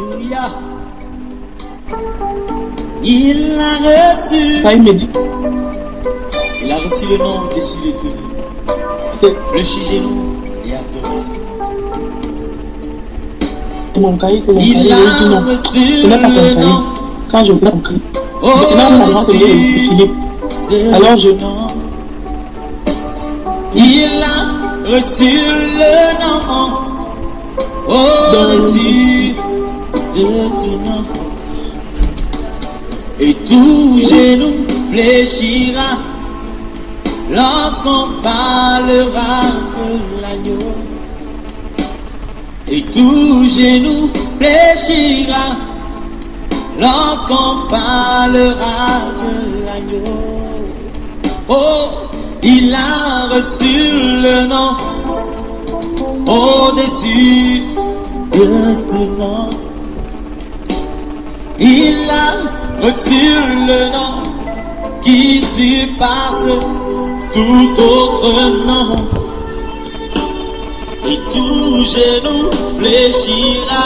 Alléluia. Il a reçu. Ça, il me dit. Il a reçu le nom au-dessus de tout. C'est le genou et adore. Mon cahier, c'est mon cahier. Il a non. reçu Ce n'est pas ton le cahier. nom. Quand je faisais mon cahier. Alors je. Il a reçu le nom au-dessus de tout nom. Et tout genou fléchira lorsqu'on parlera de l'agneau. Et tout genou fléchira lorsqu'on parlera de l'agneau. Oh, il a reçu le nom au-dessus de tout nom. Il a reçu le nom qui surpasse tout autre nom. Et tout genou fléchira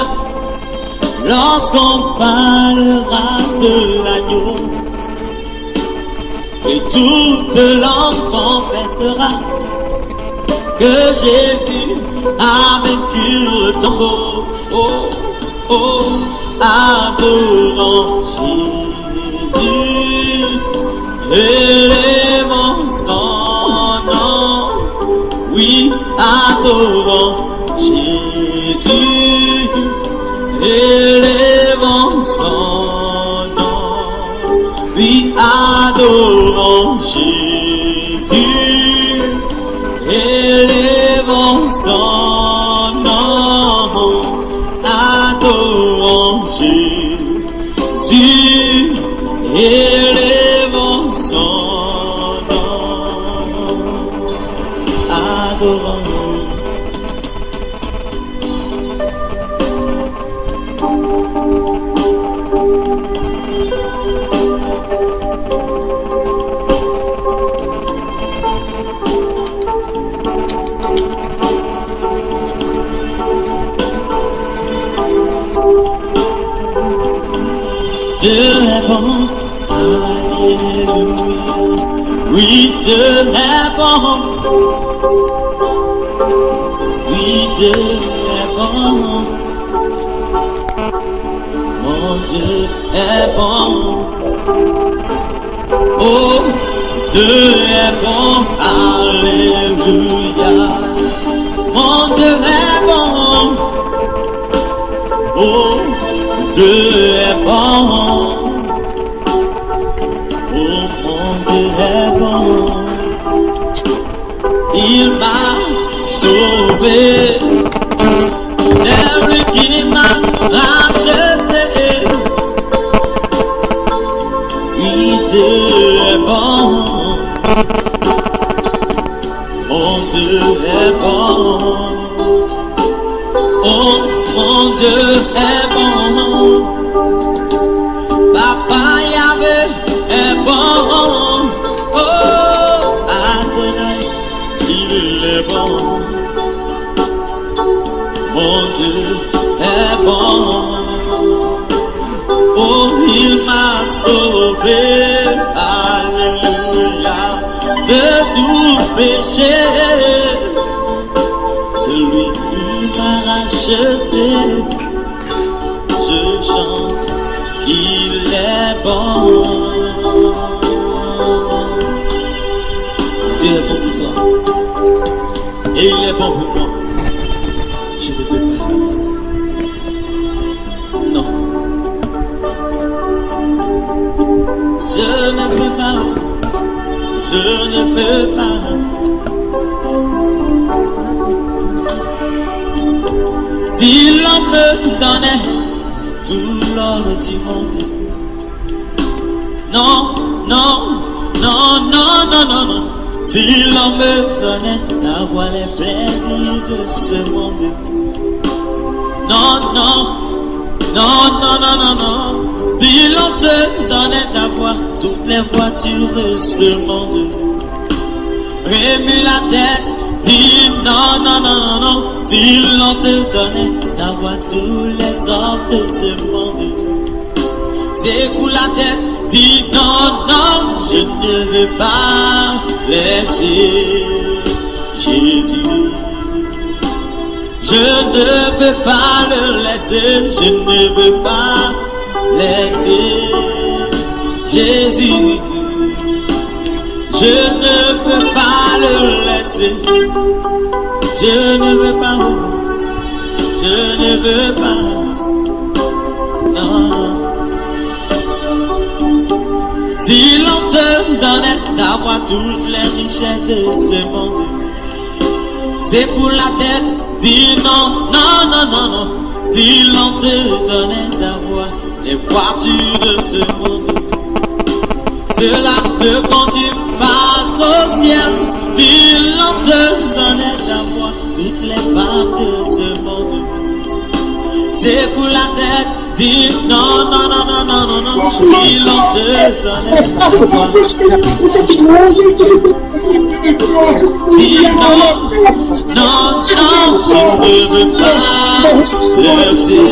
lorsqu'on parlera de l'agneau. Et toute langue confessera que Jésus a vaincu le tombeau. Oh, oh, adorons Jésus, élevons son nom. Oui, adorons Jésus, élevons son nom. Oui, adorons Jésus, élevons son nom. Adorons Jésus, élevons son nom. Adorons. Dieu est bon, alléluia. Oui, Dieu est bon. Oui, Dieu est bon. Mon Dieu est bon. Oh, Dieu est bon, alléluia. Mon Dieu est bon. Oh, Dieu est bon. Oh, mon Dieu est bon. Il m'a sauvé. C'est lui qui m'a racheté. Oui, Dieu est bon. Mon Dieu est bon. Oh, mon Dieu est bon. Papa Yahvé est bon. Oh, Adonai, il est bon. Mon Dieu est bon. Oh, il m'a sauvé. Alléluia. De tout péché. C'est lui qui m'a racheté. Je chante, il est bon. Dieu est bon pour toi. Et il est bon pour moi. Je ne peux pas avancer. Non. Je ne peux pas. Je ne peux pas. Si l'on me donnait tout l'or du monde, non, non, non, non, non, non, non. Si l'on me donnait d'avoir les plaisirs de ce monde, non, non, non, non, non, non, non. Si l'on te donnait d'avoir toutes les voitures de ce monde, remue la tête, dis non, non, non, non, non. Si l'on te donnait d'avoir tous les hommes de ce monde. Secoue la tête, dis non, non, je ne veux pas laisser Jésus. Je ne veux pas le laisser, je ne veux pas laisser Jésus. Je ne veux pas le laisser, je ne veux pas, je ne veux pas, non. Si l'on te donnait d'avoir toutes les richesses de ce monde, secoue la tête, dis non, non, non, non, non. Si l'on te donnait d'avoir les voitures de ce monde, cela ne conduit pas au ciel. Si l'on te donnait d'avoir toutes les femmes de ce monde, secoue la tête, dis non, non, non, non, non, non, non. Si l'on te donnait d'avoir, dis non, non, non, je ne veux pas laisser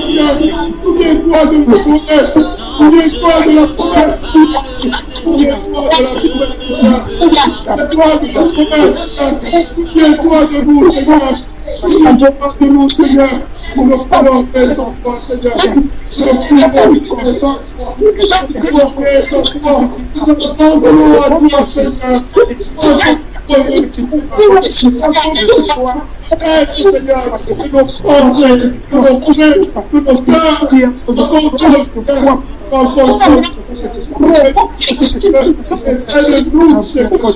Jésus. Souviens-toi de la promesse, souviens-toi de la promesse, souviens-toi de la promesse, souviens-toi de nous, Seigneur, souviens-toi de nous, Seigneur, pour nous faire en paix sans toi, Seigneur. Je prie pour nous sans toi, je prie sans toi, nous abandonnons à toi, Seigneur. Aide, Seigneur, de nos forces, de nos prêts, de nos cœurs, de nos consciences, aide-nous, Seigneur.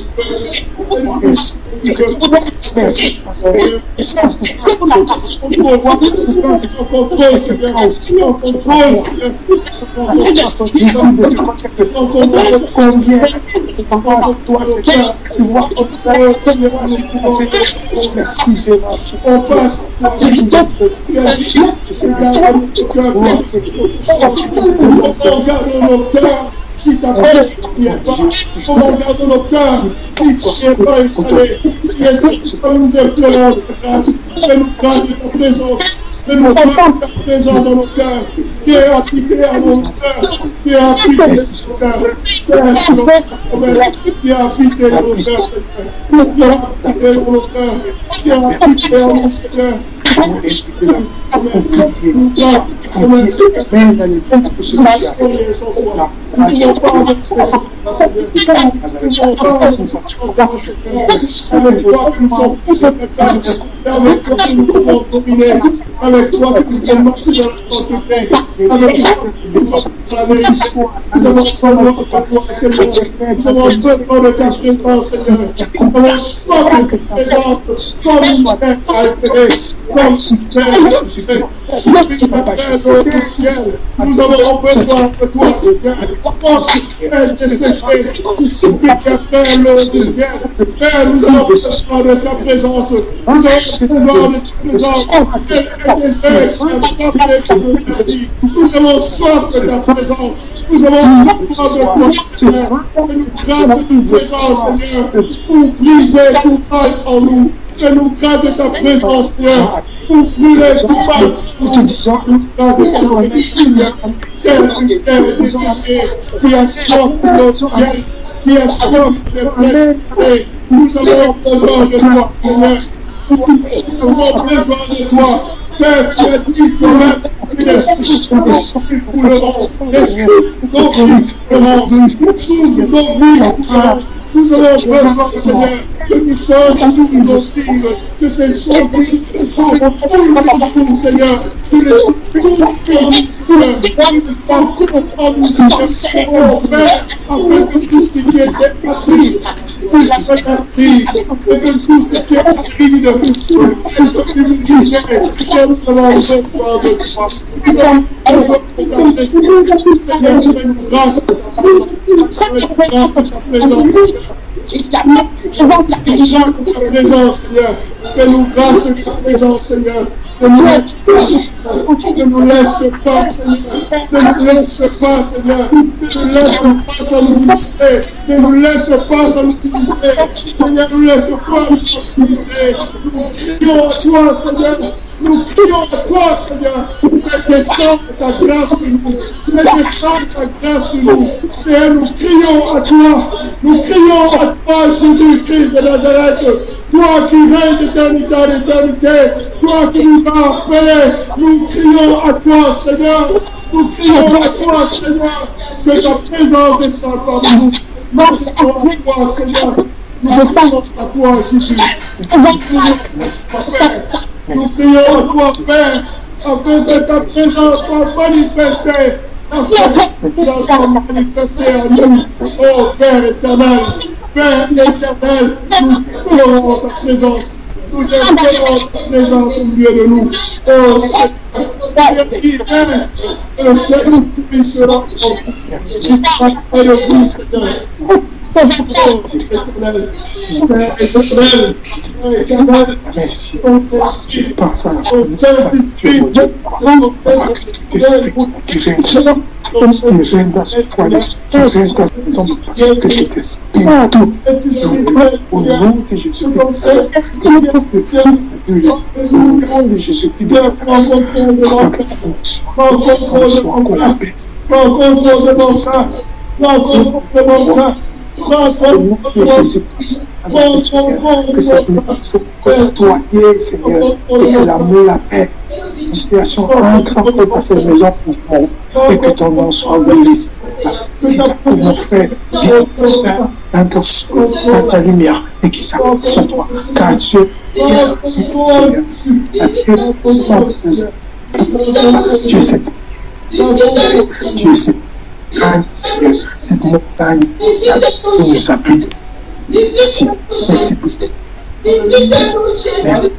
On passe regardons nos cœurs si ta paix n'y est pas. On regarde nos cœurs si tu n'es pas installé. Si nous implorons ta grâce, fais-nous grâce de ta présence. Fais-nous grâce de ta présence dans nos cœurs. Qui est appliqué à nos cœurs. Qui est appliqué à nos cœurs. Qui est appliqué à nos cœurs. Qui est appliqué à nos cœurs. Qui est appliqué à nos cœurs. Avec toi que nous sommes marchés dans le avec toi la vérité. Nous avons besoin de toi, Seigneur. Nous avons besoin de ta présence, Seigneur. Nous avons soif de ta présence, comme nous fait altérer, comme tu fais. Nous avons besoin de toi, Seigneur. Comme tu fais dessécher, tu supplie qu'à faire l'eau du ciel. Père, nous avons besoin de ta présence. Nous avons besoin de ta présence. Nous avons soif de ta présence. Nous avons besoin de toi, Seigneur. Fais-nous grâce de ta présence, Seigneur, pour briser tout mal en nous. Fais-nous grâce de ta présence, Seigneur, pour brûler tout mal. Fais-nous grâce de ta présence, qui a soif de notre ciel, qui a soif de plaît. Nous avons besoin de toi, Seigneur. Nous avons besoin de toi. Père, tu as dit toi-même qu'il est souffle pour le rendre. Donc, le rendre. Souffle nos vies. Nous avons besoin, Seigneur, que nous sommes sous nos vies, que ces choses pour nous, Seigneur, que les choses pour nous, Seigneur, que nous sommes Père, afin que tout ce qui est assis, et que tout ce qui est assis de nous, que nous disions, que nous avons besoin de toi. Nous avons besoin de ta présence, Seigneur, fais-nous grâce de ta présence. Fais-nous grâce de ta présence, Seigneur. Fais-nous grâce de ta présence, Seigneur. Ne nous laisse pas, Seigneur. Ne nous laisse pas, Seigneur. Ne nous laisse pas sans nous visiter. Ne nous laisse pas sans nous visiter. Seigneur, ne nous laisse pas sans nous visiter. Nous crions à toi, Seigneur. Nous crions à toi, Seigneur. Fais descendre ta grâce sur nous. Fais descendre ta grâce sur nous. Seigneur, nous crions à toi. Nous crions à toi, Jésus-Christ de Nazareth. Toi qui règnes d'éternité en éternité. Toi qui nous as appelés. Nous crions à toi, Seigneur. Nous crions à toi, Seigneur. Que ta présence descende parmi nous. Nous crions à toi, Seigneur. Nous crions à toi, Jésus. Nous crions à toi, Père, afin que ta présence soit manifestée, afin que ta présence soit manifestée à nous. Oh Père éternel, nous implorons ta présence. Nous implorons ta présence au milieu de nous. Oh Seigneur, qui vient, que le Seigneur puisse se rendre. Si tu as fait de vous, Seigneur. Oh, éternel, merci. Que cette puisse côtoyer, Seigneur, et que l'amour, la paix, l'inspiration entre dans cette maison et que ton nom soit glorifié. Petit à petit, mon frère, l'intention dans ta lumière et qui s'appuie sur toi, car Dieu est Seigneur. Dieu est cette. Dieu est cette. Cette montagne nous appuie. Merci, merci pour ça. Merci.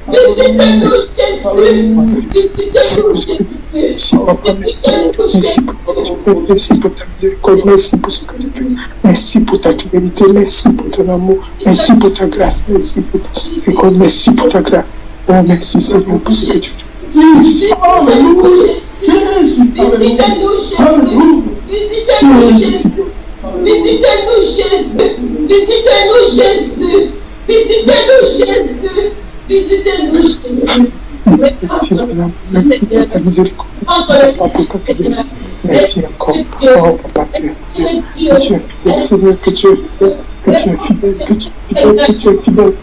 Merci pour ta miséricorde, merci pour ce que tu fais, merci pour ta fidélité, merci pour ton amour, merci pour ta grâce, merci pour ta miséricorde, merci pour ta grâce. Oh, merci Seigneur pour ce que tu fais. Visitez-nous Jésus, visitez-nous Jésus, visitez-nous Jésus, visitez-nous Jésus. Merci pour ta miséricorde. Merci encore. Oh, Papa, tu es fidèle, Seigneur, que tu es fidèle, que tu es fidèle, que tu es fidèle,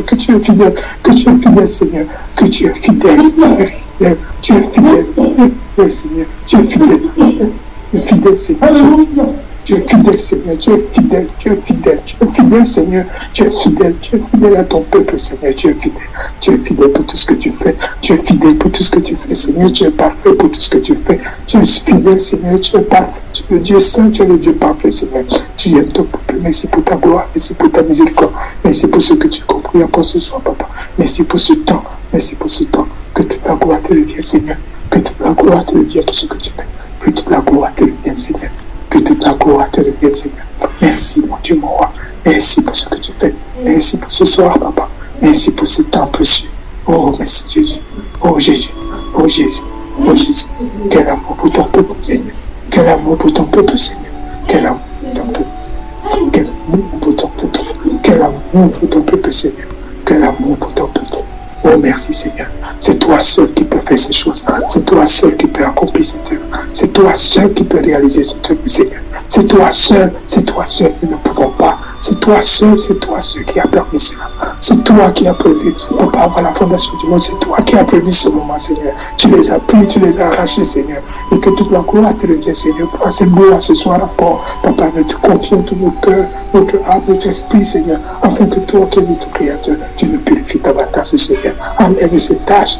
que tu es fidèle, Seigneur, que tu es fidèle, tu es fidèle, Seigneur, tu es fidèle, Seigneur. Tu es fidèle, Seigneur, tu es fidèle, tu es fidèle, tu es fidèle, Seigneur, tu es fidèle à ton peuple, Seigneur, tu es fidèle pour tout ce que tu fais, tu es fidèle pour tout ce que tu fais, Seigneur, tu es parfait pour tout ce que tu fais, tu es fidèle, Seigneur, tu es parfait, tu es le Dieu saint, tu es le Dieu parfait, Seigneur, tu aimes ton peuple, merci pour ta gloire, merci pour ta miséricorde, merci pour ce que tu as compris encore ce soir, Papa, merci pour ce temps, que toute la gloire te revienne, Seigneur, que toute la gloire te revienne pour ce que tu fais, que toute la gloire te revienne, Seigneur. Que toute la gloire te revienne, Seigneur. Merci, mon Dieu, mon roi. Merci pour ce que tu fais. Merci pour ce soir, Papa. Merci pour ce temps précieux. Oh, merci, Jésus. Oh, Jésus. Oh, Jésus. Oh, Jésus. Quel amour pour ton peuple, Seigneur. Quel amour pour ton peuple, Seigneur. Quel amour pour ton peuple, Seigneur. Quel amour pour ton peuple. Quel amour pour ton peuple, Seigneur. Quel amour pour ton peuple. Oh, merci, Seigneur. C'est toi seul qui peux faire ces choses. C'est toi seul qui peux accomplir cette œuvre. C'est toi seul qui peux réaliser cette œuvre, Seigneur. C'est toi seul, nous ne pouvons pas. C'est toi seul qui a permis cela. C'est toi qui as prévu, Papa, avant la fondation du monde, c'est toi qui as prévu ce moment, Seigneur. Tu les as pris, tu les as arrachés, Seigneur. Et que toute la gloire te revienne, Seigneur. Pour cette gloire ce soir encore, Papa, nous te confions tout notre cœur, notre âme, notre esprit, Seigneur, afin que toi qui es notre Créateur, tu nous purifies ta bataille, Seigneur. Enlève ces tâches,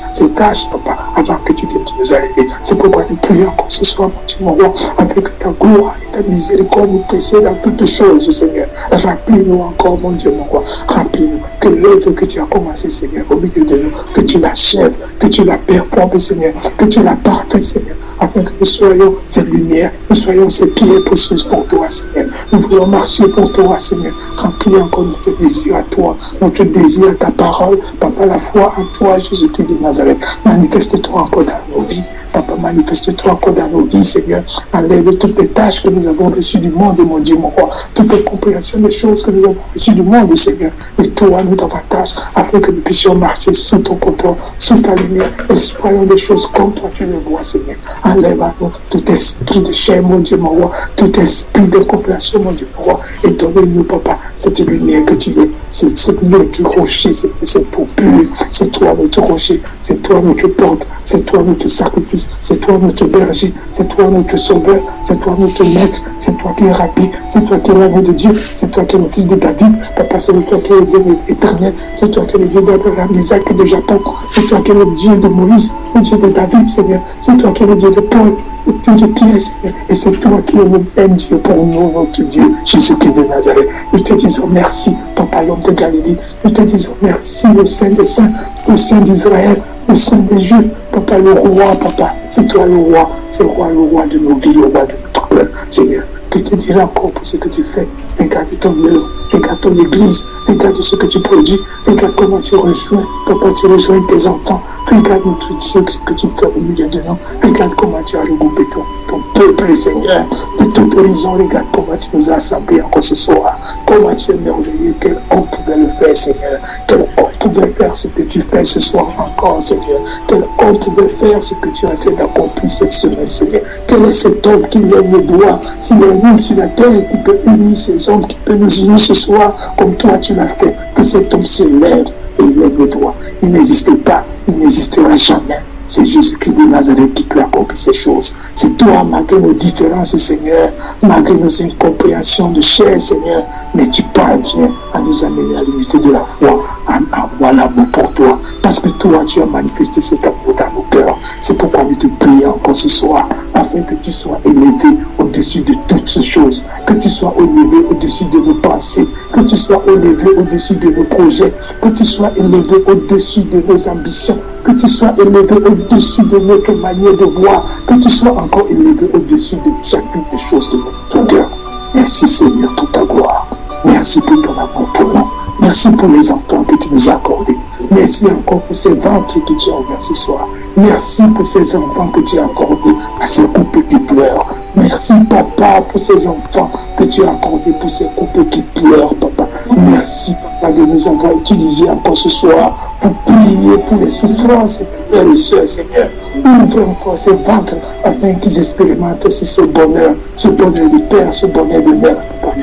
Papa, avant que tu viennes nous arrêter. C'est pourquoi nous prions encore ce soir, mon Dieu, mon roi, afin que ta gloire et ta miséricorde nous précèdent dans toutes choses, Seigneur. Remplis-nous encore, mon Dieu, mon roi. Remplis-nous. Que l'œuvre que tu as commencée, Seigneur, au milieu de nous, que tu l'achèves, que tu la performes, Seigneur, que tu la parfaites, Seigneur, afin que nous soyons cette lumière, nous soyons ces pierres précieuses pour toi, Seigneur. Nous voulons marcher pour toi, Seigneur. Remplis encore notre désir à toi, notre désir à ta parole, Papa, la foi en toi, Jésus-Christ de Nazareth. Manifeste-toi encore dans nos vies. Papa, manifeste-toi encore dans nos vies, Seigneur. Enlève toutes les tâches que nous avons reçues du monde, mon Dieu, mon roi. Toutes les compréhensions des choses que nous avons reçues du monde, Seigneur. Et toi, nous davantage, afin que nous puissions marcher sous ton contrôle, sous ta lumière, et soyons des choses comme toi, tu le vois, Seigneur. Enlève à nous tout esprit de chair, mon Dieu, mon roi. Tout esprit d'incompréhension, mon Dieu, mon roi. Et donnez-nous, Papa, cette lumière que tu es. C'est notre rocher, c'est pour pur. C'est toi, notre rocher. C'est toi, notre porte. C'est toi, notre sacrifice. C'est toi, notre berger. C'est toi, notre sauveur. C'est toi, notre maître. C'est toi qui es rabbi. C'est toi qui es l'année de Dieu. C'est toi qui es le fils de David. Papa, c'est toi qui es le Dieu éternel. C'est toi qui es le Dieu d'Abraham, d'Isaac et de Jacob. C'est toi qui es le Dieu de Moïse, le Dieu de David, Seigneur. C'est toi qui es le Dieu de Paul, le Dieu de Pierre, Seigneur. Et c'est toi qui es le même Dieu pour nous, notre Dieu, Jésus-Christ de Nazareth. Nous te disons merci, Papa, l'homme de Galilée. Nous te disons merci, le Saint des Saints, le Saint d'Israël, le Saint des Juifs. Papa, le roi, Papa, c'est toi le roi. C'est le roi de nos vies, le roi de notre cœur, Seigneur. Que te dirai encore pour ce que tu fais. Regarde ton œuvre, regarde ton église, regarde ce que tu produis, regarde comment tu rejoins, Papa, tu rejoins tes enfants, regarde notre Dieu, ce que tu fais au milieu de nous, regarde comment tu as regroupé ton peuple, Seigneur, de tout horizon, regarde comment tu nous as assemblés encore ce soir, comment tu es merveilleux, quel homme pouvait le faire, Seigneur, quel homme pouvait faire ce que tu fais ce soir encore, Seigneur, quel homme pouvait faire ce que tu as fait d'accomplir cette semaine, Seigneur, quel est cet homme qui lève le doigt, s'il y a un homme sur la terre qui peut unir ces hommes, qui peut nous unir ce soir, comme toi tu l'as fait, que cet homme se lève et il lève le doigt. Il n'existe pas, il n'existera jamais. C'est Jésus-Christ de Nazareth qui peut accomplir ces choses. C'est toi, malgré nos différences, Seigneur, malgré nos incompréhensions de chair, Seigneur, mais tu parviens à nous amener à l'unité de la foi, à avoir l'amour pour toi, parce que toi, tu as manifesté cet amour dans nos cœurs. C'est pourquoi nous te prions encore ce soir, afin que tu sois élevé au-dessus de toutes ces choses, que tu sois élevé au-dessus de nos pensées, que tu sois élevé au-dessus de nos projets, que tu sois élevé au-dessus de nos ambitions, que tu sois élevé au-dessus de notre manière de voir, que tu sois encore élevé au-dessus de chacune des choses de notre cœur. Merci Seigneur pour ta gloire. Merci pour ton amour pour nous. Merci pour les enfants que tu nous as accordés. Merci encore pour ces ventres que tu as ouverts ce soir. Merci pour ces enfants que tu as accordés à ces couples qui pleurent. Merci Papa pour ces enfants que tu as accordés pour ces couples qui pleurent, Papa. Merci Papa de nous avoir utilisés encore ce soir pour prier pour les souffrances de frères et sœurs, Seigneur. Ouvre encore ces ventres afin qu'ils expérimentent aussi ce bonheur de père, ce bonheur de mère, Papa.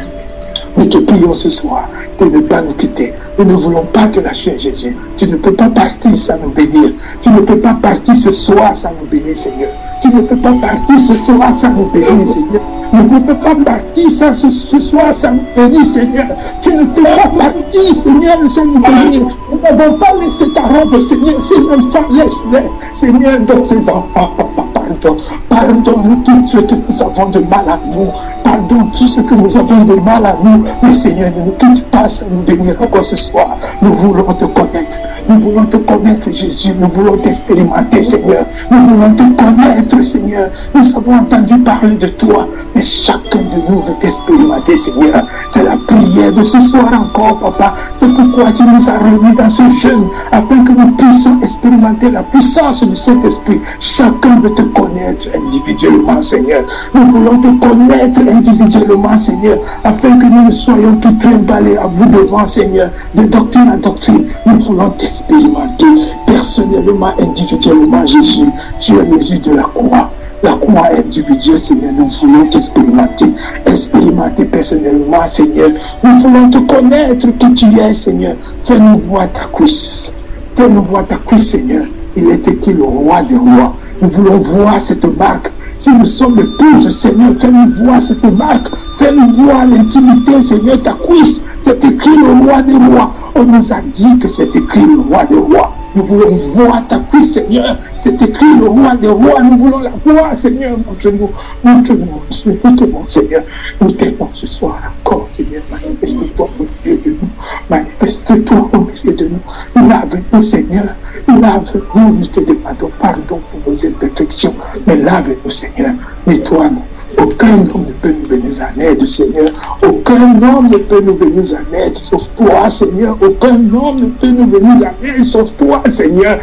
Nous te prions ce soir de ne pas nous quitter. Nous ne voulons pas te lâcher, Jésus. Tu ne peux pas partir sans nous bénir. Tu ne peux pas partir ce soir sans nous bénir, Seigneur. Tu ne peux pas partir ce soir sans nous bénir, Seigneur. Tu ne peux pas partir ce soir sans nous bénir, Seigneur. Tu ne peux pas partir, Seigneur, sans nous bénir. Nous n'avons pas laissé ta robe, Seigneur. Ces enfants, laisse-les. Seigneur, donne ces enfants, Papa, pardon. Pardonne tout ce que nous avons de mal à nous. Pardonne tout ce que nous avons de mal à nous. Mais Seigneur, ne nous quitte pas sans nous bénir encore ce soir. Nous voulons te connaître. Nous voulons te connaître, Jésus. Nous voulons t'expérimenter, Seigneur. Nous voulons te connaître, Seigneur. Nous avons entendu parler de toi. Mais chacun de nous veut t'expérimenter, Seigneur. C'est la prière de ce soir encore, Papa. C'est pourquoi tu nous as réunis dans ce jeûne, afin que nous puissions expérimenter la puissance du Saint-Esprit. Chacun veut te connaître individuellement, Seigneur. Nous voulons te connaître individuellement, Seigneur, afin que nous ne soyons plus trimballés à vous devant, Seigneur, de doctrine à doctrine. Nous voulons t'expérimenter personnellement, individuellement, Jésus. Tu es le Dieu de la croix. La croix individuelle, Seigneur, nous voulons t'expérimenter, expérimenter personnellement, Seigneur. Nous voulons te connaître qui tu es, Seigneur. Fais-nous voir ta cuisse. Fais-nous voir ta cuisse, Seigneur. Il est écrit le roi des rois. Nous voulons voir cette marque. Si nous sommes l'épouse, Seigneur, fais-nous voir cette marque. Fais-nous voir l'intimité, Seigneur, ta cuisse. C'est écrit le roi des rois. On nous a dit que c'est écrit le roi des rois. Nous voulons voir ta cuisse, Seigneur. C'est écrit le roi des rois. Nous voulons la voir, Seigneur. Montre-nous, montre-nous, Seigneur. Nous t'aimons ce soir encore, Seigneur. Manifeste-toi au milieu de nous. Manifeste-toi au milieu de nous. Lave-nous, Seigneur. Lave-nous. Nous te demandons pardon pour nos imperfections. Mais lave-nous, Seigneur. Nettoie-nous. Aucun homme ne peut nous venir en aide, Seigneur. Aucun homme ne peut nous venir en aide, sauf toi, Seigneur. Aucun homme ne peut nous venir en aide, sauf toi, Seigneur.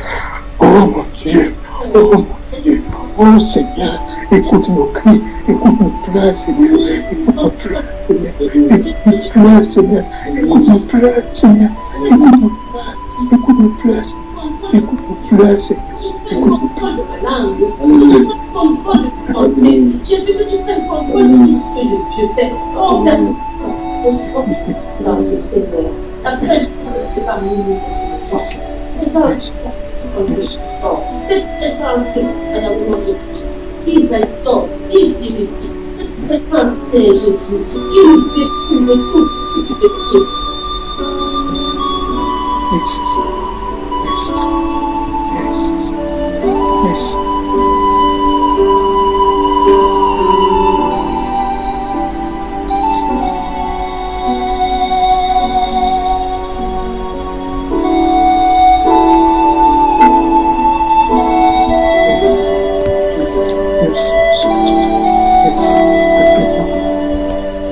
Oh mon Dieu, oh mon Dieu, Oh Seigneur, écoute nos cris, écoute nos pleurs, Seigneur. Écoute nos pleurs, Seigneur. Écoute nos pleurs, Seigneur. Écoute nos pleurs, Seigneur. Écoute nos pleurs. Écoute nos pleurs, Seigneur. Écoute nos pleurs, Seigneur. Écoute nos pleurs. Jésus, que tu prennes contrôle de tout ce que je fais. Oh, Père Tout-Puissant, je suis dans ce Seigneur. Ta présence est parmi nous. Présence, cette présence qui restaure, qui vérifie. Cette présence de Jésus qui nous dépouille de tout petit péché. Yes.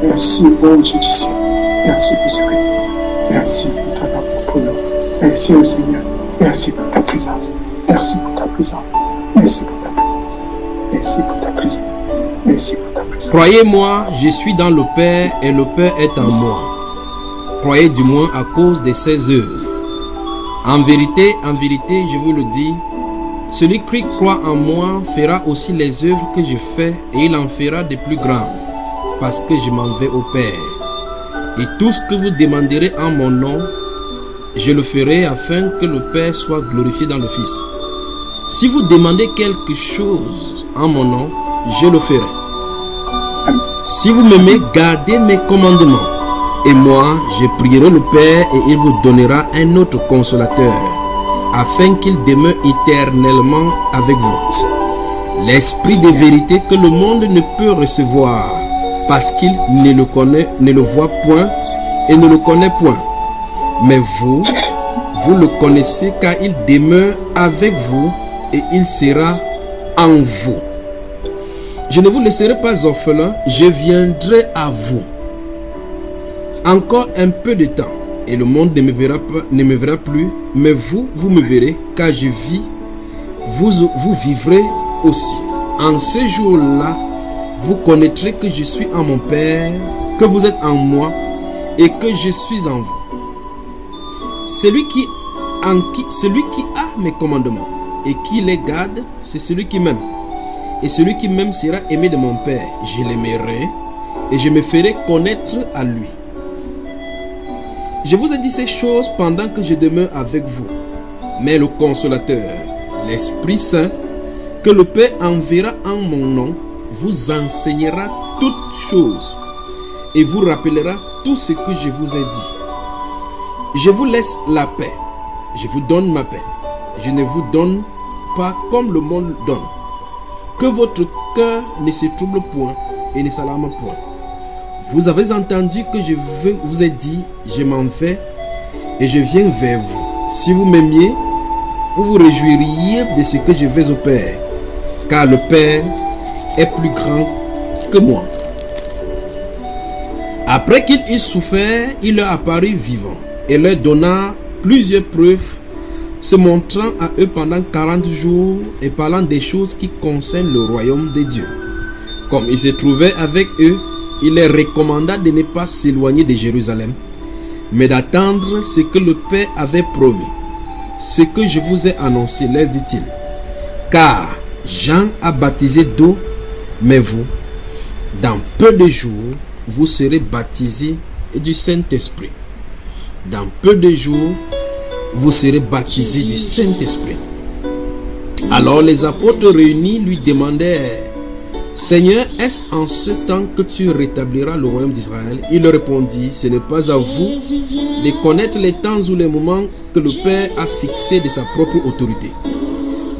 Merci, bon Dieu du ciel. Merci pour ce que tu fais. Merci pour ton amour pour nous. Merci, Seigneur. Merci pour ta présence. Merci pour ta présence. Merci pour ta présence. Merci pour ta présence. Merci pour ta présence. Croyez-moi, je suis dans le Père et le Père est en moi. Croyez du moins à cause de ses œuvres. En vérité, je vous le dis, celui qui croit en moi fera aussi les œuvres que je fais et il en fera de plus grandes, parce que je m'en vais au Père. Et tout ce que vous demanderez en mon nom, je le ferai afin que le Père soit glorifié dans le Fils. Si vous demandez quelque chose en mon nom, je le ferai. Si vous m'aimez, gardez mes commandements. Et moi, je prierai le Père et il vous donnera un autre consolateur, afin qu'il demeure éternellement avec vous. L'esprit de vérité que le monde ne peut recevoir, parce qu'il ne le voit point et ne le connaît point. Mais vous le connaissez car il demeure avec vous et il sera en vous. Je ne vous laisserai pas orphelin, je viendrai à vous. Encore un peu de temps et le monde ne me verra plus, mais vous me verrez car je vis, vous vivrez aussi. En ce jour-là, vous connaîtrez que je suis en mon Père, que vous êtes en moi et que je suis en vous. Celui qui a mes commandements et qui les garde, c'est celui qui m'aime. Et celui qui m'aime sera aimé de mon Père. Je l'aimerai et je me ferai connaître à lui. Je vous ai dit ces choses pendant que je demeure avec vous. Mais le Consolateur, l'Esprit Saint, que le Père enverra en mon nom, vous enseignera toutes choses et vous rappellera tout ce que je vous ai dit. Je vous laisse la paix. Je vous donne ma paix. Je ne vous donne pas comme le monde donne. Que votre cœur ne se trouble point et ne s'alarme point. Vous avez entendu que je vous ai dit, je m'en vais et je viens vers vous. Si vous m'aimiez, vous vous réjouiriez de ce que je vais au Père, car le Père est plus grand que moi. Après qu'il eut souffert, il leur apparut vivant et leur donna plusieurs preuves, se montrant à eux pendant 40 jours et parlant des choses qui concernent le royaume de Dieu. Comme il se trouvait avec eux, il leur recommanda de ne pas s'éloigner de Jérusalem, mais d'attendre ce que le Père avait promis. Ce que je vous ai annoncé, leur dit-il. Car Jean a baptisé d'eau, mais vous, dans peu de jours, vous serez baptisés du Saint-Esprit. Dans peu de jours, vous serez baptisés du Saint-Esprit. Alors les apôtres réunis lui demandèrent, Seigneur, est-ce en ce temps que tu rétabliras le royaume d'Israël? Il leur répondit, ce n'est pas à vous de connaître les temps ou les moments que le Père a fixés de sa propre autorité.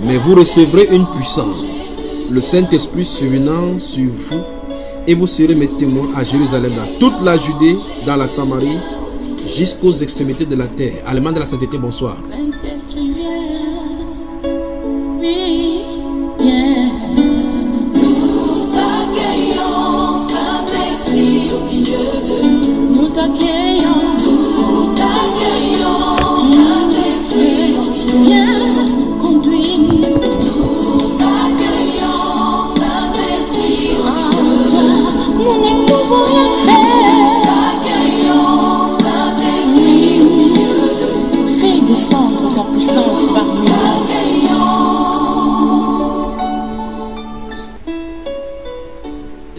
Mais vous recevrez une puissance, le Saint-Esprit survenant sur vous, et vous serez mes témoins à Jérusalem, dans toute la Judée, dans la Samarie, jusqu'aux extrémités de la terre. Allemand de la sainteté, bonsoir.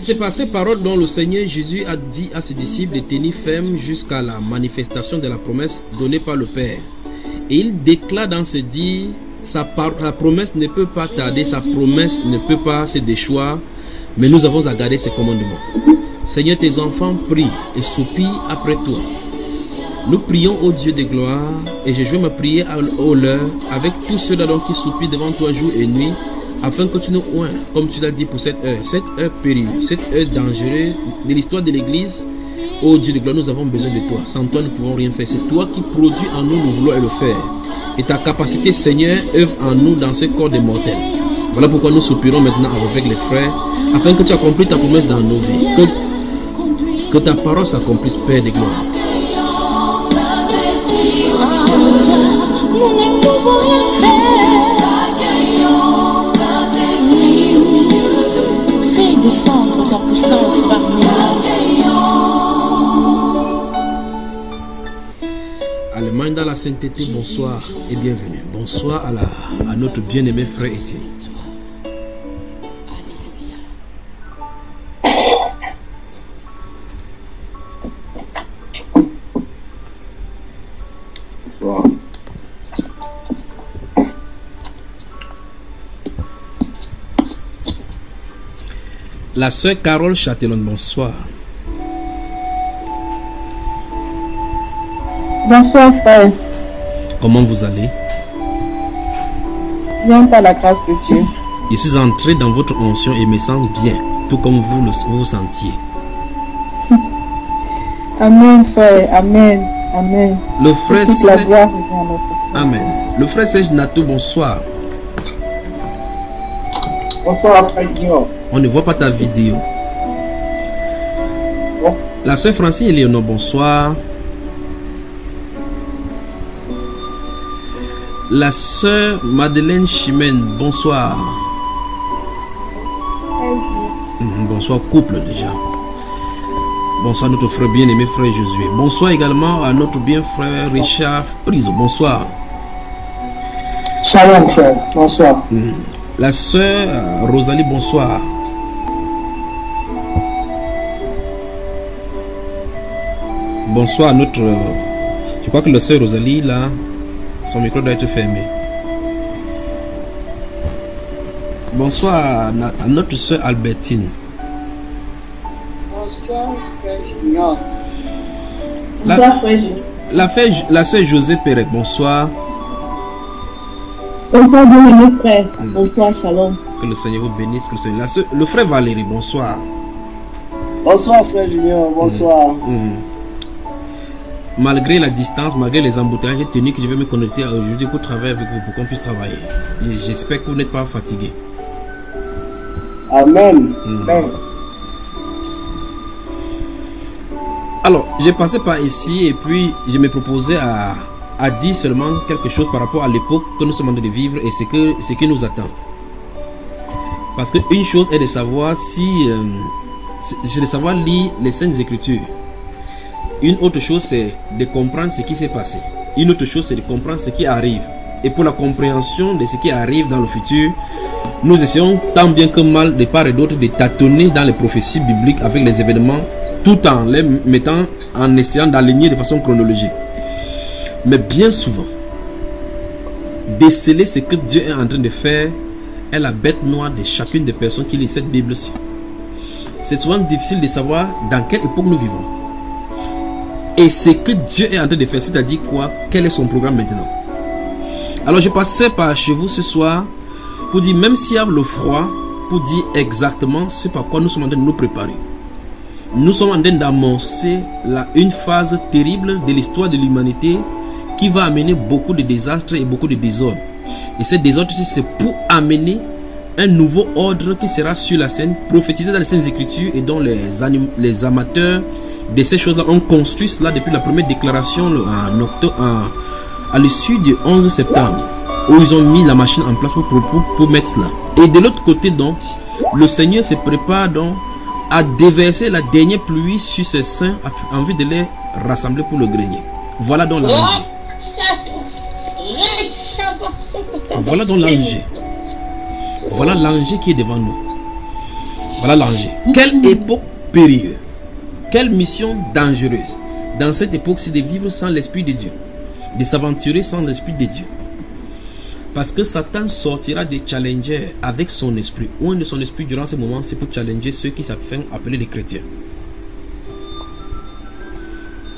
c'est par ces paroles dont le Seigneur Jésus a dit à ses disciples de tenir ferme jusqu'à la manifestation de la promesse donnée par le Père. Et il déclare dans ses dires, sa promesse ne peut pas tarder, sa promesse ne peut pas se déchoir, mais nous avons à garder ses commandements. Seigneur, tes enfants prient et soupirent après toi. Nous prions au Dieu de gloire, et je joins ma prière au leur avec tous ceux-là qui soupirent devant toi jour et nuit, afin que tu nous oins, comme tu l'as dit pour cette heure périlleuse, cette heure dangereuse de l'histoire de l'Église. Ô Dieu de gloire, nous avons besoin de toi. Sans toi, nous ne pouvons rien faire. C'est toi qui produis en nous le vouloir et le faire. Et ta capacité, Seigneur, œuvre en nous dans ce corps de mortels. Voilà pourquoi nous soupirons maintenant avec les frères, afin que tu accomplisses ta promesse dans nos vies. Que ta parole s'accomplisse, Père de gloire. Nous ne pouvons rien faire. Fais descendre ta puissance parmi nous. Allemagne dans la sainteté, bonsoir et bienvenue. Bonsoir à notre bien-aimé frère Étienne. Bonsoir. La sœur Carole Châtellon, bonsoir. Bonsoir frère. Comment vous allez? Bien par la grâce de Dieu. Je suis entré dans votre onction et me sens bien, tout comme vous vous sentiez. Amen frère, amen, amen. Le frère toute la gloire revient à notre Seigneur. Amen. Le frère Serge Nato, bonsoir. Bonsoir, frère Junior. On ne voit pas ta vidéo. Bon. La sœur Francine Éléonore, bonsoir. La sœur Madeleine Chimène, bonsoir. Bonsoir couple déjà. Bonsoir notre frère bien-aimé frère Josué. Bonsoir également à notre bien frère Richard Priso. Bonsoir. Shalom, frère. Bonsoir. La sœur Rosalie, bonsoir. Bonsoir à notre... Je crois que la sœur Rosalie, là, son micro doit être fermé. Bonsoir à notre sœur Albertine. Bonsoir, frère Junior. Bonsoir frère Junior. La sœur José Pérec, bonsoir. Bonsoir bien-aimé frère. Bonsoir, shalom. Que le Seigneur vous bénisse. Que le Seigneur... le frère Valérie, bonsoir. Bonsoir, frère Junior. Bonsoir. Malgré la distance, malgré les embouteillages, j'ai tenu que je vais me connecter aujourd'hui pour travailler avec vous, pour qu'on puisse travailler. J'espère que vous n'êtes pas fatigué. Amen. Amen. Alors, j'ai passé par ici et puis je me proposais à dire seulement quelque chose par rapport à l'époque que nous sommes en train de vivre et ce qui nous attend. Parce qu'une chose est de savoir c'est de savoir lire les Saintes Écritures. Une autre chose, c'est de comprendre ce qui s'est passé. Une autre chose, c'est de comprendre ce qui arrive. Et pour la compréhension de ce qui arrive dans le futur, nous essayons tant bien que mal, de part et d'autre, de tâtonner dans les prophéties bibliques avec les événements, tout en les mettant, en essayant d'aligner de façon chronologique. Mais bien souvent, déceler ce que Dieu est en train de faire est la bête noire de chacune des personnes qui lit cette Bible-ci. C'est souvent difficile de savoir dans quelle époque nous vivons. Et ce que Dieu est en train de faire, c'est-à-dire quoi? Quel est son programme maintenant? Alors je passais par chez vous ce soir pour dire, même s'il y a le froid, pour dire exactement ce par quoi nous sommes en train de nous préparer. Nous sommes en train d'amorcer une phase terrible de l'histoire de l'humanité qui va amener beaucoup de désastres et beaucoup de désordres. Et ce désordre, c'est pour amener un nouveau ordre qui sera sur la scène, prophétisé dans les Saintes Écritures et dont les amateurs de ces choses-là ont construit cela depuis la première déclaration à l'issue du 11 septembre, où ils ont mis la machine en place pour mettre cela. Et de l'autre côté, donc, le Seigneur se prépare donc à déverser la dernière pluie sur ses saints en vue de les rassembler pour le grenier. Voilà donc l'enjeu. Voilà donc l'enjeu. Voilà l'enjeu qui est devant nous. Voilà l'enjeu. Quelle époque périlleuse. Quelle mission dangereuse. Dans cette époque, c'est de vivre sans l'Esprit de Dieu. De s'aventurer sans l'Esprit de Dieu. Parce que Satan sortira des challengers avec son esprit. Un de son esprit durant ce moment, c'est pour challenger ceux qui s'appellent appeler les chrétiens.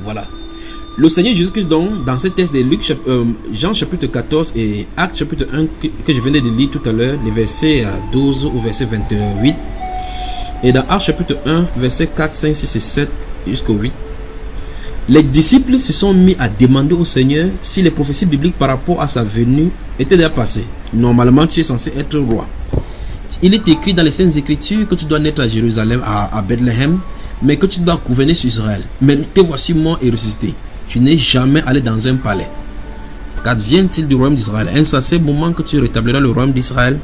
Voilà. Le Seigneur Jésus-Christ, dans ce texte de Jean chapitre 14 et Actes chapitre 1 que je venais de lire tout à l'heure, les versets 12 au verset 28, et dans Actes chapitre 1, versets 4, 5, 6 et 7 jusqu'au 8, les disciples se sont mis à demander au Seigneur si les prophéties bibliques par rapport à sa venue étaient déjà passées. Normalement, tu es censé être roi. Il est écrit dans les Saintes Écritures que tu dois naître à Jérusalem, à Bethléem, mais que tu dois gouverner sur Israël. Mais te voici mort et ressuscité. Tu n'es jamais allé dans un palais. Qu'advient-il du royaume d'Israël? Un certain moment que tu rétabliras le royaume d'Israël.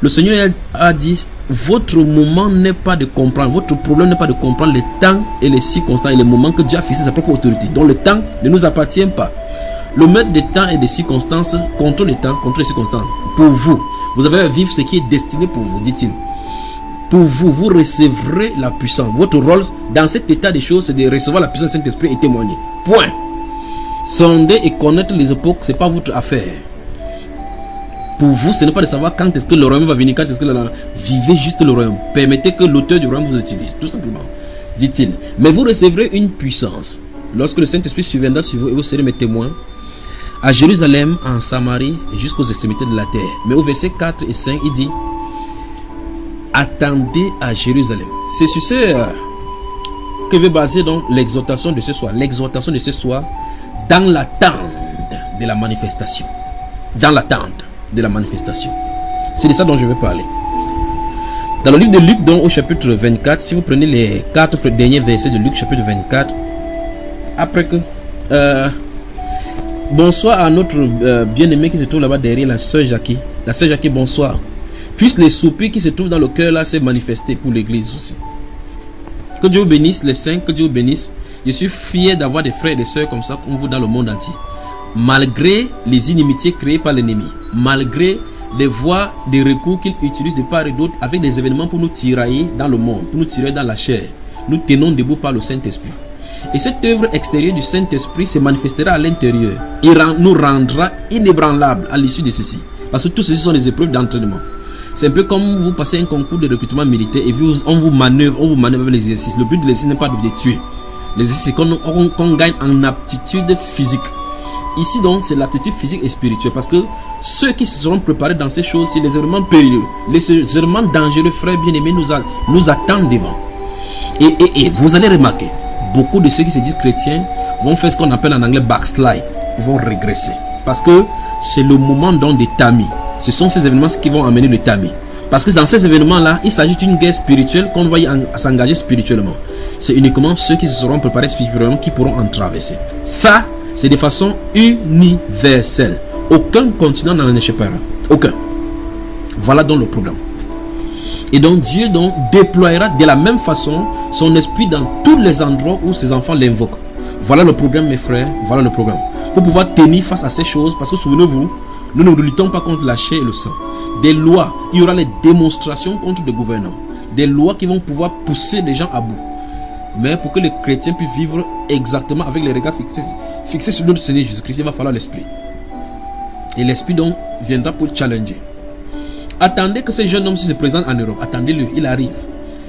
Le Seigneur a dit, votre moment n'est pas de comprendre, votre problème n'est pas de comprendre les temps et les circonstances et les moments que Dieu a fixé sa propre autorité. Donc le temps ne nous appartient pas. Le maître des temps et des circonstances contrôle les temps, contrôle les circonstances. Pour vous, vous avez à vivre ce qui est destiné pour vous, dit-il. Pour vous, vous recevrez la puissance. Votre rôle dans cet état des choses, c'est de recevoir la puissance du Saint-Esprit et témoigner. Point. Sonder et connaître les époques, ce n'est pas votre affaire. Pour vous, ce n'est pas de savoir quand est-ce que le royaume va venir, quand est-ce que le royaume. Vivez juste le royaume. Permettez que l'auteur du royaume vous utilise, tout simplement, dit-il. Mais vous recevrez une puissance. Lorsque le Saint-Esprit surviendra sur vous et vous serez mes témoins à Jérusalem, en Samarie et jusqu'aux extrémités de la terre. Mais au verset 4 et 5, il dit, attendez à Jérusalem. C'est sur ce que veut baser donc l'exhortation de ce soir. L'exhortation de ce soir dans l'attente de la manifestation. Dans l'attente de la manifestation. C'est de ça dont je vais parler. Dans le livre de Luc, donc, au chapitre 24, si vous prenez les 4 derniers versets de Luc, chapitre 24, après que... bonsoir à notre bien-aimé qui se trouve là-bas derrière, la sœur Jackie. La sœur Jackie, bonsoir. Puisse les soupirs qui se trouvent dans le cœur là se manifester pour l'église aussi. Que Dieu vous bénisse, les saints, que Dieu vous bénisse. Je suis fier d'avoir des frères et des sœurs comme ça, comme vous dans le monde entier. Malgré les inimitiés créées par l'ennemi, malgré les voies, des recours qu'il utilise de part et d'autre avec des événements pour nous tirailler dans le monde, pour nous tirer dans la chair, nous tenons debout par le Saint-Esprit. Et cette œuvre extérieure du Saint-Esprit se manifestera à l'intérieur. Il nous rendra inébranlables à l'issue de ceci. Parce que tout ceci sont des épreuves d'entraînement. C'est un peu comme vous passez un concours de recrutement militaire et on vous manœuvre avec les exercices. Le but de l'exercice n'est pas de vous tuer. L'exercice, c'est qu'on gagne en aptitude physique. Ici donc, c'est l'aptitude physique et spirituelle. Parce que ceux qui se seront préparés dans ces choses, c'est les événements périlleux. Les événements dangereux, frères bien-aimés, nous attendent devant. Et vous allez remarquer, beaucoup de ceux qui se disent chrétiens vont faire ce qu'on appelle en anglais backslide. Ils vont régresser. Parce que c'est le moment donc des tamis. Ce sont ces événements qui vont amener le tamis. Parce que dans ces événements-là, il s'agit d'une guerre spirituelle qu'on va s'engager spirituellement. C'est uniquement ceux qui se seront préparés spirituellement qui pourront en traverser. Ça, c'est de façon universelle. Aucun continent n'en échappera. Aucun. Voilà donc le programme. Et donc Dieu donc déploiera de la même façon son esprit dans tous les endroits où ses enfants l'invoquent. Voilà le programme, mes frères. Voilà le programme. Pour pouvoir tenir face à ces choses, parce que souvenez-vous, nous ne luttons pas contre la chair et le sang. Des lois, il y aura les démonstrations contre des gouvernants. Des lois qui vont pouvoir pousser les gens à bout. Mais pour que les chrétiens puissent vivre exactement avec les regards fixés sur notre Seigneur Jésus-Christ, il va falloir l'esprit. Et l'esprit donc viendra pour challenger. Attendez que ce jeune homme se présente en Europe. Attendez-le, il arrive.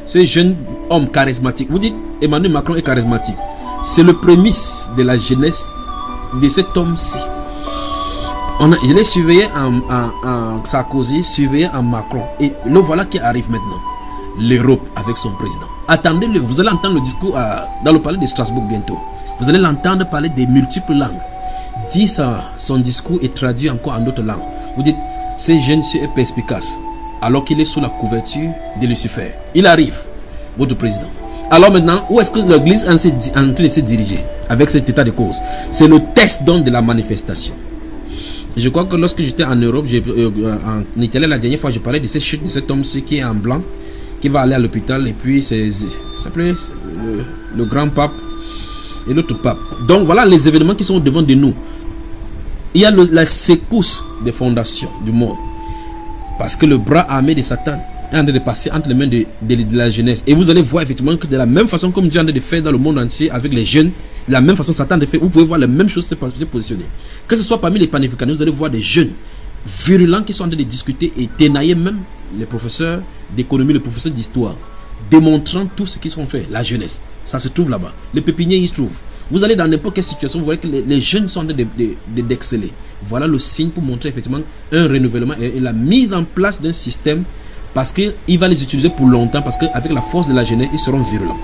Ce jeune homme charismatique. Vous dites Emmanuel Macron est charismatique. C'est le prémisse de la jeunesse de cet homme-ci. Je l'ai surveillé en Sarkozy, surveillé en Macron. Et le voilà qui arrive maintenant. L'Europe avec son président. Attendez-le, vous allez entendre le discours dans le palais de Strasbourg bientôt. Vous allez l'entendre parler des multiples langues. Dit son discours est traduit encore en d'autres langues. Vous dites, ce jeune est perspicace, alors qu'il est sous la couverture de Lucifer. Il arrive, votre président. Alors maintenant, où est-ce que l'église est en train de se diriger avec cet état de cause? C'est le test donc de la manifestation. Je crois que lorsque j'étais en Europe, en Italie la dernière fois, je parlais de cette chute de cet homme-ci qui est en blanc, qui va aller à l'hôpital, et puis c'est le grand pape et l'autre pape. Donc voilà les événements qui sont devant de nous. Il y a la secousse des fondations du monde. Parce que le bras armé de Satan est en train de passer entre les mains de la jeunesse. Et vous allez voir effectivement que de la même façon comme Dieu est en train de faire dans le monde entier avec les jeunes, de la même façon Satan de faire, vous pouvez voir la même chose se positionner. Que ce soit parmi les panafricains, vous allez voir des jeunes virulents qui sont en train de discuter et ténailler même les professeurs d'économie, les professeurs d'histoire, démontrant tout ce qu'ils ont fait, la jeunesse. Ça se trouve là-bas. Les pépiniers ils se trouvent. Vous allez dans n'importe quelle situation, vous voyez que les jeunes sont en train d'exceller. Voilà le signe pour montrer effectivement un renouvellement et la mise en place d'un système, parce qu'il va les utiliser pour longtemps, parce qu'avec la force de la jeunesse, ils seront virulents.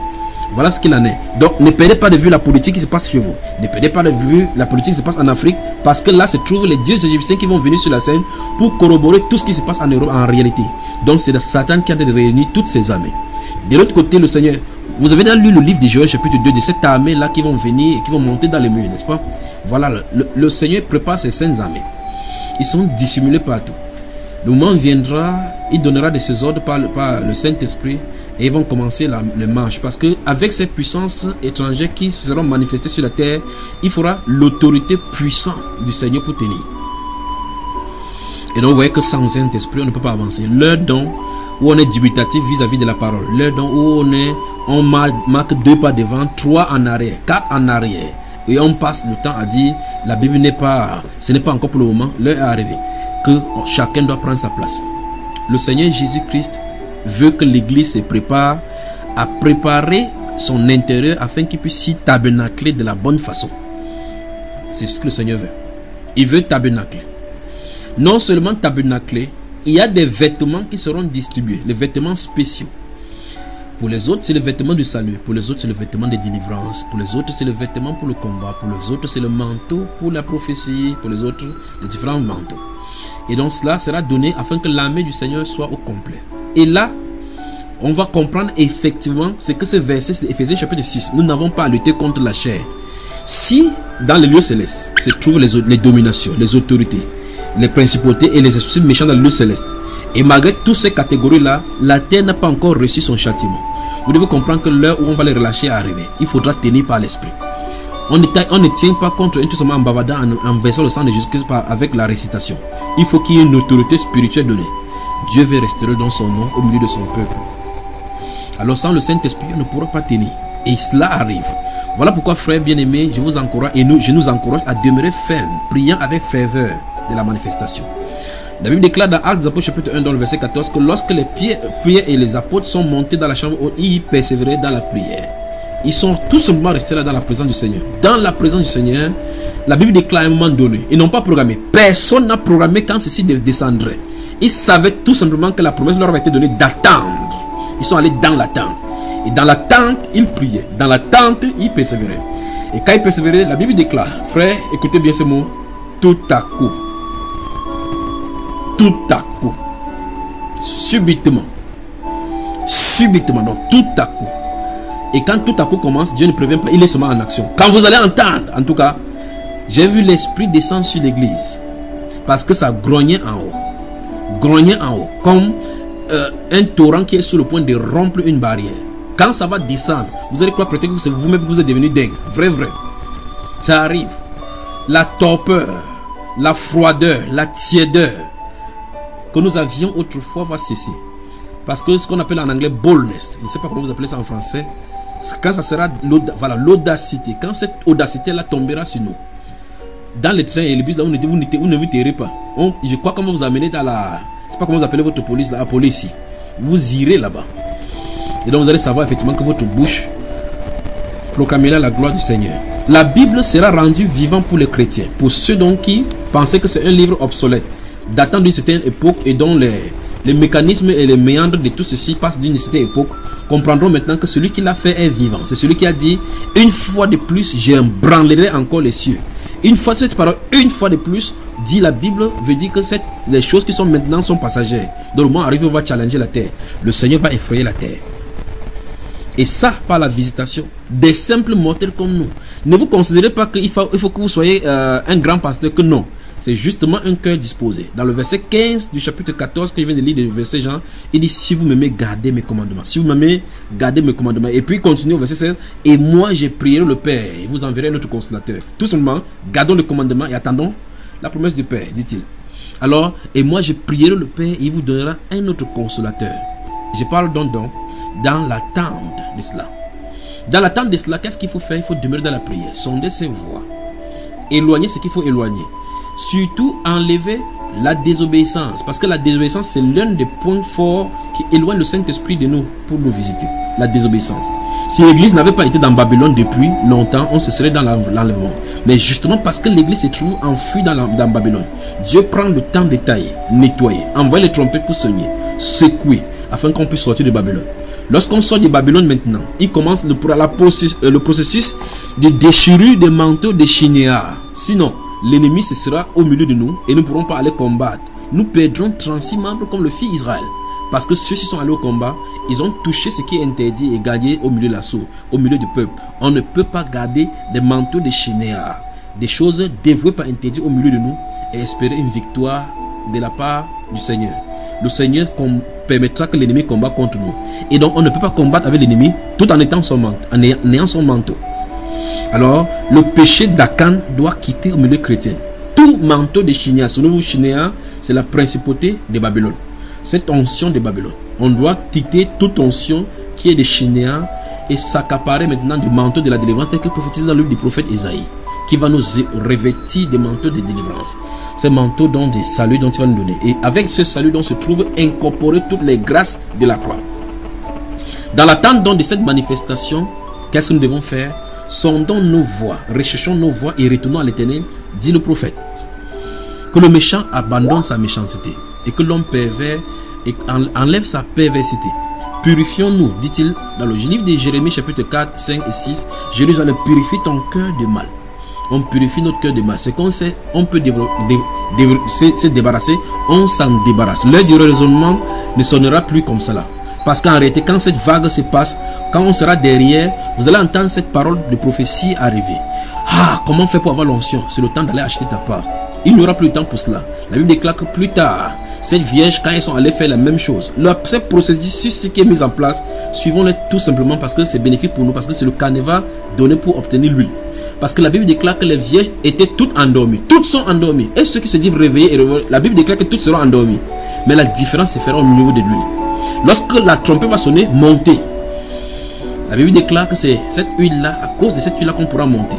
Voilà ce qu'il en est. Donc ne perdez pas de vue la politique qui se passe chez vous. Ne perdez pas de vue la politique qui se passe en Afrique, parce que là se trouvent les dieux égyptiens qui vont venir sur la scène pour corroborer tout ce qui se passe en Europe en réalité. Donc c'est Satan qui a réuni toutes ces armées. De l'autre côté, le Seigneur, vous avez déjà lu le livre de Joël chapitre 2, de cette armée là qui vont venir et qui vont monter dans les murs, n'est-ce pas? Voilà, le Seigneur prépare ses saintes armées. Ils sont dissimulés partout. Le moment viendra, il donnera de ses ordres par le Saint-Esprit et ils vont commencer le marche. Parce qu'avec ces puissances étrangères qui seront manifestées sur la terre, il faudra l'autorité puissante du Seigneur pour tenir. Et donc vous voyez que sans Saint-Esprit, on ne peut pas avancer. L'heure donc où on est dubitatif vis-à-vis de la parole, l'heure donc où on marque 2 pas devant, 3 en arrière, 4 en arrière, et on passe le temps à dire la Bible n'est pas, ce n'est pas encore pour le moment, l'heure est arrivée, que chacun doit prendre sa place. Le Seigneur Jésus-Christ veut que l'église se prépare à préparer son intérieur afin qu'il puisse s'y tabernacler de la bonne façon. C'est ce que le Seigneur veut. Il veut tabernacler. Non seulement tabernacler, il y a des vêtements qui seront distribués, les vêtements spéciaux. Pour les autres, c'est le vêtement du salut. Pour les autres, c'est le vêtement de délivrance. Pour les autres, c'est le vêtement pour le combat. Pour les autres, c'est le manteau pour la prophétie. Pour les autres, les différents manteaux. Et donc, cela sera donné afin que l'armée du Seigneur soit au complet. Et là, on va comprendre effectivement ce que ce verset, c'est Éphésiens chapitre 6. Nous n'avons pas à lutter contre la chair. Si, dans les lieux célestes, se trouvent les dominations, les autorités, les principautés et les esprits méchants dans le lieu céleste, et malgré toutes ces catégories-là, la terre n'a pas encore reçu son châtiment. Vous devez comprendre que l'heure où on va les relâcher est arrivée. Il faudra tenir par l'esprit. On ne tient pas contre tout simplement en bavardant, en versant le sang de Jésus-Christ avec la récitation. Il faut qu'il y ait une autorité spirituelle donnée. Dieu veut restaurer dans son nom au milieu de son peuple. Alors sans le Saint-Esprit, on ne pourra pas tenir. Et cela arrive. Voilà pourquoi, frères bien-aimés, je vous encourage et je nous encourage à demeurer fermes, priant avec ferveur de la manifestation. La Bible déclare dans Actes des Apôtres chapitre 1 dans le verset 14 que lorsque les Pierre et les apôtres sont montés dans la chambre haute, ils persévéraient dans la prière. Ils sont tout simplement restés là dans la présence du Seigneur. Dans la présence du Seigneur, la Bible déclare à un moment donné, ils n'ont pas programmé. Personne n'a programmé quand ceci descendrait. Ils savaient tout simplement que la promesse leur avait été donnée d'attendre. Ils sont allés dans l'attente. Et dans l'attente, ils priaient. Dans l'attente, ils persévéraient. Et quand ils persévéraient, la Bible déclare, frère, écoutez bien ce mot, tout à coup. Tout à coup, subitement, donc tout à coup. Et quand tout à coup commence, Dieu ne prévient pas, il est seulement en action. Quand vous allez entendre, en tout cas, j'ai vu l'esprit descendre sur l'église, parce que ça grognait en haut, comme un torrent qui est sur le point de rompre une barrière. Quand ça va descendre, vous allez croire peut-être que c'est vous-même que vous êtes devenu dingue. Vrai, ça arrive. La torpeur, la froideur, la tiédeur que nous avions autrefois va cesser. Parce que ce qu'on appelle en anglais boldness, je ne sais pas comment vous appelez ça en français, quand ça sera l'audacité, quand cette audacité-là tombera sur nous, dans les trains et les bus, là, vous ne vous tairez pas. Je crois qu'on va vous amener dans la... Je ne sais pas comment vous appelez votre police, la police. Vous irez là-bas. Et donc vous allez savoir effectivement que votre bouche proclamera la gloire du Seigneur. La Bible sera rendue vivante pour les chrétiens, pour ceux donc qui pensaient que c'est un livre obsolète, datant d'une certaine époque et dont les mécanismes et les méandres de tout ceci passent d'une certaine époque, comprendront maintenant que celui qui l'a fait est vivant. C'est celui qui a dit, une fois de plus, j'ébranlerai encore les cieux. Une fois cette parole, une fois de plus, dit la Bible, veut dire que les choses qui sont maintenant sont passagères. Donc le moment arrivé, on va challenger la terre. Le Seigneur va effrayer la terre. Et ça, par la visitation des simples mortels comme nous. Ne vous considérez pas qu'il faut que vous soyez un grand pasteur, que non. C'est justement un cœur disposé. Dans le verset 15 du chapitre 14 que je viens de lire, le verset Jean, il dit, si vous m'aimez, gardez mes commandements. Si vous m'aimez, gardez mes commandements. Et puis il continue au verset 16, et moi j'ai prié le Père, et vous enverrez notre consolateur. Tout simplement, gardons le commandement et attendons la promesse du Père, dit-il. Alors, et moi j'ai prié le Père, et il vous donnera un autre consolateur. Je parle donc dans l'attente de cela. Dans l'attente de cela, qu'est-ce qu'il faut faire? Il faut demeurer dans la prière, sonder ses voies, éloigner ce qu'il faut éloigner. Surtout enlever la désobéissance, parce que la désobéissance c'est l'un des points forts qui éloigne le Saint-Esprit de nous pour nous visiter. La désobéissance. Si l'église n'avait pas été dans Babylone depuis longtemps, on se serait dans l'enlèvement. Mais justement parce que l'église se trouve enfuie dans Babylone, Dieu prend le temps de tailler, nettoyer, envoyer les trompettes pour sonner, secouer, afin qu'on puisse sortir de Babylone. Lorsqu'on sort de Babylone maintenant, il commence le processus de déchirure des manteaux de Shinéar. Sinon, l'ennemi ce sera au milieu de nous et nous ne pourrons pas aller combattre. Nous perdrons 36 membres comme le fit Israël. Parce que ceux qui sont allés au combat, ils ont touché ce qui est interdit et gagné au milieu de l'assaut, au milieu du peuple. On ne peut pas garder des manteaux de Shinéar, des choses dévouées par interdit au milieu de nous et espérer une victoire de la part du Seigneur. Le Seigneur permettra que l'ennemi combat contre nous. Et donc on ne peut pas combattre avec l'ennemi tout en étant son manteau, en ayant son manteau. Alors le péché d'Akan doit quitter au milieu chrétien. Tout manteau de Shinéar, ce nouveau Shinéar, c'est la principauté de Babylone. Cette onction de Babylone. On doit quitter toute onction qui est de Shinéar et s'accaparer maintenant du manteau de la délivrance tel que prophétisé dans le livre du prophète Isaïe, qui va nous revêtir des manteaux de délivrance. Ces manteaux dont des saluts dont il va nous donner. Et avec ce salut dont se trouvent incorporées toutes les grâces de la croix. Dans l'attente donc de cette manifestation, qu'est-ce que nous devons faire? Sondons nos voies, recherchons nos voies et retournons à l'Éternel, dit le prophète. Que le méchant abandonne sa méchanceté et que l'homme pervers enlève sa perversité. Purifions-nous, dit-il dans le livre de Jérémie chapitre 4, 5 et 6. Jérusalem, purifie ton cœur de mal. On purifie notre cœur de mal. Ce qu'on sait, on peut se débarrasser, on s'en débarrasse. L'heure du raisonnement ne sonnera plus comme cela. Parce qu'en réalité, quand cette vague se passe, quand on sera derrière, vous allez entendre cette parole de prophétie arriver. Ah, comment faire pour avoir l'onction? C'est le temps d'aller acheter ta part. Il n'y aura plus de temps pour cela. La Bible déclare que plus tard, cette vierge, quand ils sont allés faire la même chose, ce processus qui est mis en place, suivons-le tout simplement parce que c'est bénéfique pour nous, parce que c'est le canevas donné pour obtenir l'huile. Parce que la Bible déclare que les vierges étaient toutes endormies. Toutes sont endormies. Et ceux qui se disent réveillés, la Bible déclare que toutes seront endormies. Mais la différence se fera au niveau de l'huile. Lorsque la trompette va sonner, montez. La Bible déclare que c'est cette huile-là, à cause de cette huile-là qu'on pourra monter.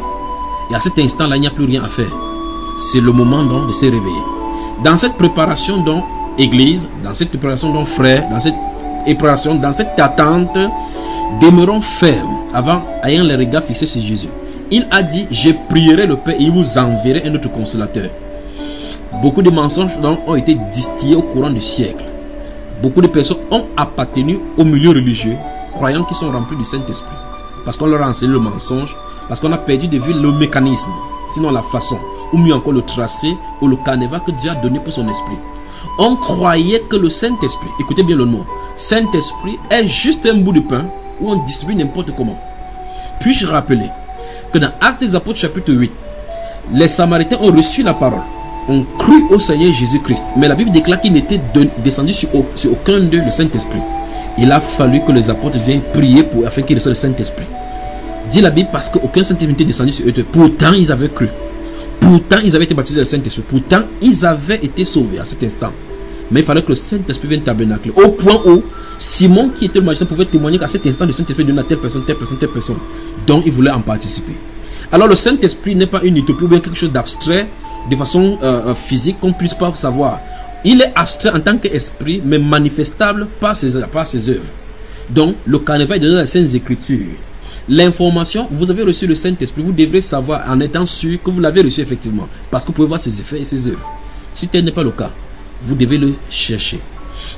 Et à cet instant-là, il n'y a plus rien à faire. C'est le moment donc de se réveiller. Dans cette préparation donc église, dans cette préparation donc frère, dans cette préparation, dans cette attente, demeurons fermes avant ayant les regards fixés sur Jésus. Il a dit, je prierai le Père et il vous enverrai un autre consolateur. Beaucoup de mensonges donc ont été distillés au courant du siècle. Beaucoup de personnes ont appartenu au milieu religieux, croyant qu'ils sont remplis du Saint-Esprit. Parce qu'on leur a enseigné le mensonge, parce qu'on a perdu de vue le mécanisme, sinon la façon, ou mieux encore le tracé ou le canevas que Dieu a donné pour son esprit. On croyait que le Saint-Esprit, écoutez bien le nom, Saint-Esprit est juste un bout de pain où on distribue n'importe comment. Puis-je rappeler que dans Actes des Apôtres chapitre 8, les Samaritains ont reçu la parole, ont cru au Seigneur Jésus-Christ, mais la Bible déclare qu'il n'était descendu sur aucun d'eux le Saint-Esprit. Il a fallu que les apôtres viennent prier afin qu'il reçoive le Saint-Esprit. Dit la Bible parce qu'aucun Saint-Esprit n'était descendu sur eux. Pourtant, ils avaient cru. Pourtant, ils avaient été baptisés du Saint-Esprit. Pourtant, ils avaient été sauvés à cet instant. Mais il fallait que le Saint-Esprit vienne tabernacler. Au point où Simon, qui était le magicien, pouvait témoigner qu'à cet instant, le Saint-Esprit donnait à telle personne, telle personne, telle personne. Donc, il voulait en participer. Alors, le Saint-Esprit n'est pas une utopie ou bien quelque chose d'abstrait, de façon physique, qu'on ne puisse pas savoir. Il est abstrait en tant qu'esprit, mais manifestable par ses œuvres. Donc, le canevas est donné dans les Saintes Écritures. L'information, vous avez reçu le Saint-Esprit, vous devrez savoir en étant sûr que vous l'avez reçu effectivement. Parce que vous pouvez voir ses effets et ses œuvres. Si tel n'est pas le cas, vous devez le chercher.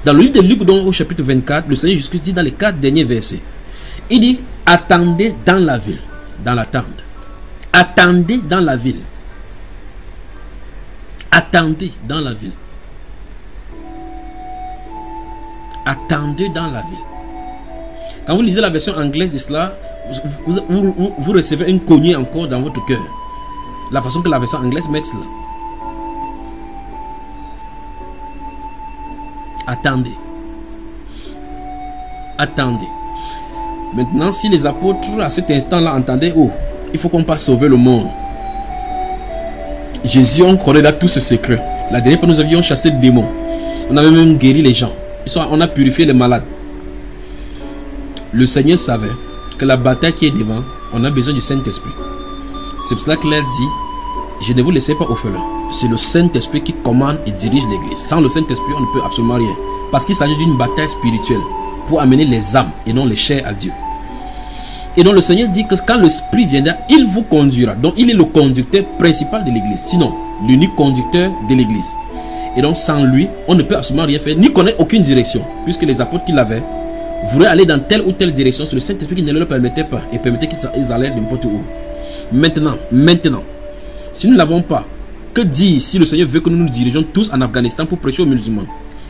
Dans le livre de Luc, donc, au chapitre 24, le Seigneur Jésus-Christ dit dans les 4 derniers versets, il dit, attendez dans la ville, dans l'attente. Attendez dans la ville. Attendez dans la ville. Attendez dans la ville. Quand vous lisez la version anglaise de cela, vous recevez une cognée encore dans votre cœur. La façon que la version anglaise met cela. Attendez. Attendez. Maintenant, si les apôtres à cet instant-là entendaient, oh, il faut qu'on passe sauver le monde. Jésus, on connaît là tout ce secret. La dernière fois, nous avions chassé le démon. On avait même guéri les gens. On a purifié les malades. Le Seigneur savait que la bataille qui est devant, on a besoin du Saint-Esprit. C'est pour cela qu'il a dit, je ne vous laisserai pas orphelins. C'est le Saint-Esprit qui commande et dirige l'église. Sans le Saint-Esprit, on ne peut absolument rien. Parce qu'il s'agit d'une bataille spirituelle pour amener les âmes et non les chairs à Dieu. Et donc le Seigneur dit que quand l'Esprit viendra, il vous conduira. Donc il est le conducteur principal de l'église. Sinon, l'unique conducteur de l'église. Et donc sans lui, on ne peut absolument rien faire, ni connaître aucune direction. Puisque les apôtres qu'il avait voulaient aller dans telle ou telle direction. C'est le Saint-Esprit qui ne leur permettait pas. Et permettait qu'ils allaient n'importe où. Maintenant, si nous ne l'avons pas, que dire si le Seigneur veut que nous nous dirigeons tous en Afghanistan pour prêcher aux musulmans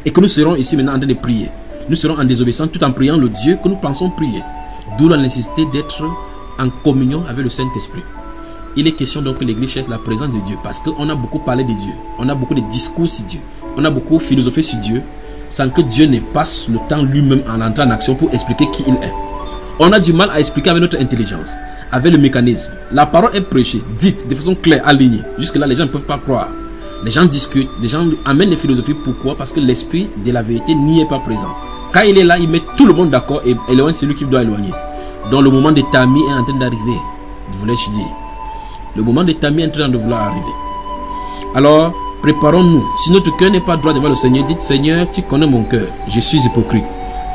et que nous serons ici maintenant en train de prier. Nous serons en désobéissance tout en priant le Dieu que nous pensons prier. D'où la nécessité d'être en communion avec le Saint-Esprit. Il est question donc que l'église cherche la présence de Dieu parce qu'on a beaucoup parlé de Dieu. On a beaucoup de discours sur Dieu. On a beaucoup philosophé sur Dieu sans que Dieu ne passe le temps lui-même en entrant en action pour expliquer qui il est. On a du mal à expliquer avec notre intelligence, avec le mécanisme. La parole est prêchée, dite de façon claire, alignée. Jusque-là, les gens ne peuvent pas croire. Les gens discutent, les gens amènent les philosophies. Pourquoi? Parce que l'esprit de la vérité n'y est pas présent. Quand il est là, il met tout le monde d'accord et éloigne celui qui doit éloigner. Donc le moment de Tammy est en train d'arriver. Voulais-je dire. Le moment de Tammy est en train de vouloir arriver. Alors, préparons-nous. Si notre cœur n'est pas droit devant le Seigneur, dites, Seigneur, tu connais mon cœur. Je suis hypocrite.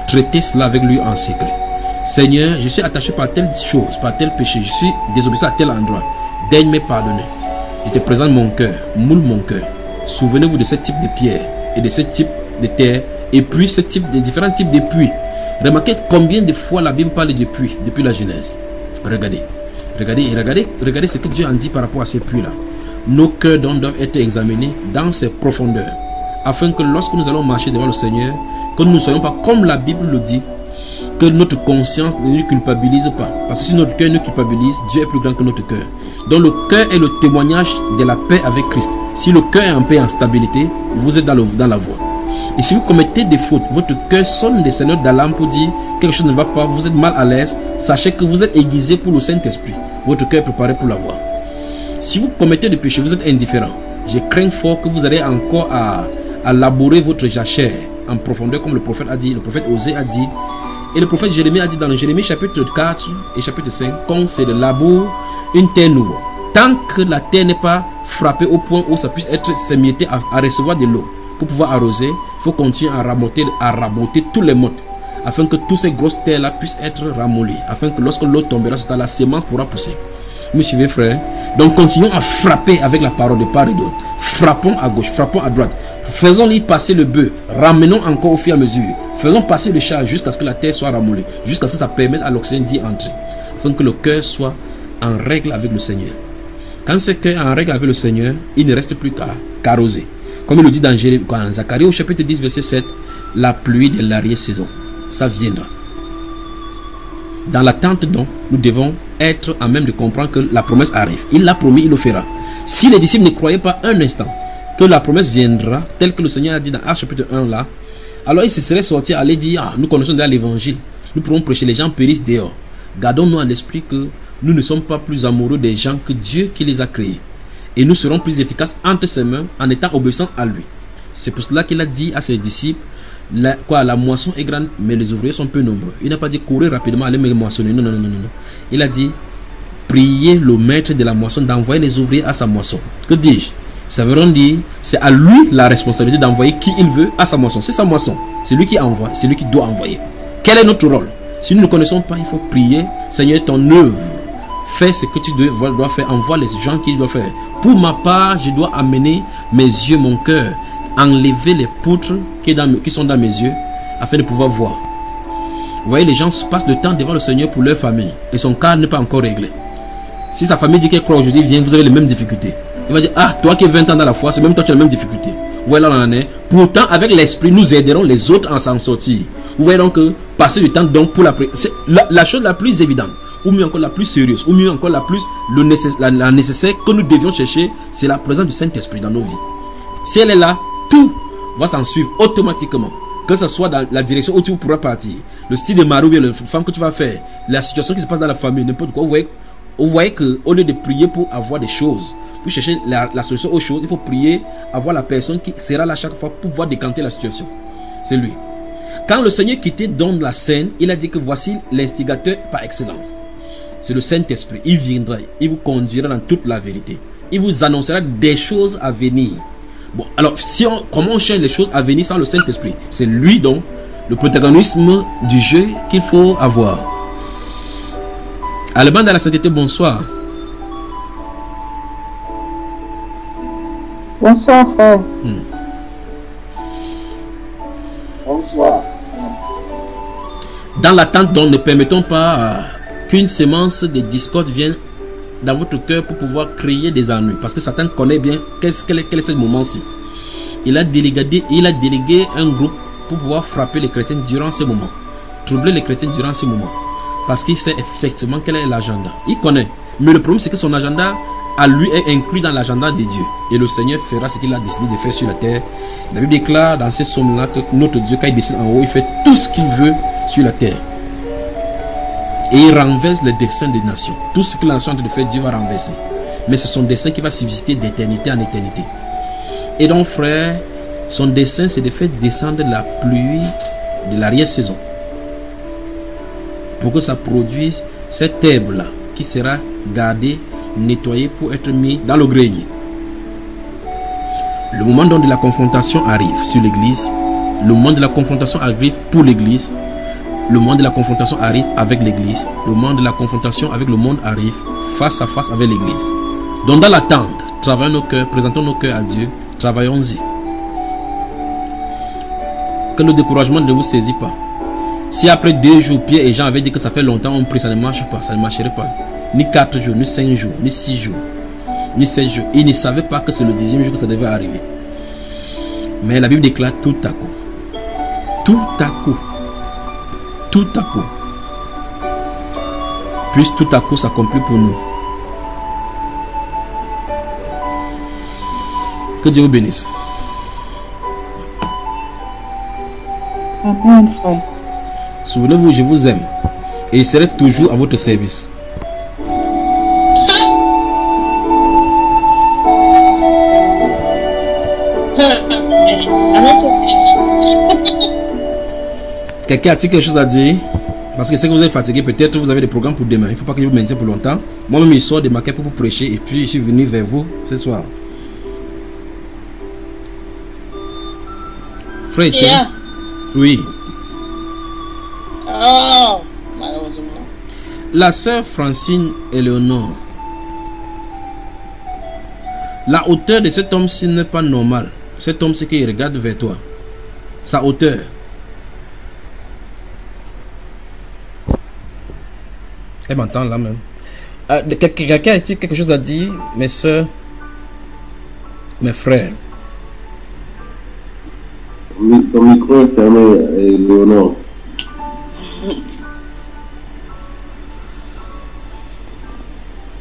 Traitez cela avec lui en secret. Seigneur, je suis attaché par telle chose, par tel péché. Je suis désobéissant à tel endroit. Daigne me pardonner. Je te présente mon cœur. Moule mon cœur. Souvenez-vous de ce type de pierre et de ce type de terre. Et puis ce type de différents types de puits. Remarquez combien de fois la Bible parle de puits depuis la Genèse. Regardez ce que Dieu en dit par rapport à ces puits-là. Nos cœurs doivent être examinés dans ses profondeurs, afin que lorsque nous allons marcher devant le Seigneur, que nous ne soyons pas comme la Bible le dit, que notre conscience ne nous culpabilise pas. Parce que si notre cœur nous culpabilise, Dieu est plus grand que notre cœur. Donc le cœur est le témoignage de la paix avec Christ. Si le cœur est en paix et en stabilité, vous êtes dans la voie. Et si vous commettez des fautes, votre cœur sonne des sonneurs d'alarme pour dire quelque chose ne va pas, vous êtes mal à l'aise, sachez que vous êtes aiguisé pour le Saint-Esprit. Votre cœur est préparé pour la voie. Si vous commettez des péchés, vous êtes indifférent. Je crains fort que vous allez encore à labourer votre jachère en profondeur, comme le prophète a dit, le prophète Osée a dit. Et le prophète Jérémie a dit dans le Jérémie chapitre 4 et chapitre 5, qu'on c'est de labour une terre nouvelle. Tant que la terre n'est pas frappée au point où ça puisse être s'émietter à recevoir de l'eau pour pouvoir arroser, il faut continuer à raboter tous les mottes afin que toutes ces grosses terres-là puissent être ramollies, afin que lorsque l'eau tombera sur la semence pourra pousser. Vous me suivez, frère? Donc continuons à frapper avec la parole de part et d'autre. Frappons à gauche, frappons à droite. Faisons-lui passer le bœuf. Ramenons encore au fur et à mesure. Faisons passer le char jusqu'à ce que la terre soit ramollée, jusqu'à ce que ça permette à l'oxygène d'y entrer, afin que le cœur soit en règle avec le Seigneur. Quand ce cœur est en règle avec le Seigneur, il ne reste plus qu'à arroser. Comme il le dit dans Zacharie au chapitre 10 verset 7, la pluie de l'arrière-saison, ça viendra. Dans l'attente donc, nous devons être en même de comprendre que la promesse arrive. Il l'a promis, il le fera. Si les disciples ne croyaient pas un instant que la promesse viendra, tel que le Seigneur a dit dans Actes chapitre 1 là, alors ils se seraient sortis à aller dire, nous connaissons déjà l'évangile, nous pourrons prêcher, les gens périssent dehors. Gardons-nous à l'esprit que nous ne sommes pas plus amoureux des gens que Dieu qui les a créés. Et nous serons plus efficaces entre ses mains en étant obéissants à lui. C'est pour cela qu'il a dit à ses disciples, la moisson est grande, mais les ouvriers sont peu nombreux. Il n'a pas dit courir rapidement, aller moissonner. Non. Il a dit, priez le maître de la moisson d'envoyer les ouvriers à sa moisson. Que dis-je? Ça veut dire, c'est à lui la responsabilité d'envoyer qui il veut à sa moisson. C'est sa moisson. C'est lui qui envoie, c'est lui qui doit envoyer. Quel est notre rôle? Si nous ne connaissons pas, il faut prier. Seigneur, ton œuvre, fais ce que tu dois faire. Envoie les gens qu'il doit faire. Pour ma part, je dois amener mes yeux, mon cœur, enlever les poutres qui sont dans mes yeux, afin de pouvoir voir. Vous voyez, les gens passent le temps devant le Seigneur pour leur famille, et son cas n'est pas encore réglé. Si sa famille dit qu'elle croit aujourd'hui, viens, vous avez les mêmes difficultés. Il va dire, toi qui es 20 ans dans la foi, c'est même toi qui as les mêmes difficultés. Vous voyez là, on en est. Pourtant, avec l'esprit, nous aiderons les autres à s'en sortir. Vous voyez donc que passer du temps donc pour la chose la plus évidente, ou mieux encore la plus sérieuse, ou mieux encore la nécessaire que nous devions chercher, c'est la présence du Saint-Esprit dans nos vies. Si elle est là, tout va s'en suivre automatiquement. Que ce soit dans la direction où tu pourras partir, le style de mari ou bien la femme que tu vas faire, la situation qui se passe dans la famille, n'importe quoi. Vous voyez qu'au lieu de prier pour avoir des choses, pour chercher la solution aux choses, il faut prier, avoir la personne qui sera là chaque fois pour pouvoir décanter la situation. C'est lui. Quand le Seigneur quittait donc la scène, il a dit que voici l'instigateur par excellence. C'est le Saint-Esprit. Il viendra, il vous conduira dans toute la vérité. Il vous annoncera des choses à venir. Bon, alors, comment on cherche les choses à venir sans le Saint-Esprit? C'est lui donc, le protagonisme du jeu qu'il faut avoir. Allemand de la sainteté, bonsoir. Bonsoir, frère. Bonsoir. Dans l'attente, donc, ne permettons pas qu'une sémence de discorde vienne dans votre cœur pour pouvoir créer des ennuis. Parce que Satan connaît bien quel est ce moment-ci. Il a délégué un groupe pour pouvoir frapper les chrétiens durant ces moments. Troubler les chrétiens durant ces moments. Parce qu'il sait effectivement quel est l'agenda. Il connaît. Mais le problème, c'est que son agenda, à lui, est inclus dans l'agenda de Dieu. Et le Seigneur fera ce qu'il a décidé de faire sur la terre. La Bible déclare dans ces psaumes-là que notre Dieu, quand il décide en haut, il fait tout ce qu'il veut sur la terre. Et il renverse les desseins des nations. Tout ce que la nation est en train de faire, Dieu va renverser. Mais c'est son dessein qui va subsister d'éternité en éternité. Et donc, frère, son dessein, c'est de faire descendre la pluie de l'arrière-saison. Pour que ça produise cette herbe-là qui sera gardée, nettoyée pour être mise dans le grenier. Le moment donc de la confrontation arrive sur l'église. Le moment de la confrontation arrive pour l'église. Le moment de la confrontation arrive avec l'église. Le moment de la confrontation avec le monde arrive face à face avec l'église. Donc dans l'attente, travaillons nos cœurs, présentons nos cœurs à Dieu, travaillons-y. Que le découragement ne vous saisit pas. Si après 2 jours, Pierre et Jean avaient dit que ça fait longtemps on prie, ça ne marche pas, ça ne marcherait pas. Ni 4 jours, ni 5 jours, ni 6 jours, ni 7 jours. Ils ne savaient pas que c'est le 10e jour que ça devait arriver. Mais la Bible déclare tout à coup. Tout à coup. Tout à coup. Puisse tout à coup s'accomplir pour nous. Que Dieu vous bénisse. Amen, frère. Souvenez-vous, je vous aime. Et je serai toujours à votre service. Quelqu'un a-t-il quelque chose à dire? Parce que c'est que vous êtes fatigué, peut-être vous avez des programmes pour demain. Il ne faut pas que je vous maintienne pour longtemps. Moi-même, je sors de ma quête pour vous prêcher et puis je suis venu vers vous ce soir. Frère Etienne. Oui. Oh, malheureusement. La sœur Francine Éléonore. La hauteur de cet homme-ci n'est pas normale. Cet homme-ci qui regarde vers toi. Sa hauteur. Elle m'entend là même. Quelqu'un a-t-il quelque chose à dire? Mes soeurs, mes frères. Ton micro est fermé, Léonore.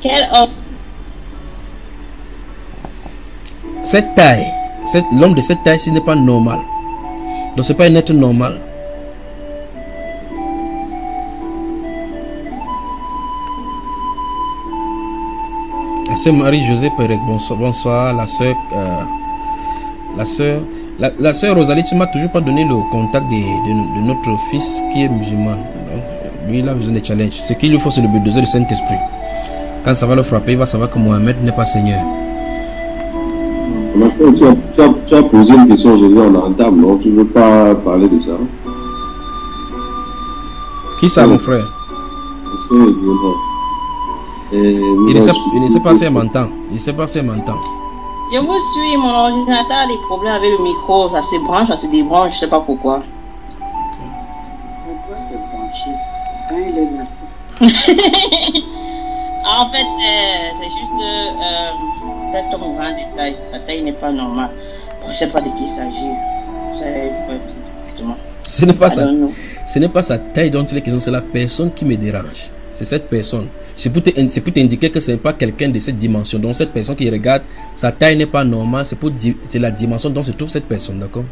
Quel homme? Cette taille, l'homme de cette taille, ce n'est pas normal. Donc ce n'est pas un être normal. La sœur Marie-Josée Pérec, bonsoir. La sœur Rosalie, tu ne m'as toujours pas donné le contact de notre fils qui est musulman. Lui, il a besoin de challenge. Ce qu'il lui faut, c'est le bulldozer du Saint-Esprit. Quand ça va le frapper, il va savoir que Mohamed n'est pas Seigneur. En fait, tu as posé une question aujourd'hui en entame, non? Tu ne veux pas parler de ça? Qui ça, mon frère? C'est Léonore. Il ne sait pas si elle m'entend. Il ne sait pas si elle m'entend. Je vous suis, mon ordinateur a des problèmes avec le micro. Ça se branche, ça se débranche, je ne sais pas pourquoi. Pourquoi c'est branché? Quand il est là. En fait, c'est juste cet homme grand détail. Sa taille n'est pas normale. Je ne sais pas de qui il s'agit. Ce n'est pas sa taille dont il est question, c'est la personne qui me dérange. C'est cette personne. C'est pour t'indiquer que ce n'est pas quelqu'un de cette dimension. Donc cette personne qui regarde, sa taille n'est pas normale. C'est la dimension dont se trouve cette personne, d'accord?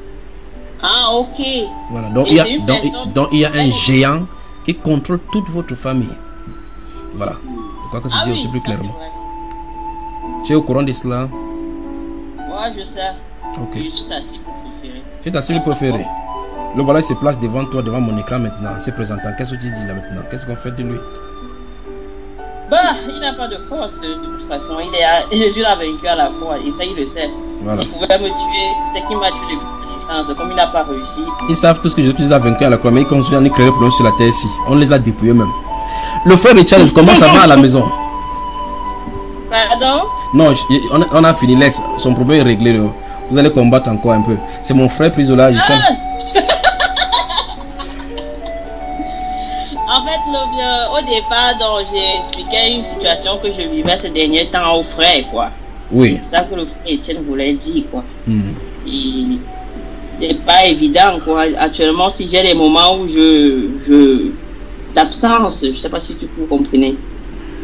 Ah, ok. Voilà, donc il y a un géant qui contrôle toute votre famille. Voilà. Je crois que c'est dit aussi plus clairement. Tu es au courant de cela? Ouais, je sais. Ok. Je suis sa cible préférée. Tu es ta cible préférée? le voilà, il se place devant toi, devant mon écran maintenant, en se présentant. Qu'est-ce que tu dis là maintenant? Qu'est-ce qu'on fait de lui? Bah, il n'a pas de force de toute façon. Jésus l'a vaincu à la croix et ça, il le sait. Voilà. S'il pouvait me tuer, c'est qu'il m'a tué depuis naissance. Comme il n'a pas réussi. Ils savent tout ce que Jésus les a vaincus à la croix, mais ils continuent à nous créer le problème sur la terre ici. On les a dépouillés même. Le frère de Charles, comment ça va à la maison? Pardon? Non, on a fini. Laisse. Son problème est réglé. Vous allez combattre encore un peu. C'est mon frère Prisola. En fait, au départ, j'ai expliqué une situation que je vivais ces derniers temps au frère, quoi. Oui. C'est ça que le frère Étienne voulait dire, quoi. Et c'est pas évident, quoi. Actuellement, si j'ai des moments où d'absence, je sais pas si tu peux comprendre,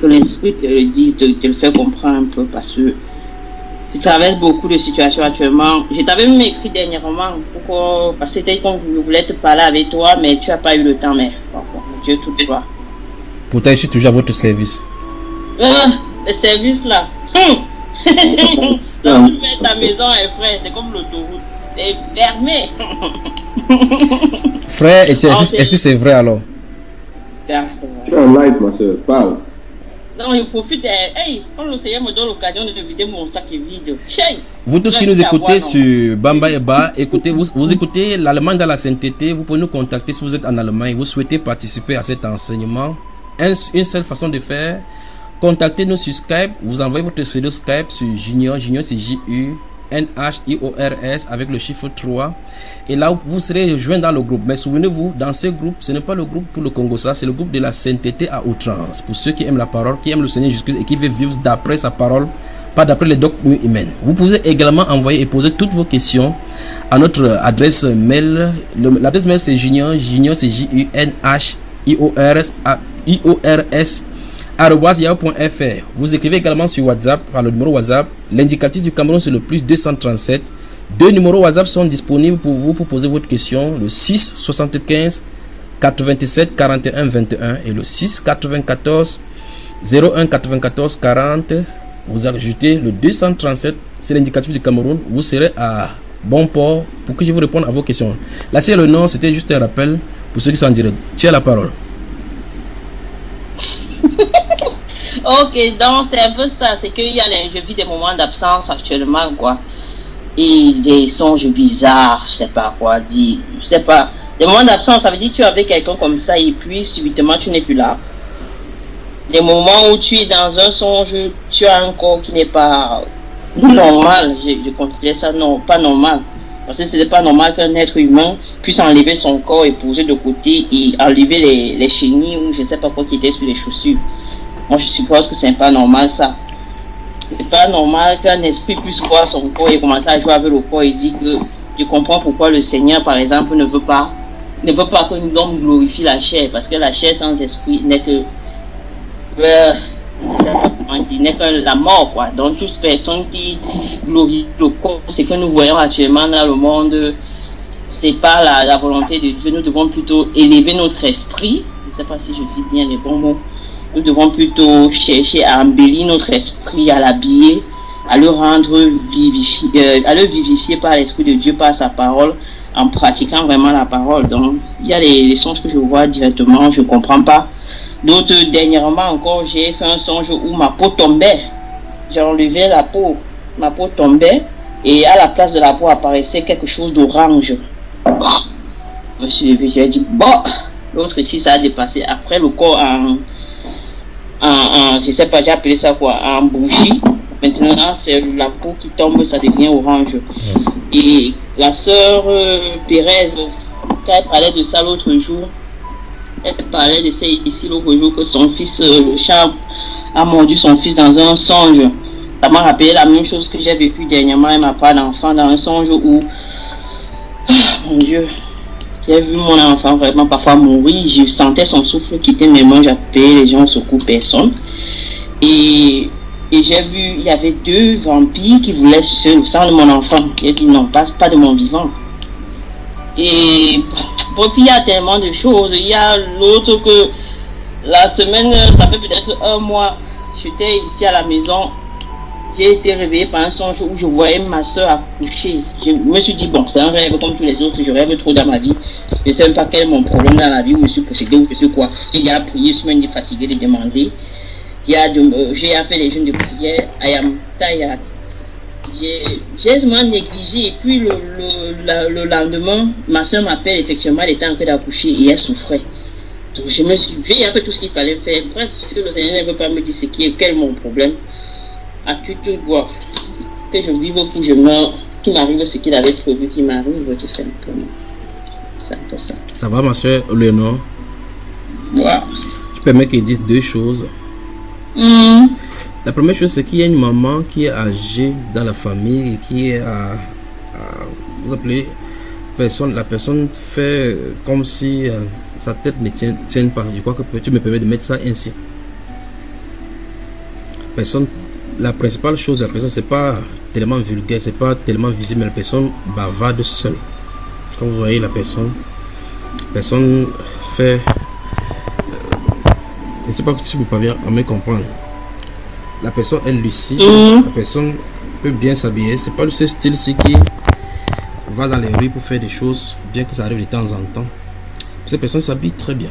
que l'esprit te le dit, te le fait comprendre un peu, parce que tu traverses beaucoup de situations actuellement. Je t'avais même écrit dernièrement, parce que c'était comme je voulais te parler avec toi, mais tu n'as pas eu le temps, mais Dieu tout droit. Pourtant, je suis toujours à votre service. Le service là. Donc, tu mets ta maison et frère, c'est comme l'autoroute. C'est fermé. Frère, est-ce que c'est vrai alors? Tu es en live, ma soeur, parle. Non, je profite. Hey, quand le Seigneur me donne l'occasion de vider mon sac vide. Vous tous qui nous écoutez sur Bamba Eba, écoutez, vous écoutez l'Allemagne dans la sainteté, vous pouvez nous contacter si vous êtes en Allemagne, vous souhaitez participer à cet enseignement. Une seule façon de faire, contactez-nous sur Skype, vous envoyez votre pseudo Skype sur Junior c'est JUNHIORS avec le chiffre 3 et là vous serez rejoint dans le groupe. Mais souvenez-vous, dans ce groupe, ce n'est pas le groupe pour le Congo, ça c'est le groupe de la sainteté à outrance, pour ceux qui aiment la parole, qui aiment le Seigneur Jésus et qui veulent vivre d'après sa parole, pas d'après les dogmes humains. Vous pouvez également envoyer et poser toutes vos questions à notre adresse mail. L'adresse mail c'est Junior c'est JUNHIORS@yahoo.fr. Vous écrivez également sur WhatsApp par le numéro WhatsApp. L'indicatif du Cameroun c'est le plus 237. Deux numéros WhatsApp sont disponibles pour vous pour poser votre question, le 6 75 87 41 21 et le 6 94 01 94 40. Vous ajoutez le 237, c'est l'indicatif du Cameroun. Vous serez à bon port pour que je vous réponde à vos questions. Là c'est le nom, c'était juste un rappel pour ceux qui sont en direct. Tu as la parole. Ok, donc c'est un peu ça, c'est que je vis des moments d'absence actuellement, quoi. Et des songes bizarres, je sais pas quoi dire, je sais pas. Des moments d'absence, ça veut dire que tu es avec quelqu'un comme ça et puis subitement tu n'es plus là. Des moments où tu es dans un songe, tu as un corps qui n'est pas normal, je considère ça non, pas normal. Parce que ce n'est pas normal qu'un être humain puisse enlever son corps et poser de côté et enlever les chenilles ou je ne sais pas quoi qui était sur les chaussures. Moi je suppose que c'est pas normal ça. C'est pas normal qu'un esprit puisse voir son corps et commencer à jouer avec le corps et dire que je comprends pourquoi le Seigneur par exemple ne veut pas que l'homme glorifie la chair, parce que la chair sans esprit n'est que n'est que la mort, quoi. Donc toute personne qui glorifie le corps, c'est que nous voyons actuellement dans le monde, c'est pas la volonté de Dieu. Nous devons plutôt élever notre esprit. Je ne sais pas si je dis bien les bons mots. Nous devons plutôt chercher à embellir notre esprit, à l'habiller, à le rendre vivifier par l'Esprit de Dieu, par sa parole, en pratiquant vraiment la parole. Donc, il y a les songes que je vois directement, je ne comprends pas. D'autres, dernièrement encore, j'ai fait un songe où ma peau tombait. J'ai enlevé la peau, ma peau tombait, et à la place de la peau apparaissait quelque chose d'orange. Je me suis levé, j'ai dit, bon, l'autre ici, ça a dépassé. Après, le corps je sais pas, j'ai appelé ça quoi, en bougie. Maintenant, c'est la peau qui tombe, ça devient orange. Et la sœur Pérez, quand elle parlait de ça l'autre jour, elle parlait de ça ici l'autre jour, que son fils, le chat, a mordu son fils dans un songe. Ça m'a rappelé la même chose que j'ai vécu dernièrement. Elle m'a parlé d'enfant dans un songe où, mon Dieu, j'ai vu mon enfant vraiment parfois mourir. Je sentais son souffle quitter mes mains. J'appelais les gens au secours, personne. Et j'ai vu, il y avait deux vampires qui voulaient sucer le sang de mon enfant. J'ai dit non, pas de mon vivant. Et puis il y a tellement de choses. Il y a l'autre que la semaine, ça fait peut-être un mois, j'étais ici à la maison. j'ai été réveillée par un songe où je voyais ma soeur accoucher. Je me suis dit, bon, c'est un rêve comme tous les autres, je rêve trop dans ma vie. Je ne sais même pas quel est mon problème dans la vie, où je suis possédée, ou je suis quoi. J'ai déjà prié, je suis même fatiguée de demander. J'ai fait les jeûnes de prière, I am tired. J'ai seulement négligé, et puis le lendemain, ma soeur m'appelle, effectivement, elle était en train d'accoucher et elle souffrait. Donc j'ai fait tout ce qu'il fallait faire. Bref, ce que le Seigneur ne veut pas me dire, c'est quel est mon problème. À tout voir que je vive ou que je meurs, qu'il m'arrive ce qu'il avait prévu, qu'il m'arrive tout simplement. C'est un peu ça. Ça va, ma soeur Léonore? Ouais. Tu permets qu'il dise deux choses. La première chose, c'est qu'il y a une maman qui est âgée dans la famille et qui est vous appelez la personne fait comme si sa tête ne tienne pas. Je crois que tu me permets de mettre ça ainsi. La principale chose de la personne, c'est pas tellement vulgaire, c'est pas tellement visible, mais la personne bavarde seule. Comme vous voyez, la personne fait. Je ne sais pas si tu me parviens à me comprendre. La personne est lucide, la personne peut bien s'habiller. C'est pas ce style-ci qui va dans les rues pour faire des choses, bien que ça arrive de temps en temps. Cette personne s'habille très bien,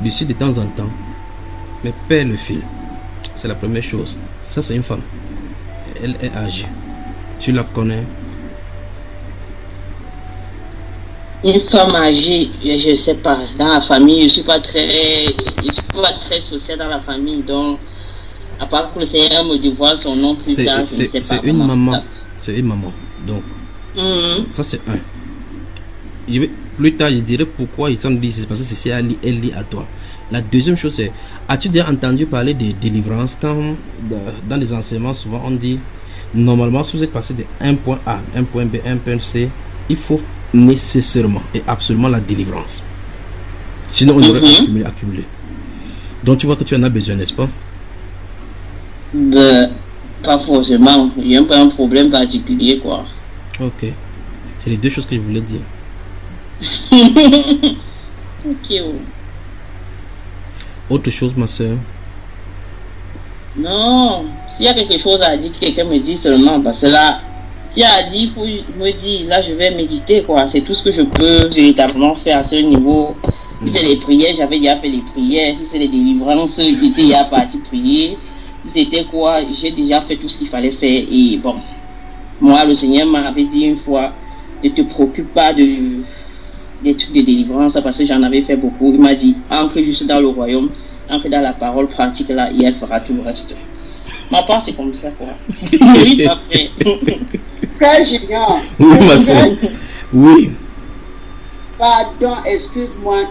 lucide de temps en temps, mais perd le fil. C'est la première chose. Ça, c'est une femme. Elle est âgée. Tu la connais? Une femme âgée, je ne sais pas. Dans la famille, je ne suis pas très sociale dans la famille. Donc, à part que le Seigneur me dévoile son nom plus tard, je ne sais pas. C'est une maman. C'est une maman. Donc, ça, c'est un. Plus tard, je dirais pourquoi ils sont dit. C'est parce que c'est elle lit à toi. La deuxième chose, c'est, as-tu déjà entendu parler de délivrance? Quand dans les enseignements, souvent on dit, normalement, si vous êtes passé de un point A, un point B, un point C, il faut nécessairement et absolument la délivrance. Sinon, on aurait accumulé. Donc, tu vois que tu en as besoin, n'est-ce pas? Pas forcément. Il n'y a pas un problème particulier, quoi. Ok. C'est les deux choses que je voulais dire. Ok. Autre chose, ma soeur? Non, s'il y a quelque chose à dire, quelqu'un me dit seulement, parce que là, s'il y a à dire, il faut me dire, là je vais méditer, quoi. C'est tout ce que je peux véritablement faire à ce niveau. Si c'est les prières, j'avais déjà fait les prières. Si c'est les délivrances, j'étais déjà parti prier. Si c'était quoi, j'ai déjà fait tout ce qu'il fallait faire. Et bon, moi, le Seigneur m'avait dit une fois, ne te préoccupe pas des trucs de délivrance, parce que j'en avais fait beaucoup. Il m'a dit, ancre juste dans le royaume, ancre dans la parole pratique là, et elle fera tout le reste. Ma part, c'est comme ça, quoi. Oui, parfait. Frère Junior. Oui, ma soeur. Oui. Pardon, excuse-moi.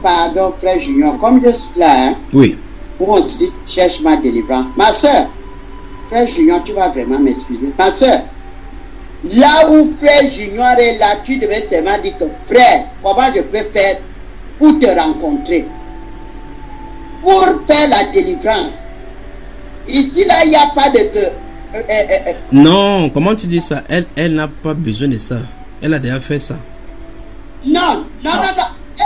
Pardon, frère Junior. Comme je suis là, hein, oui. Pour on se dit, cherche ma délivrance. Ma soeur, frère Junior, tu vas vraiment m'excuser. Ma soeur, là où frère Junior est là, tu devais seulement dire que frère, comment je peux faire pour te rencontrer, pour faire la délivrance. Ici, là, il n'y a pas de que... Non, comment tu dis ça? Elle n'a pas besoin de ça. Elle a déjà fait ça. Non.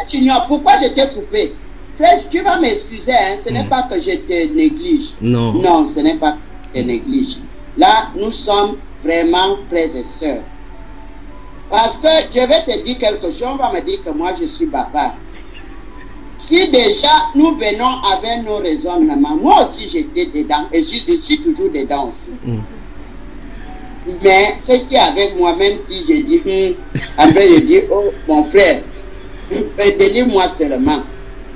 Junior, pourquoi je t'ai coupé? Frère, tu vas m'excuser, hein? Ce n'est pas que je te néglige. Non. Non, ce n'est pas que je te néglige. Là, nous sommes vraiment frères et sœurs. Parce que je vais te dire quelque chose, on va me dire que moi je suis bavard. Si déjà nous venons avec nos raisonnements, moi aussi j'étais dedans et je suis toujours dedans aussi. Mais ce qui est avec moi, même si je dis, après je dis, oh mon frère, délivre-moi seulement.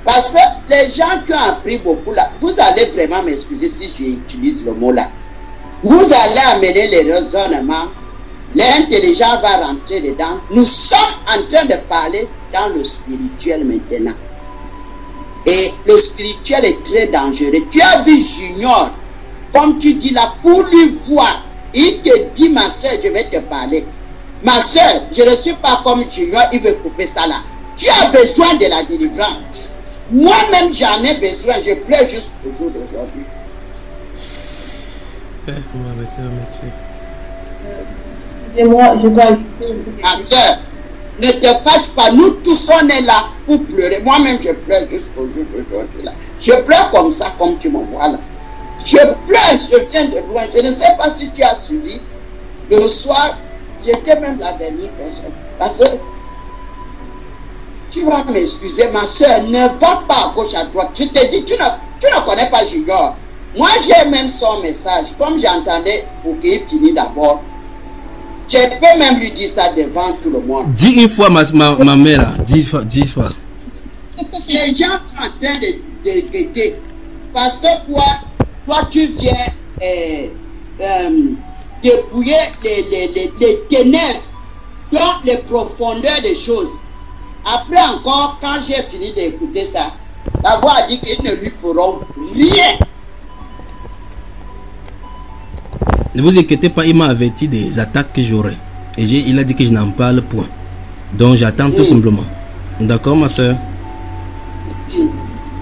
Parce que les gens qui ont appris beaucoup là, vous allez vraiment m'excuser si j'utilise le mot là. Vous allez amener les raisonnements, l'intelligence va rentrer dedans. Nous sommes en train de parler dans le spirituel maintenant. Et le spirituel est très dangereux. Tu as vu Junior, comme tu dis là, pour lui voir, il te dit, ma soeur, je vais te parler. Ma soeur, je ne suis pas comme Junior, il veut couper ça là. Tu as besoin de la délivrance. Moi-même, j'en ai besoin. Je pleure juste au jour d'aujourd'hui. Excusez-moi, je dois... Ma soeur, ne te fâche pas. Nous tous, on est là pour pleurer. Moi-même, je pleure jusqu'au jour d'aujourd'hui. Je pleure comme ça, comme tu me vois là. Je pleure, je viens de loin. Je ne sais pas si tu as suivi. Le soir, j'étais même la dernière personne. Parce que tu vas m'excuser, ma soeur, ne va pas à gauche, à droite. Je te dis, tu ne connais pas Junior. Moi, j'ai même son message. Comme j'entendais pour qu'il finisse d'abord, je peux même lui dire ça devant tout le monde. Dis une fois, ma mère, 10 fois. Les gens sont en train de guetter. Parce que toi, tu viens dépouiller les ténèbres dans les profondeurs des choses. Après encore, quand j'ai fini d'écouter ça, la voix a dit qu'ils ne lui feront rien. Ne vous inquiétez pas, il m'a averti des attaques que j'aurai. Et il a dit que je n'en parle point. Donc j'attends tout simplement. D'accord, ma soeur?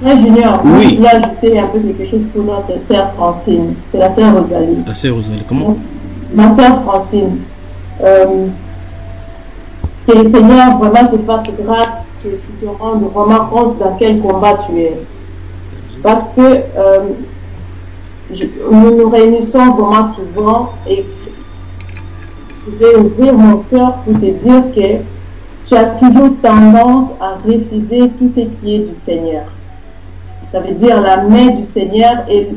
Ouais, Junior, oui. Je voulais ajouter un peu quelque chose pour notre sœur Francine. C'est la sœur Rosalie. La sœur Rosalie, comment? Ma sœur Francine. Que le Seigneur vraiment te fasse grâce, que tu te rendes vraiment compte dans quel combat tu es. Parce que nous nous réunissons vraiment souvent et je vais ouvrir mon cœur pour te dire que tu as toujours tendance à refuser tout ce qui est du Seigneur. Ça veut dire la main du Seigneur et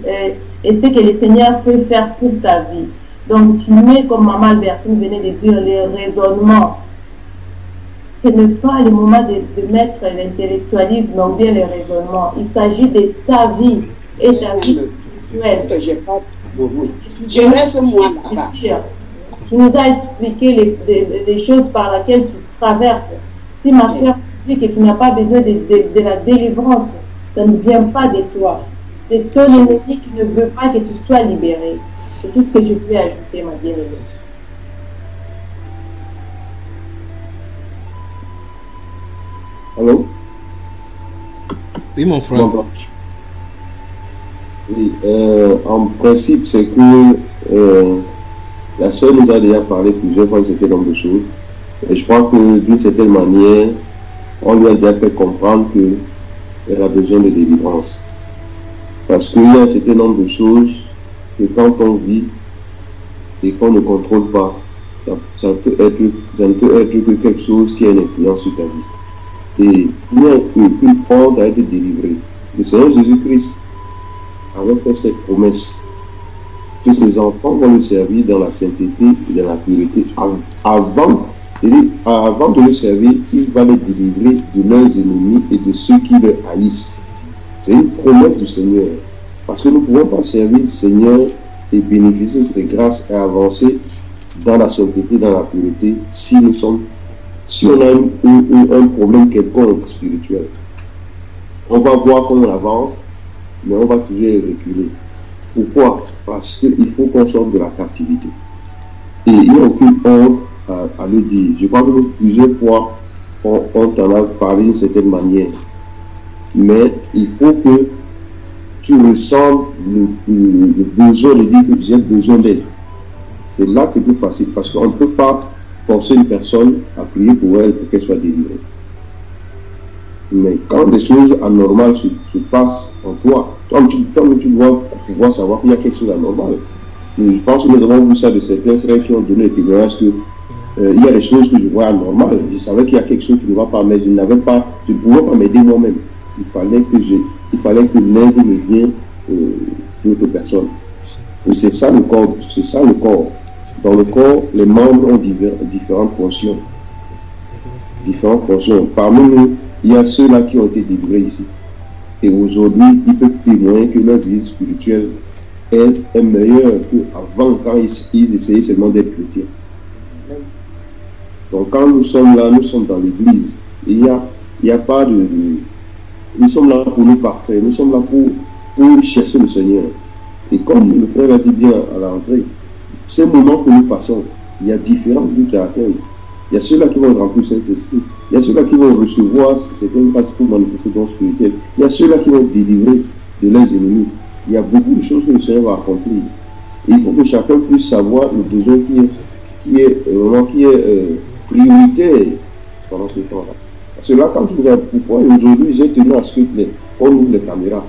ce que le Seigneur peut faire pour ta vie. Donc tu mets, comme Maman Albertine venait de dire, les raisonnements. Ce n'est pas le moment de mettre l'intellectualisme ou bien les raisonnements. Il s'agit de ta vie et ta vie spirituelle. Je reste moi là-bas. Tu nous as expliqué les choses par lesquelles tu traverses. Si ma soeur dit que tu n'as pas besoin de la délivrance, ça ne vient pas de toi. C'est ton ennemi qui ne veut pas que tu sois libéré. C'est tout ce que je voulais ajouter, ma bien-aimée. Allô? Oui, mon frère. Oui, en principe, c'est que la sœur nous a déjà parlé plusieurs fois de certain nombre de choses. Et je crois que d'une certaine manière, on lui a déjà fait comprendre qu'elle a besoin de délivrance. Parce qu'il y a un certain nombre de choses que quand on vit et qu'on ne contrôle pas, ça ne peut être que quelque chose qui a une influence sur ta vie. Et qu'une porte a été délivrée. Le Seigneur Jésus-Christ avait fait cette promesse que ses enfants vont le servir dans la sainteté et dans la pureté. Avant de le servir, il va les délivrer de leurs ennemis et de ceux qui le haïssent. C'est une promesse du Seigneur. Parce que nous ne pouvons pas servir le Seigneur et bénéficier de ses grâces et avancer dans la sainteté, dans la pureté, si on a un problème quelconque spirituel. On va voir comment on avance, mais on va toujours reculer. Pourquoi? Parce qu'il faut qu'on sorte de la captivité. Et il n'y a aucune honte à le dire. Je crois que plusieurs fois, on t'en a parlé d'une certaine manière. Mais il faut que tu ressentes le besoin de dire que j'ai besoin d'aide. C'est là que c'est plus facile, parce qu'on ne peut pas forcer une personne à prier pour elle pour qu'elle soit délivrée. Mais quand des choses anormales se passent en toi, tu dois pouvoir savoir qu'il y a quelque chose d'anormal. Je pense que nous avons vu ça de certains frères qui ont donné des témoignages que il y a des choses que je vois anormales. Je savais qu'il y a quelque chose qui ne va pas, mais je ne pouvais pas m'aider moi-même. Il fallait que l'aide me vienne d'autres personnes. Et c'est ça le corps. C'est ça le corps. Dans le corps, les membres ont différentes fonctions. Différentes fonctions. Parmi nous, il y a ceux-là qui ont été délivrés ici. Et aujourd'hui, ils peuvent témoigner que leur vie spirituelle est meilleure qu'avant, quand ils essayaient seulement d'être chrétiens. Donc quand nous sommes là, nous sommes dans l'église. Il n'y a pas de... Nous sommes là pour nous parfaire. Nous sommes là pour chercher le Seigneur. Et comme le frère l'a dit bien à l'entrée, ces moments que nous passons, il y a différents buts à atteindre. Il y a ceux-là qui vont remplir cet esprit. Il y a ceux-là qui vont recevoir certaines grâces pour manifester dans le spirituel. Il y a ceux-là qui vont délivrer de leurs ennemis. Il y a beaucoup de choses que le Seigneur va accomplir. Et il faut que chacun puisse savoir le besoin qui est prioritaire pendant ce temps-là. Parce que là, quand tu regardes pourquoi aujourd'hui j'ai tenu à ce qu'on ouvre les caméras.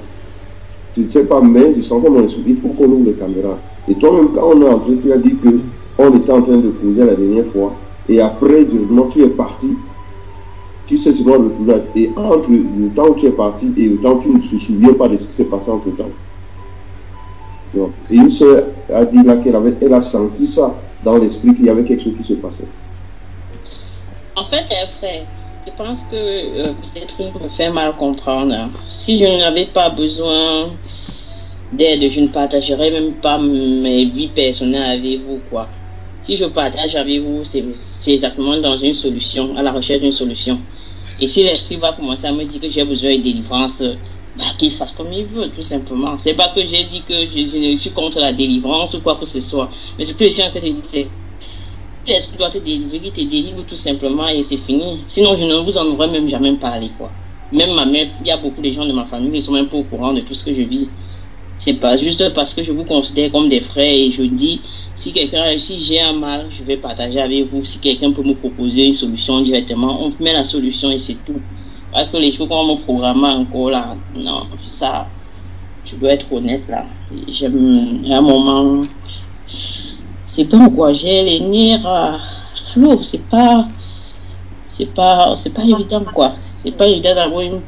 Je ne sais pas, mais je sentais mon esprit, il faut qu'on ouvre les caméras. Et toi-même, quand on est entré, tu as dit qu'on était en train de causer la dernière fois. Et après, directement, tu es parti. Tu sais seulement le tournage. Et entre le temps où tu es parti et le temps où tu ne te souviens pas de ce qui s'est passé entre temps. Et une soeur a dit là qu'elle a senti ça dans l'esprit, qu'il y avait quelque chose qui se passait. En fait, frère, je pense que peut-être me fait mal comprendre. Si je n'avais pas besoin d'aide, je ne partagerais même pas mes vies personnelles avec vous, quoi. Si je partage avec vous, c'est exactement dans une solution, à la recherche d'une solution. Et si l'esprit va commencer à me dire que j'ai besoin de délivrance, qu'il fasse comme il veut, tout simplement. C'est pas que j'ai dit que je suis contre la délivrance ou quoi que ce soit. Mais ce que je suis en train de dire, c'est l'esprit doit te délivrer, il te délivre tout simplement et c'est fini. Sinon, je ne vous en aurais même jamais parlé, quoi. Même ma mère, il y a beaucoup de gens de ma famille qui ne sont même pas au courant de tout ce que je vis. C'est pas juste parce que je vous considère comme des frères et je dis, si j'ai un mal, je vais partager avec vous. Si quelqu'un peut me proposer une solution directement, on met la solution et c'est tout. Parce que les choses qu'on me programme encore là, non, ça, je dois être honnête là. J'aime un moment, c'est bon quoi, j'ai les nerfs flous, c'est pas évident quoi. C'est pas évident d'avoir une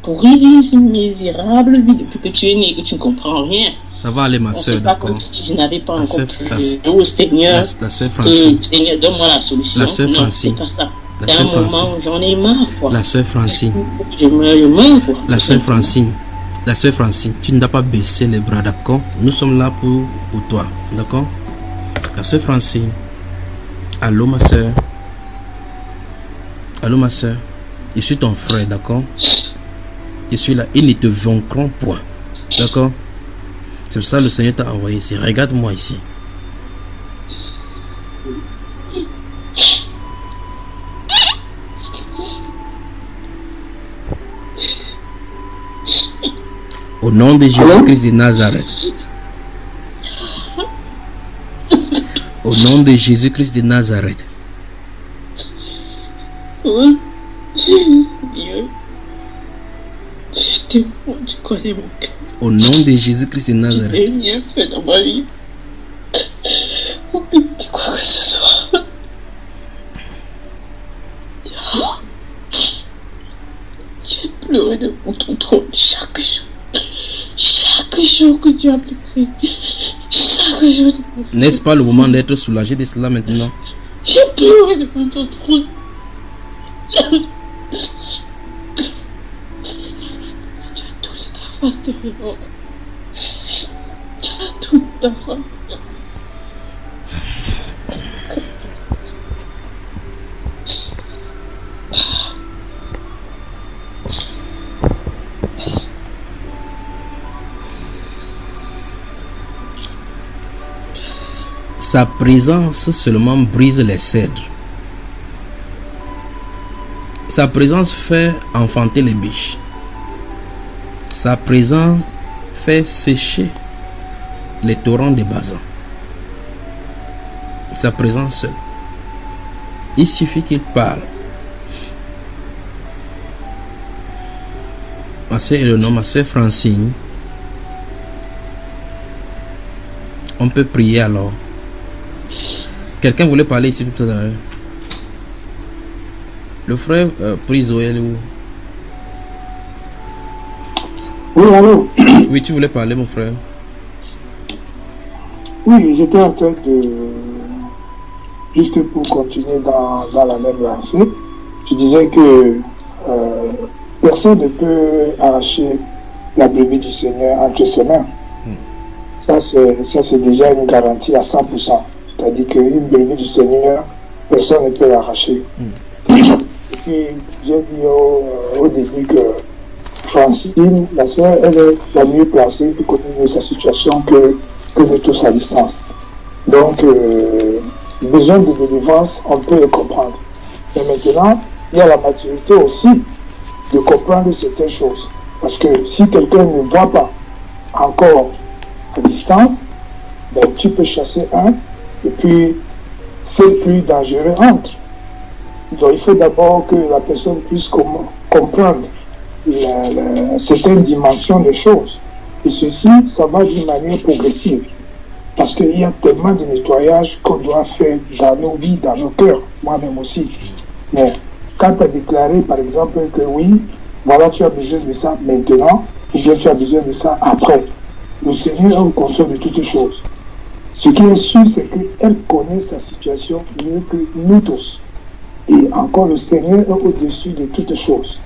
pourrie, une misérable vie depuis que tu es né, que tu ne comprends rien. Ça va aller ma soeur, d'accord. Je n'avais pas encore au Seigneur. La soeur Francine. Seigneur, donne-moi la solution. La soeur Francine. C'est pas ça. C'est un moment où j'en ai marre quoi. La soeur Francine. Je meurs quoi. La soeur Francine. La soeur Francine, tu ne dois pas baisser les bras, d'accord? Nous sommes là pour toi, d'accord? La soeur Francine. Allô ma soeur. Allô ma soeur. Je suis ton frère, d'accord? Je suis là. Ils ne te vaincront point. D'accord? C'est pour ça que le Seigneur t'a envoyé ici. Regarde-moi ici. Au nom de Jésus-Christ de Nazareth. Au nom de Jésus-Christ de Nazareth. Oui. Dieu. Tu connais mon cœur. Au nom de Jésus-Christ de Nazareth. Tu n'as rien fait dans ma vie. Ou même dis quoi que ce soit. J'ai pleuré devant ton trône chaque jour. Chaque jour que tu as péché. Chaque jour. N'est-ce pas le moment d'être soulagé de cela maintenant? J'ai pleuré devant ton trône. Tu as tourné ta face derrière. Tu as tourné ta face. Sa présence seulement brise les cèdres. Sa présence fait enfanter les biches. Sa présence fait sécher les torrents de Bazan. Sa présence seule. Il suffit qu'il parle. Ma soeur Eleonore, ma soeur Francine. On peut prier alors. Quelqu'un voulait parler ici tout à l'heure. Le frère Prisoël où? Oui, allô? Oui, tu voulais parler, mon frère? Oui, j'étais en train de... Juste pour continuer dans la même lancée, je disais que personne ne peut arracher la brebis du Seigneur entre ses mains. Ça, c'est déjà une garantie à 100%. C'est-à-dire qu'une brebis du Seigneur, personne ne peut l'arracher. Et puis, j'ai dit au début que Francine, la sœur, elle est la mieux placée pour connaître sa situation que nous tous à distance. Donc, besoin de délivrance, on peut le comprendre. Mais maintenant, il y a la maturité aussi de comprendre certaines choses. Parce que si quelqu'un ne voit pas encore à distance, ben, tu peux chasser un, et puis c'est plus dangereux entre. Donc il faut d'abord que la personne puisse comprendre certaines dimensions des choses. Et ceci, ça va d'une manière progressive. Parce qu'il y a tellement de nettoyage qu'on doit faire dans nos vies, dans nos cœurs, moi-même aussi. Mais quand tu as déclaré, par exemple, que oui, voilà, tu as besoin de ça maintenant, ou bien tu as besoin de ça après, le Seigneur est au contrôle de toutes choses. Ce qui est sûr, c'est qu'elle connaît sa situation mieux que nous tous. Et encore, le Seigneur est au-dessus de toutes choses.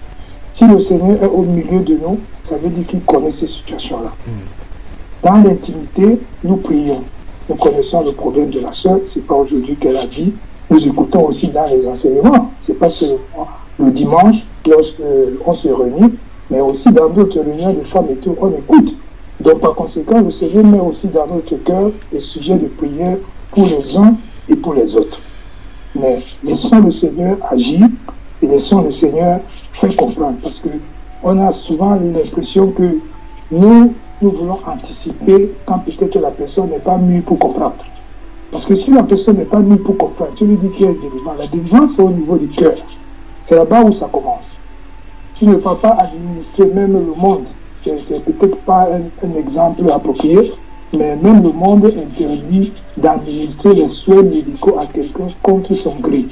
Si le Seigneur est au milieu de nous, ça veut dire qu'il connaît ces situations-là. Dans l'intimité, nous prions. Nous connaissons le problème de la sœur. Ce n'est pas aujourd'hui qu'elle a dit. Nous écoutons aussi dans les enseignements. Ce n'est pas seulement le dimanche, lorsqu'on se réunit, mais aussi dans d'autres réunions de femmes et tout, on écoute. Donc, par conséquent, le Seigneur met aussi dans notre cœur des sujets de prière pour les uns et pour les autres. Mais laissons le Seigneur agir et laissons le Seigneur faire comprendre. Parce qu'on a souvent l'impression que nous voulons anticiper quand peut-être la personne n'est pas mûre pour comprendre. Parce que si la personne n'est pas mûre pour comprendre, tu lui dis qu'il y a une délivrance. La délivrance, c'est au niveau du cœur. C'est là-bas où ça commence. Tu ne vas pas administrer même le monde. C'est peut-être pas un exemple approprié, mais même le monde interdit d'administrer les soins médicaux à quelqu'un contre son gré.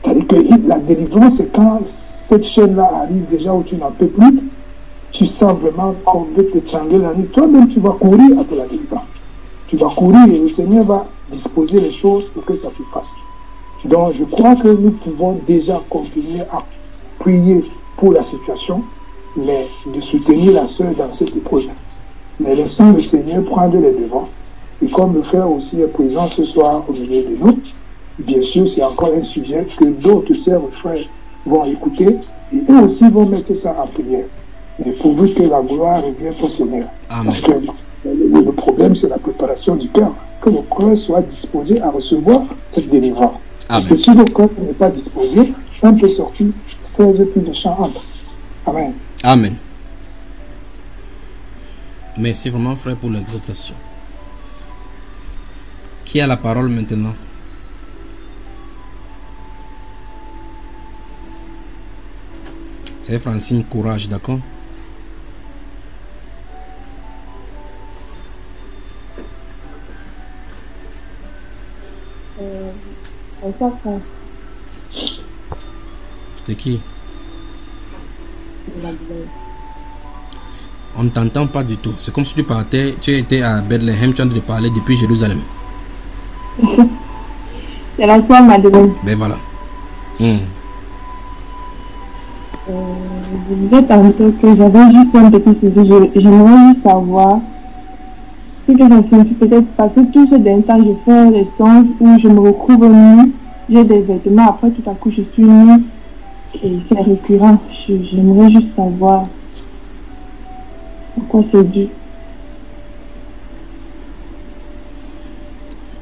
C'est-à-dire que la délivrance, c'est quand cette chaîne-là arrive déjà où tu n'en peux plus, tu sens vraiment qu'on veut t'étrangler la nuit. Toi-même, tu vas courir après la délivrance. Tu vas courir et le Seigneur va disposer les choses pour que ça se passe. Donc, je crois que nous pouvons déjà continuer à prier pour la situation, mais de soutenir la sœur dans cette épreuve. Mais laissons le Seigneur prendre les devants. Et comme le frère aussi est présent ce soir au milieu de nous, bien sûr, c'est encore un sujet que d'autres sœurs et frères vont écouter et eux aussi vont mettre ça en prière. Mais pourvu que la gloire revienne au Seigneur. Amen. Parce que le problème, c'est la préparation du cœur. Que le cœur soit disposé à recevoir cette délivrance. Parce que si le cœur n'est pas disposé, on peut sortir 16 plus de chants entre. Amen. Amen. Merci vraiment, frère, pour l'exhortation. Qui a la parole maintenant? C'est Francine Courage, d'accord? C'est qui? On ne t'entend pas du tout. C'est comme si tu partais, tu étais à Bethléem, tu es en train de parler depuis Jérusalem. C'est la soeur Madeleine. Ben voilà. Je disais tantôt que j'avais juste un petit sujet. J'aimerais juste savoir ce que ça signifie peut-être parce que tout ce dernier temps, je fais des songes où je me retrouve nue, j'ai des vêtements, après tout à coup je suis nue et c'est récurrent. J'aimerais juste savoir pourquoi c'est dû.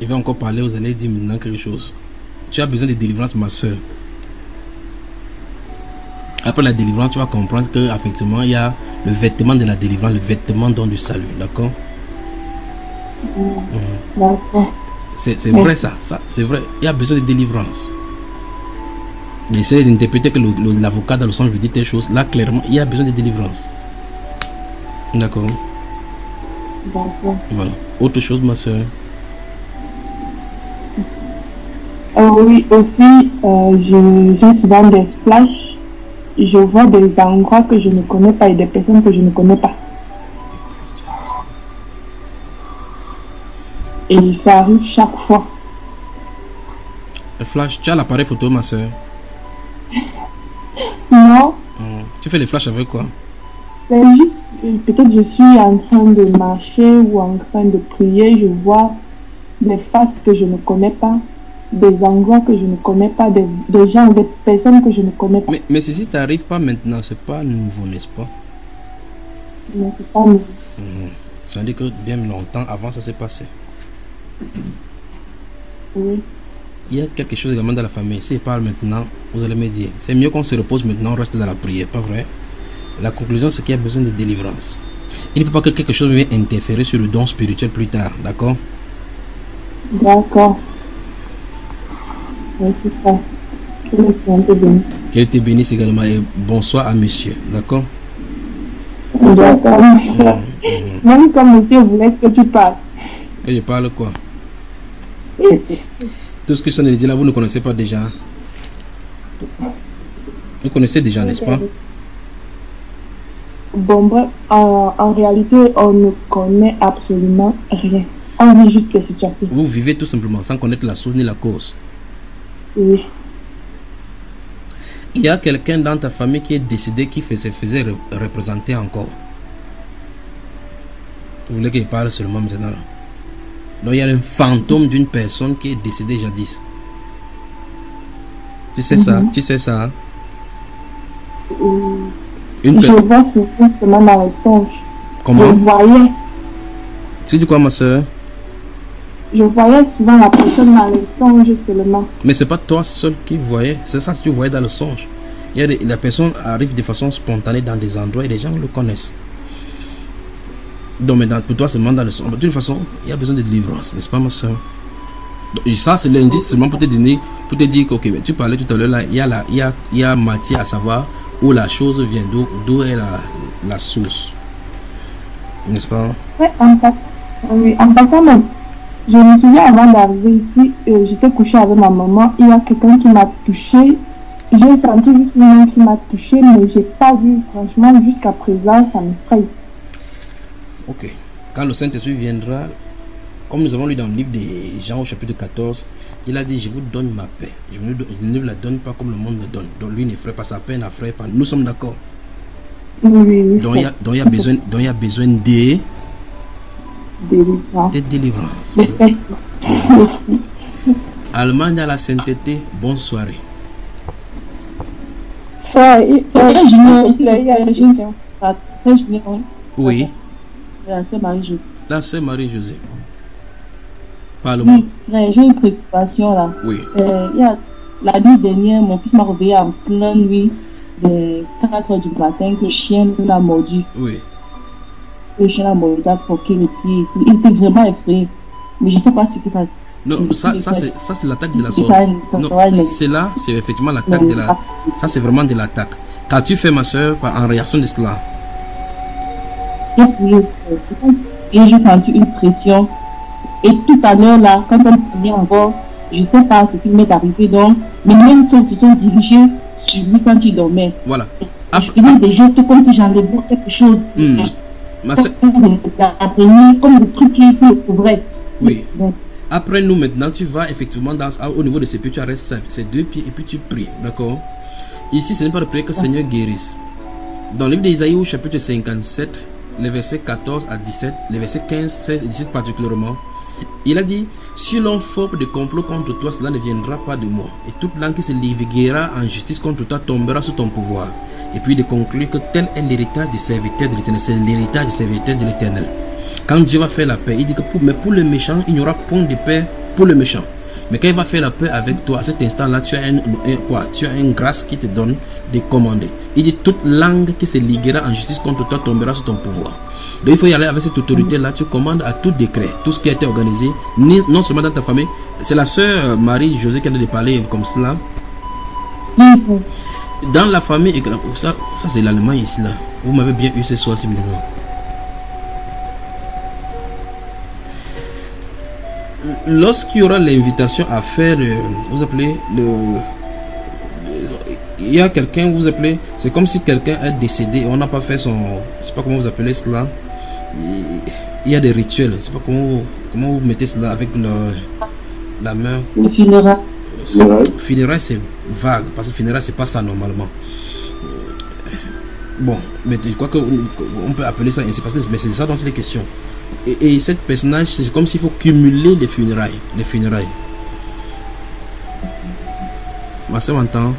Il va encore parler, vous allez dire maintenant quelque chose. Tu as besoin de délivrance, ma soeur. Après la délivrance, tu vas comprendre qu'effectivement, il y a le vêtement de la délivrance, le vêtement don du salut, d'accord? D'accord. C'est vrai ça c'est vrai. Il y a besoin de délivrance. J'essaie d'interpréter que l'avocat dans le sens, je dis telle chose. Là, clairement, il y a besoin de délivrance. D'accord. D'accord. Voilà. Autre chose, ma soeur? Oui, aussi, j'ai souvent des flashs. Je vois des endroits que je ne connais pas et des personnes que je ne connais pas. Et ça arrive chaque fois. Le flash, tu as l'appareil photo, ma soeur? Non. Tu fais les flashs avec quoi? Peut-être je suis en train de marcher ou en train de prier, je vois des faces que je ne connais pas, des endroits que je ne connais pas, des gens, des personnes que je ne connais pas. Mais ceci t'arrive pas maintenant, c'est pas nouveau, n'est-ce pas? Non, c'est pas nouveau. Ça veut dire que bien longtemps avant ça s'est passé. Oui. Il y a quelque chose également dans la famille. Si je parle maintenant, vous allez me dire. C'est mieux qu'on se repose maintenant, on reste dans la prière, pas vrai? La conclusion, c'est qu'il y a besoin de délivrance. Il ne faut pas que quelque chose vienne interférer sur le don spirituel plus tard, d'accord? D'accord. Qu'elle te bénisse également et bonsoir à monsieur, d'accord? D'accord. Même comme monsieur voulait que tu parles. Que je parle quoi? Tout ce que je viens de dire là, vous ne connaissez pas déjà. Vous connaissez déjà, n'est-ce pas? Bon, bref, en réalité, on ne connaît absolument rien. On vit juste les situations. Vous vivez tout simplement sans connaître la source ni la cause. Oui. Il y a quelqu'un dans ta famille qui est décédé, qui se faisait représenter encore. Vous voulez qu'il parle seulement maintenant? Donc il y a un fantôme d'une personne qui est décédée jadis. Tu sais ça? Tu sais ça? Je vois souvent dans les songes. Comment? Je voyais. Tu dis quoi, ma soeur? Je voyais souvent la personne dans les songes seulement. Mais c'est pas toi seul qui voyais. C'est ça que tu voyais dans le songe. La personne arrive de façon spontanée dans des endroits et les gens le connaissent. Donc maintenant, pour toi, c'est dans le songe. De toute façon, il y a besoin de délivrance, n'est-ce pas, ma soeur? Donc, ça, c'est l'indice seulement pour te dire que, ok, tu parlais tout à l'heure, là, il y a matière à savoir où la chose vient, d'où est la source. N'est-ce pas? Oui, en passant même. Je me souviens avant d'arriver ici, j'étais couchée avec ma maman. Il y a quelqu'un qui m'a touché. J'ai senti juste une main qui m'a touché, mais j'ai pas vu. Franchement, jusqu'à présent, ça m'effraie. Ok. Quand le Saint-Esprit viendra, comme nous avons lu dans le livre des Jean au chapitre 14, il a dit: je vous donne ma paix. Je ne la donne pas comme le monde la donne. Donc lui n'effraie pas sa paix, n'effraie pas. Nous sommes d'accord. Oui. Donc il y a besoin de délivrance. Allemagne à la sainteté, bonne soirée. Oui. La sœur Marie-Josée. Parle-moi. Oui, j'ai une préoccupation là. Oui. La nuit dernière, mon fils m'a réveillé en pleine nuit, de 4 h du matin, que le chien l'a mordu. Oui. Le chien l'a mordu, a croqué le pied. Il était vraiment effrayé. Mais je ne sais pas si ça. Non, ça c'est l'attaque de la sorte. Non, c'est effectivement l'attaque de la. Ça c'est vraiment de l'attaque. Qu'as-tu fait, ma soeur, en réaction de cela? J'ai senti une pression. Et tout à l'heure là, quand on prenait encore, je ne sais pas ce qui m'est arrivé, donc mes mains se sont dirigées sur lui quand il dormait. Voilà. Je faisais des gestes comme si j'enlevais quelque chose. Ma soeur... Comme le truc qui couvrait. Oui. Après nous maintenant, tu vas effectivement au niveau de ces pieds, tu arrêtes simple, c'est 2 pieds et puis tu pries, d'accord? Ici, ce n'est pas de prier que le Seigneur guérisse. Dans le livre d'Ésaïe, au chapitre 57, les versets 14 à 17, les versets 15, 16 et 17 particulièrement, il a dit: si l'on forme des complots contre toi, cela ne viendra pas de moi. Et toute langue qui se liguera en justice contre toi tombera sous ton pouvoir. Et puis de conclure que tel est l'héritage des serviteurs de l'Éternel. C'est l'héritage des serviteurs de l'Éternel. Quand Dieu va faire la paix, il dit que pour le méchant, il n'y aura point de paix pour le méchant. Mais quand il va faire la paix avec toi, à cet instant-là, tu as une grâce qui te donne de commander. Il dit: toute langue qui se liguera en justice contre toi tombera sous ton pouvoir. Donc il faut y aller avec cette autorité-là. Tu commandes à tout décret, tout ce qui a été organisé, non seulement dans ta famille. C'est la sœur Marie-Josée qui a de parler comme cela. Dans la famille, ça c'est l'Allemagne ici là. Vous m'avez bien eu ce soir-ci maintenant. Lorsqu'il y aura l'invitation à faire, vous appelez il y a quelqu'un, vous appelez, c'est comme si quelqu'un est décédé et on n'a pas fait son, je sais pas comment vous appelez cela. Il y a des rituels, je sais pas comment vous mettez cela avec la main. Le funérail. Funérail c'est vague parce que funérail c'est pas ça normalement. Bon, mais je crois qu'on peut appeler ça ainsi parce que c'est ça dont il est question. Et cette personnage, c'est comme s'il faut cumuler les funérailles. Ma soeur m'entend?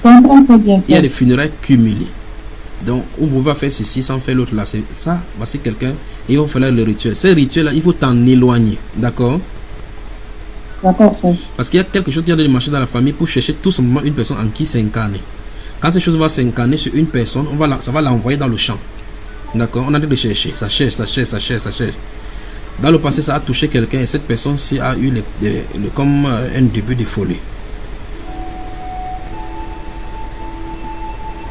Il y a des funérailles cumulées. Donc, on ne peut pas faire ceci sans faire l'autre là. C'est ça, voici quelqu'un, il va faire le rituel. Ces rituels là, il faut t'en éloigner. D'accord? Parce qu'il y a quelque chose qui a de marcher dans la famille pour chercher tout simplement une personne en qui s'incarner. Quand ces choses vont s'incarner sur une personne, ça va l'envoyer dans le champ. D'accord? On a de chercher, ça cherche. Dans le passé, ça a touché quelqu'un et cette personne-ci a eu comme un début de folie.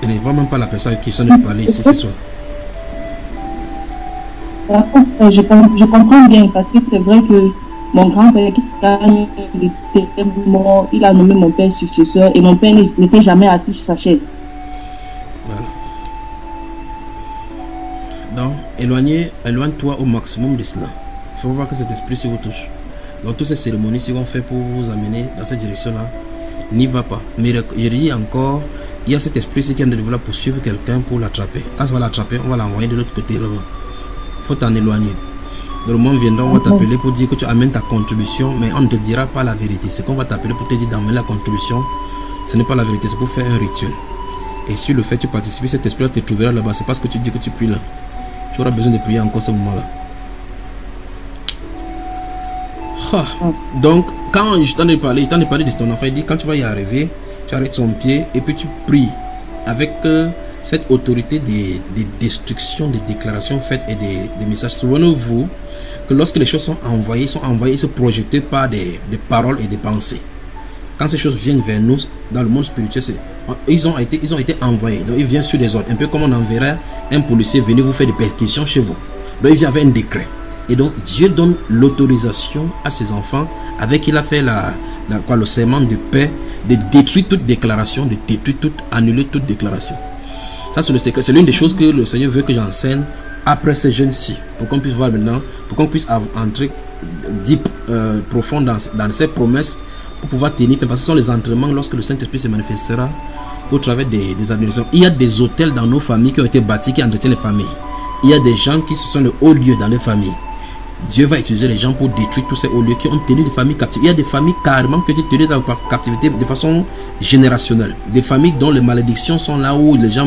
Je ne vois même pas la personne qui sont de parler ici ce soir. Je comprends bien parce que c'est vrai que mon grand-père, il était mort, il a nommé mon père successeur et mon père n'était jamais assis sur sa chaise. Voilà. Donc, éloigne-toi au maximum de cela. Il faut voir que cet esprit se vous touche. Donc, toutes ces cérémonies seront faites pour vous amener dans cette direction-là. N'y va pas. Mais je dis encore, il y a cet esprit qui est en train de vouloir poursuivre quelqu'un pour l'attraper. Quand on va l'attraper, on va l'envoyer de l'autre côté là-bas. Il faut t'en éloigner. Dans le moment viendra, on va t'appeler pour dire que tu amènes ta contribution, mais on ne te dira pas la vérité. C'est qu'on va t'appeler pour te dire d'amener la contribution. Ce n'est pas la vérité, c'est pour faire un rituel. Et si le fait tu participes, cet esprit te trouvera là-bas. C'est parce que tu dis que tu pries là. Tu auras besoin de prier encore ce moment-là. Donc, quand je t'en ai parlé, de ton enfant, il dit quand tu vas y arriver, tu arrêtes son pied et puis tu pries avec cette autorité des destructions, des déclarations faites et des messages. Souvenez-vous que lorsque les choses sont envoyées, se projetées par des paroles et des pensées. Quand ces choses viennent vers nous, dans le monde spirituel, ils ont été envoyés. Donc ils viennent sur des ordres. Un peu comme on enverrait un policier venir vous faire des perquisitions chez vous. Donc il vient avec un décret. Et donc Dieu donne l'autorisation à ses enfants, avec qui il a fait le serment de paix, de détruire toute déclaration, de détruire annuler toute déclaration. Ça c'est le secret. C'est l'une des choses que le Seigneur veut que j'enseigne après ces jeunes-ci, pour qu'on puisse voir maintenant, pour qu'on puisse entrer deep, profond dans ces promesses, pour pouvoir tenir, parce que ce sont les entraînements lorsque le Saint-Esprit se manifestera au travers des administrations. Il y a des hôtels dans nos familles qui ont été bâtis, qui entretiennent les familles. Il y a des gens qui se sont de hauts lieux dans les familles. Dieu va utiliser les gens pour détruire tous ces hauts lieux qui ont tenu les familles captives. Il y a des familles carrément qui ont été tenues dans la captivité de façon générationnelle. Des familles dont les malédictions sont là où les gens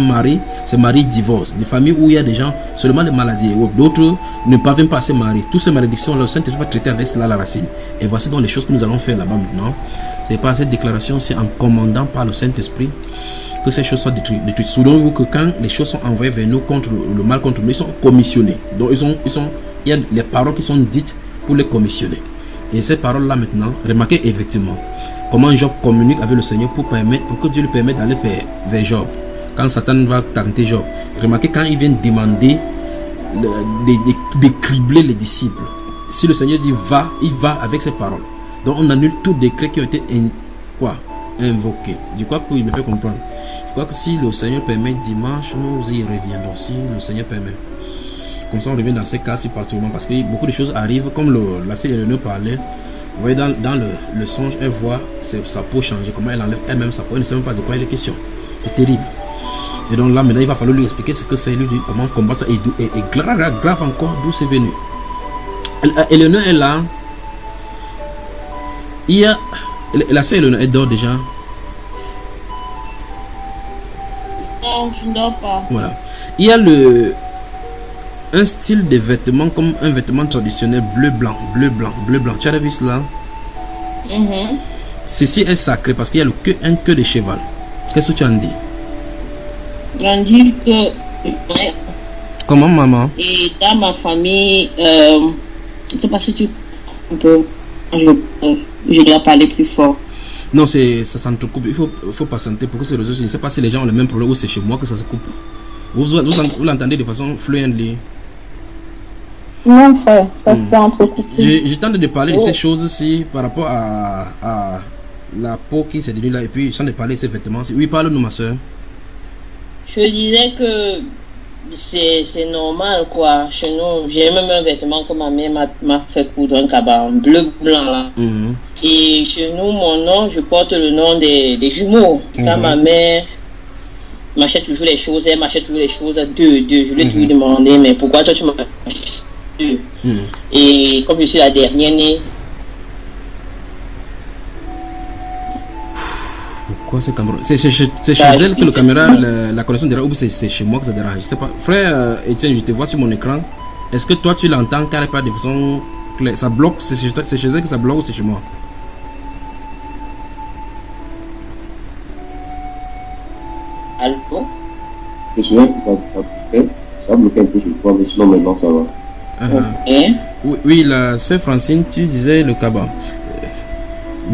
se marient, divorcent. Des familles où il y a des gens, seulement des maladies, ou d'autres ne parviennent pas à se marier. Toutes ces malédictions, le Saint-Esprit va traiter avec cela la racine. Et voici donc les choses que nous allons faire là-bas maintenant. C'est pas cette déclaration, c'est en commandant par le Saint-Esprit que ces choses soient détruites. Souvenez-vous que quand les choses sont envoyées vers nous contre le mal contre nous, ils sont commissionnés. Donc il y a les paroles qui sont dites pour les commissionner. Et ces paroles-là maintenant, remarquez effectivement comment Job communique avec le Seigneur pour que Dieu lui permette d'aller vers Job. Quand Satan va tenter Job, remarquez quand il vient demander de cribler les disciples. Si le Seigneur dit va, il va avec ses paroles. Donc on annule tout décret qui a été invoqué. Je crois qu'il me fait comprendre. Je crois que si le Seigneur permet dimanche, nous y reviendrons. Si le Seigneur permet. Comme ça on revient dans ces cas si particulièrement, parce que beaucoup de choses arrivent, comme la sœur Eleanor parlait. Vous voyez dans le songe, elle voit sa peau changer, comment elle enlève elle-même sa peau, elle ne sait même pas de quoi il est question. C'est terrible. Et donc là maintenant il va falloir lui expliquer ce que c'est, lui dire comment combattre ça, et grave encore d'où c'est venu. Eleanor est là. Il y a la sœur Eleanor, elle dort déjà. Non, je ne dors pas. Voilà. Il y a un style de vêtements comme un vêtement traditionnel bleu-blanc. Tu as vu cela? Ceci est sacré parce qu'il y a un queue de cheval. Qu'est-ce que tu en dis? On dit que... Comment, maman? Et dans ma famille, je ne sais pas si tu peux... Je dois parler plus fort. Non, ça s'entrecoupe. Il faut patienter pour que ces réseaux... Je ne sais pas si les gens ont le même problème ou c'est chez moi que ça se coupe. Vous l'entendez de façon fluente? Non, frère, ça s'est entrecoupé. Je tente de parler de ces choses-ci par rapport à la peau qui s'est dénue là, et puis je tente de parler de ces vêtements. Oui, parle-nous, ma soeur. Je disais que c'est normal, quoi. Chez nous, j'ai même un vêtement que ma mère m'a fait coudre, un cabas bleu-blanc là. Et chez nous, mon nom, je porte le nom des jumeaux. Quand ma mère m'achète toujours les choses, elle m'achète toujours les choses deux. Je lui ai toujours demandé, mais pourquoi toi tu m'achètes deux? Et comme je suis la dernière née. Pourquoi c'est caméra? C'est chez elle que le caméra, la connexion dérange, ou c'est chez moi que ça dérange? Je sais pas. Frère Etienne, je te vois sur mon écran. Est-ce que toi tu l'entends carrément pas de façon claire? Ça bloque? C'est chez elle que ça bloque ou c'est chez moi? Allô? Je suis là que ça bloquait un peu sur toi, mais sinon maintenant ça va. Oui, la sœur Francine, tu disais le cabas.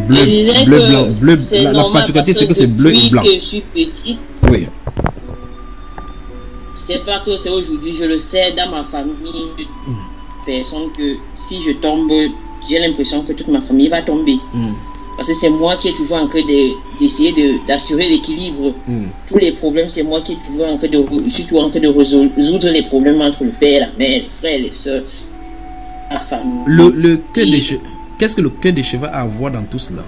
Bleu, blanc. La particularité, c'est que c'est bleu et blanc. Je suis petite. Oui. c'est pas que c'est aujourd'hui, je le sais, dans ma famille, personne que si je tombe, j'ai l'impression que toute ma famille va tomber. Parce que c'est moi qui ai toujours en train d'essayer d'assurer l'équilibre. Tous les problèmes, c'est moi qui ai toujours en train de résoudre les problèmes entre le père, la mère, les frères, les soeurs, la famille. Qu'est-ce que le cœur de cheval a à voir dans tout cela?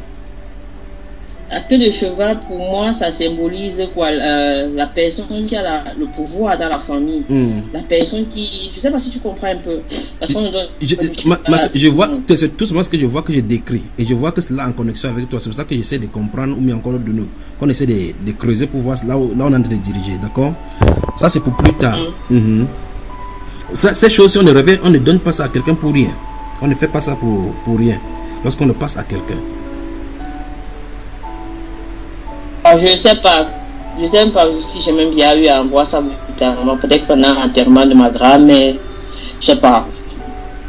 La queue de cheval, pour moi, ça symbolise quoi? La personne qui a le pouvoir dans la famille. La personne qui... Je ne sais pas si tu comprends un peu. Parce qu'on doit... Je vois, c'est tout ce que je vois que je décris. Et je vois que c'est là en connexion avec toi. C'est pour ça que j'essaie de comprendre, ou bien encore de nous. Qu'on essaie de creuser pour voir là où on est en train de diriger. D'accord? Ça, c'est pour plus tard. Ces choses, si on ne revient, on ne donne pas ça à quelqu'un pour rien. On ne fait pas ça pour rien. Lorsqu'on le passe à quelqu'un. Je ne sais pas. Je ne sais pas si j'ai même bien eu à voir ça peut-être pendant l'enterrement de ma grand-mère. Je sais pas.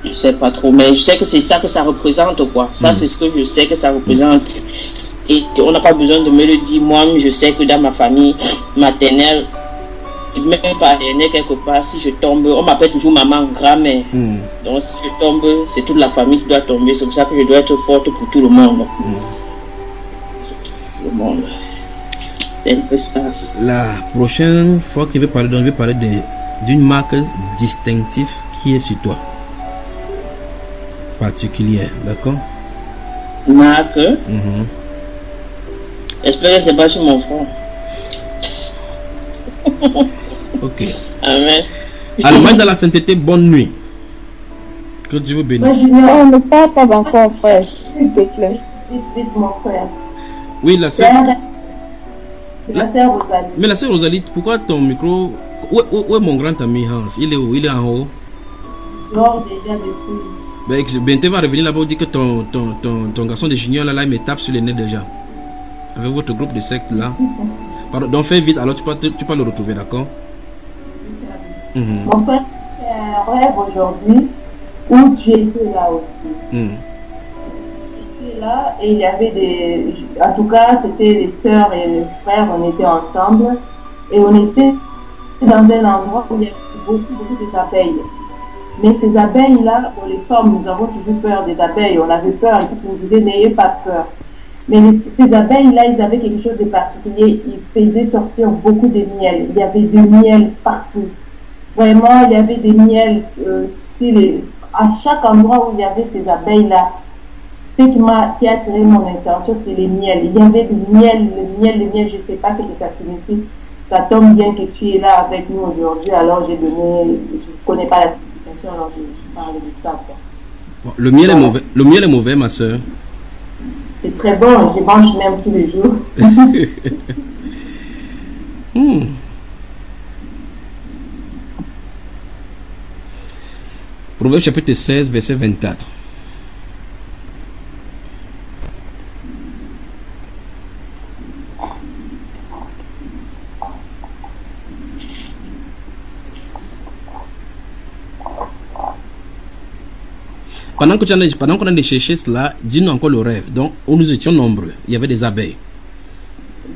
Je sais pas trop. Mais je sais que c'est ça que ça représente, quoi. Ça, c'est ce que je sais que ça représente. Et on n'a pas besoin de me le dire. Moi, je sais que dans ma famille maternelle, même paternelle quelque part, si je tombe, on m'appelle toujours maman, grand-mère. Donc si je tombe, c'est toute la famille qui doit tomber. C'est pour ça que je dois être forte pour tout le monde. Tout le monde. C'est un peu ça. La prochaine fois que je vais parler d'une marque distinctive qui est sur toi. Particulière, d'accord? Marque? J'espère que c'est pas sur mon front. Ok. Amen. Allemagne dans la sainteté, bonne nuit. Que Dieu vous bénisse. On ne parle pas encore, frère. S'il te plaît. Vite, mon frère. Oui, la sœur. La sœur Rosalie. Mais la sœur Rosalie, pourquoi ton micro... Où est mon grand ami Hans? Il est où? Il est en haut? Dehors déjà depuis. Bente va revenir là-bas, dit que ton garçon de junior là, il me tape sur les nez déjà. Avec votre groupe de secte là. Pardon, donc fais vite, alors tu peux le retrouver, d'accord? Mon frère, c'est un rêve aujourd'hui où tu étais là aussi. Là et il y avait en tout cas c'était les sœurs et les frères, on était ensemble et on était dans un endroit où il y avait beaucoup d'abeilles. Mais ces abeilles là, pour les femmes, nous avons toujours peur des abeilles, on avait peur, ils nous disaient n'ayez pas peur. Mais ces abeilles là, ils avaient quelque chose de particulier, ils faisaient sortir beaucoup de miel, il y avait du miel partout. Vraiment, il y avait des miels à chaque endroit où il y avait ces abeilles là. Ce qui a attiré mon attention, c'est les miels. Il y avait du miel, le miel, je ne sais pas ce que ça signifie. Ça tombe bien que tu es là avec nous aujourd'hui, alors j'ai donné, je ne connais pas la signification, alors je parle de ça. Bon, le miel est mauvais, ma soeur. C'est très bon, je mange même tous les jours. Proverbe chapitre 16, verset 24. Pendant qu'on a cherché cela, dis-nous encore le rêve. Donc, nous étions nombreux. Il y avait des abeilles.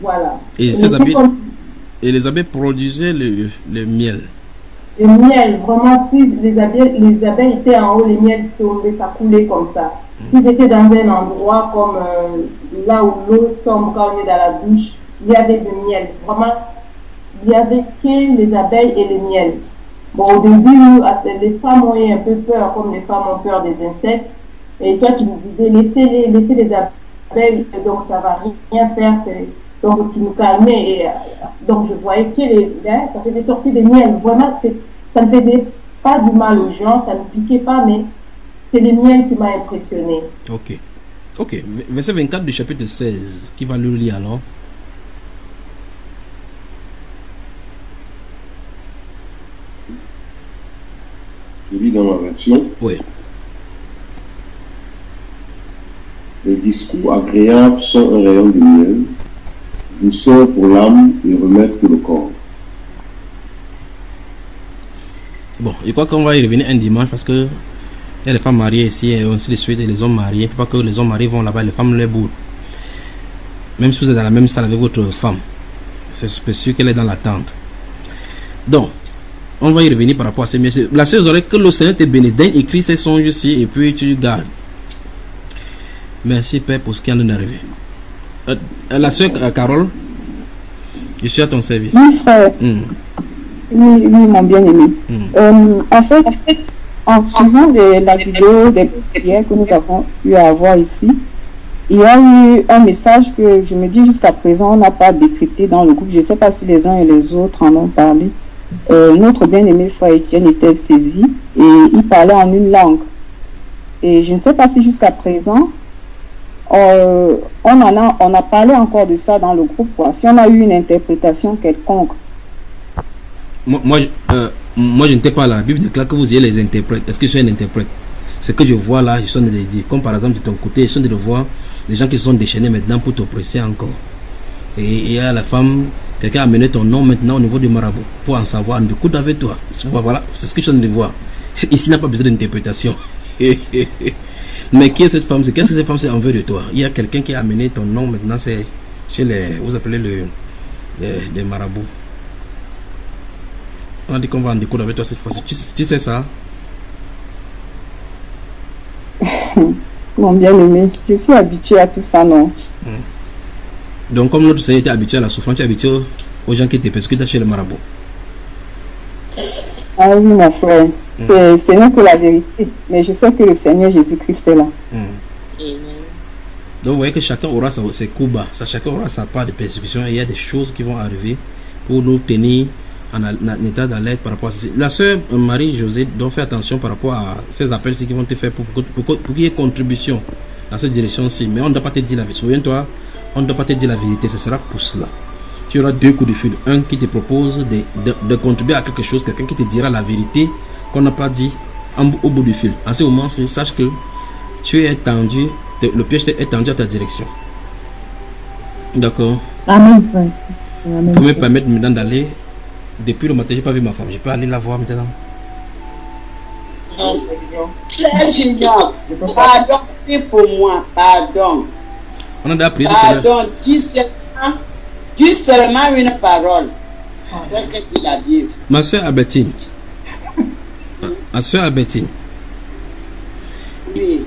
Voilà. Et les abeilles produisaient le miel. Le miel, vraiment, si les abeilles étaient en haut, le miel tombait, ça coulait comme ça. S'ils étaient dans un endroit comme là où l'eau tombe quand on est dans la douche, il y avait du miel. Vraiment, il n'y avait que les abeilles et le miel. Bon, au début, les femmes ont eu un peu peur, comme les femmes ont peur des insectes. Et toi, tu nous disais, laissez les abeilles, donc ça ne va rien faire. Donc, tu nous calmais. Et, donc, je voyais que ça faisait sortir des miels. Vraiment, ça ne faisait pas du mal aux gens, ça ne piquait pas, mais c'est les miels qui m'a impressionné. Ok. Verset 24 du chapitre 16. Qui va le lire alors? Je lis dans ma version. Oui. Les discours agréables sont un rayon de miel, douceur pour l'âme et remède pour le corps. Bon, je crois qu'on va y revenir un dimanche parce que il y a les femmes mariées ici et ainsi de suite et les hommes mariés. Il ne faut pas que les hommes mariés vont là-bas et les femmes les bourrent. Même si vous êtes dans la même salle avec votre femme, c'est sûr qu'elle est dans l'attente. Donc, On va y revenir par rapport à ces messieurs. La seule oreille que le Seigneur te bénisse. Écris ces songes ici et puis tu gardes. Merci Père pour ce qui en est arrivé. La soeur Carole, je suis à ton service. Oui, frère. Oui, mon bien-aimé. En fait, en suivant la vidéo des prières que nous avons eu à voir ici, il y a eu un message que je me dis jusqu'à présent, on n'a pas décrypté dans le groupe. Je ne sais pas si les uns et les autres en ont parlé. Notre bien-aimé frère Étienne était saisi et il parlait en une langue. Et je ne sais pas si jusqu'à présent, on a parlé encore de ça dans le groupe, quoi. Si on a eu une interprétation quelconque. Moi, je n'étais pas là. La Bible déclare que vous ayez les interprètes. Est-ce que je suis un interprète? Ce que je vois là, je suis en train de le dire. Comme par exemple de ton côté, je suis en train de voir les gens qui se sont déchaînés maintenant pour t'oppresser encore. Et il y a la femme, quelqu'un a amené ton nom maintenant au niveau du marabout pour en savoir, de coude avec toi. Voilà, c'est ce que je suis en train de voir. Ici, il n'a pas besoin d'interprétation. Mais qui est cette femme? Qu'est-ce que cette femme c'est envers de toi? Il y a quelqu'un qui a amené ton nom maintenant, c'est chez les, vous appelez les marabouts. On a dit qu'on va en découdre avec toi cette fois-ci. Tu sais ça? Mon bien-aimé, je suis habitué à tout ça, non? Donc, comme notre Seigneur était habitué à la souffrance, tu es habitué aux gens qui te persécutent chez les marabouts. Ah oui, mon frère. C'est non que la vérité. Mais je sais que le Seigneur Jésus-Christ est là. Donc, vous voyez que chacun aura ses coups bas. Chacun aura sa part de persécution. Et il y a des choses qui vont arriver pour nous tenir en état d'alerte par rapport à ceci. La sœur Marie-Josée doit faire attention par rapport à ces appels-ci qui vont te faire pour qu'il y ait contribution dans cette direction-ci. Mais on ne doit pas te dire la vérité. Souviens-toi, on ne doit pas te dire la vérité. Ce sera pour cela. Tu auras deux coups de fil. Un qui te propose de contribuer à quelque chose. Quelqu'un qui te dira la vérité qu'on n'a pas dit au bout du fil. En ce moment-ci, sache que tu es tendu. Le piège est tendu à ta direction. D'accord. Amen. Pour me permettre maintenant d'aller. Depuis le matin, je n'ai pas vu ma femme. Je peux aller la voir maintenant. Très génial. Pardon, prie pour moi. Pardon. On a déjà prié. Pardon, dis seulement une parole. C'est que dit la Bible. Ma soeur Albertine. Ma soeur Albertine. Oui.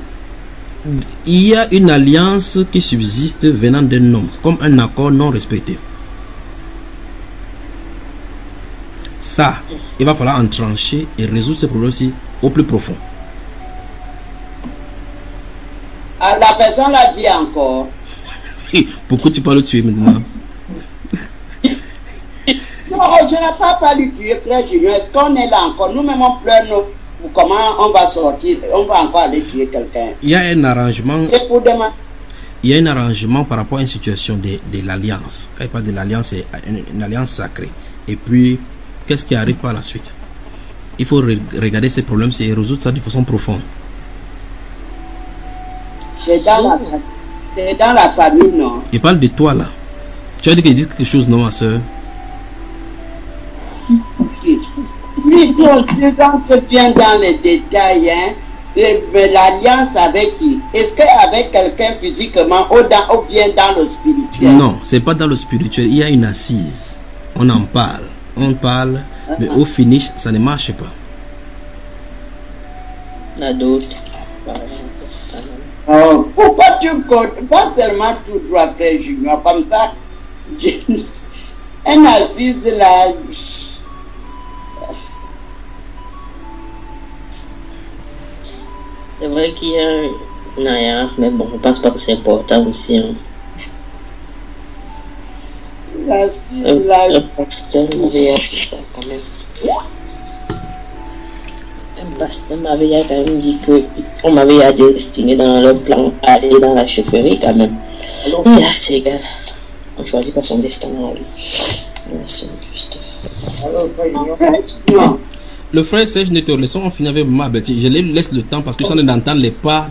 Il y a une alliance qui subsiste venant d'un homme, comme un accord non respecté. Ça, il va falloir en trancher et résoudre ce problème-ci au plus profond. Ah, la personne l'a dit encore. Pourquoi tu parles de tuer maintenant? Non, je n'ai pas lui tuer, frère Julien. Est-ce qu'on est là encore? Nous-mêmes, on pleure, nous. Comment on va sortir? On va encore aller tuer quelqu'un. Il y a un arrangement. C'est pour demain. Il y a un arrangement par rapport à une situation de l'alliance. Quand il parle de l'alliance, c'est une alliance sacrée. Et puis, qu'est-ce qui arrive par la suite? Il faut regarder ces problèmes et résoudre ça de façon profonde. C'est dans la famille, non? Il parle de toi là. Tu as dit qu'il dit quelque chose, non, ma soeur? Oui, donc c'est bien dans les détails, hein. Mais l'alliance avec qui? Est-ce qu'avec quelqu'un physiquement ou bien dans le spirituel? Non, c'est pas dans le spirituel. Il y a une assise. On en parle. On parle, mais au finish, ça ne marche pas. La d'autres. Oh, pourquoi tu comptes pas seulement tout droit, frère Junior, comme ça? Un assise là. C'est vrai qu'il y a un ailleurs, mais bon, je pense pas que c'est important aussi. Hein. L'assise là. Le pasteur m'avait appris ça quand même. Un pasteur m'avait quand même dit qu'on m'avait destiné dans le plan à aller dans la chefferie quand même. Et là, c'est égal. On choisit pas son destin dans la vie. Le frère Serge ne te laissons, on finit avec ma bêtise. Je lui laisse le temps parce que je suis en train d'entendre les pas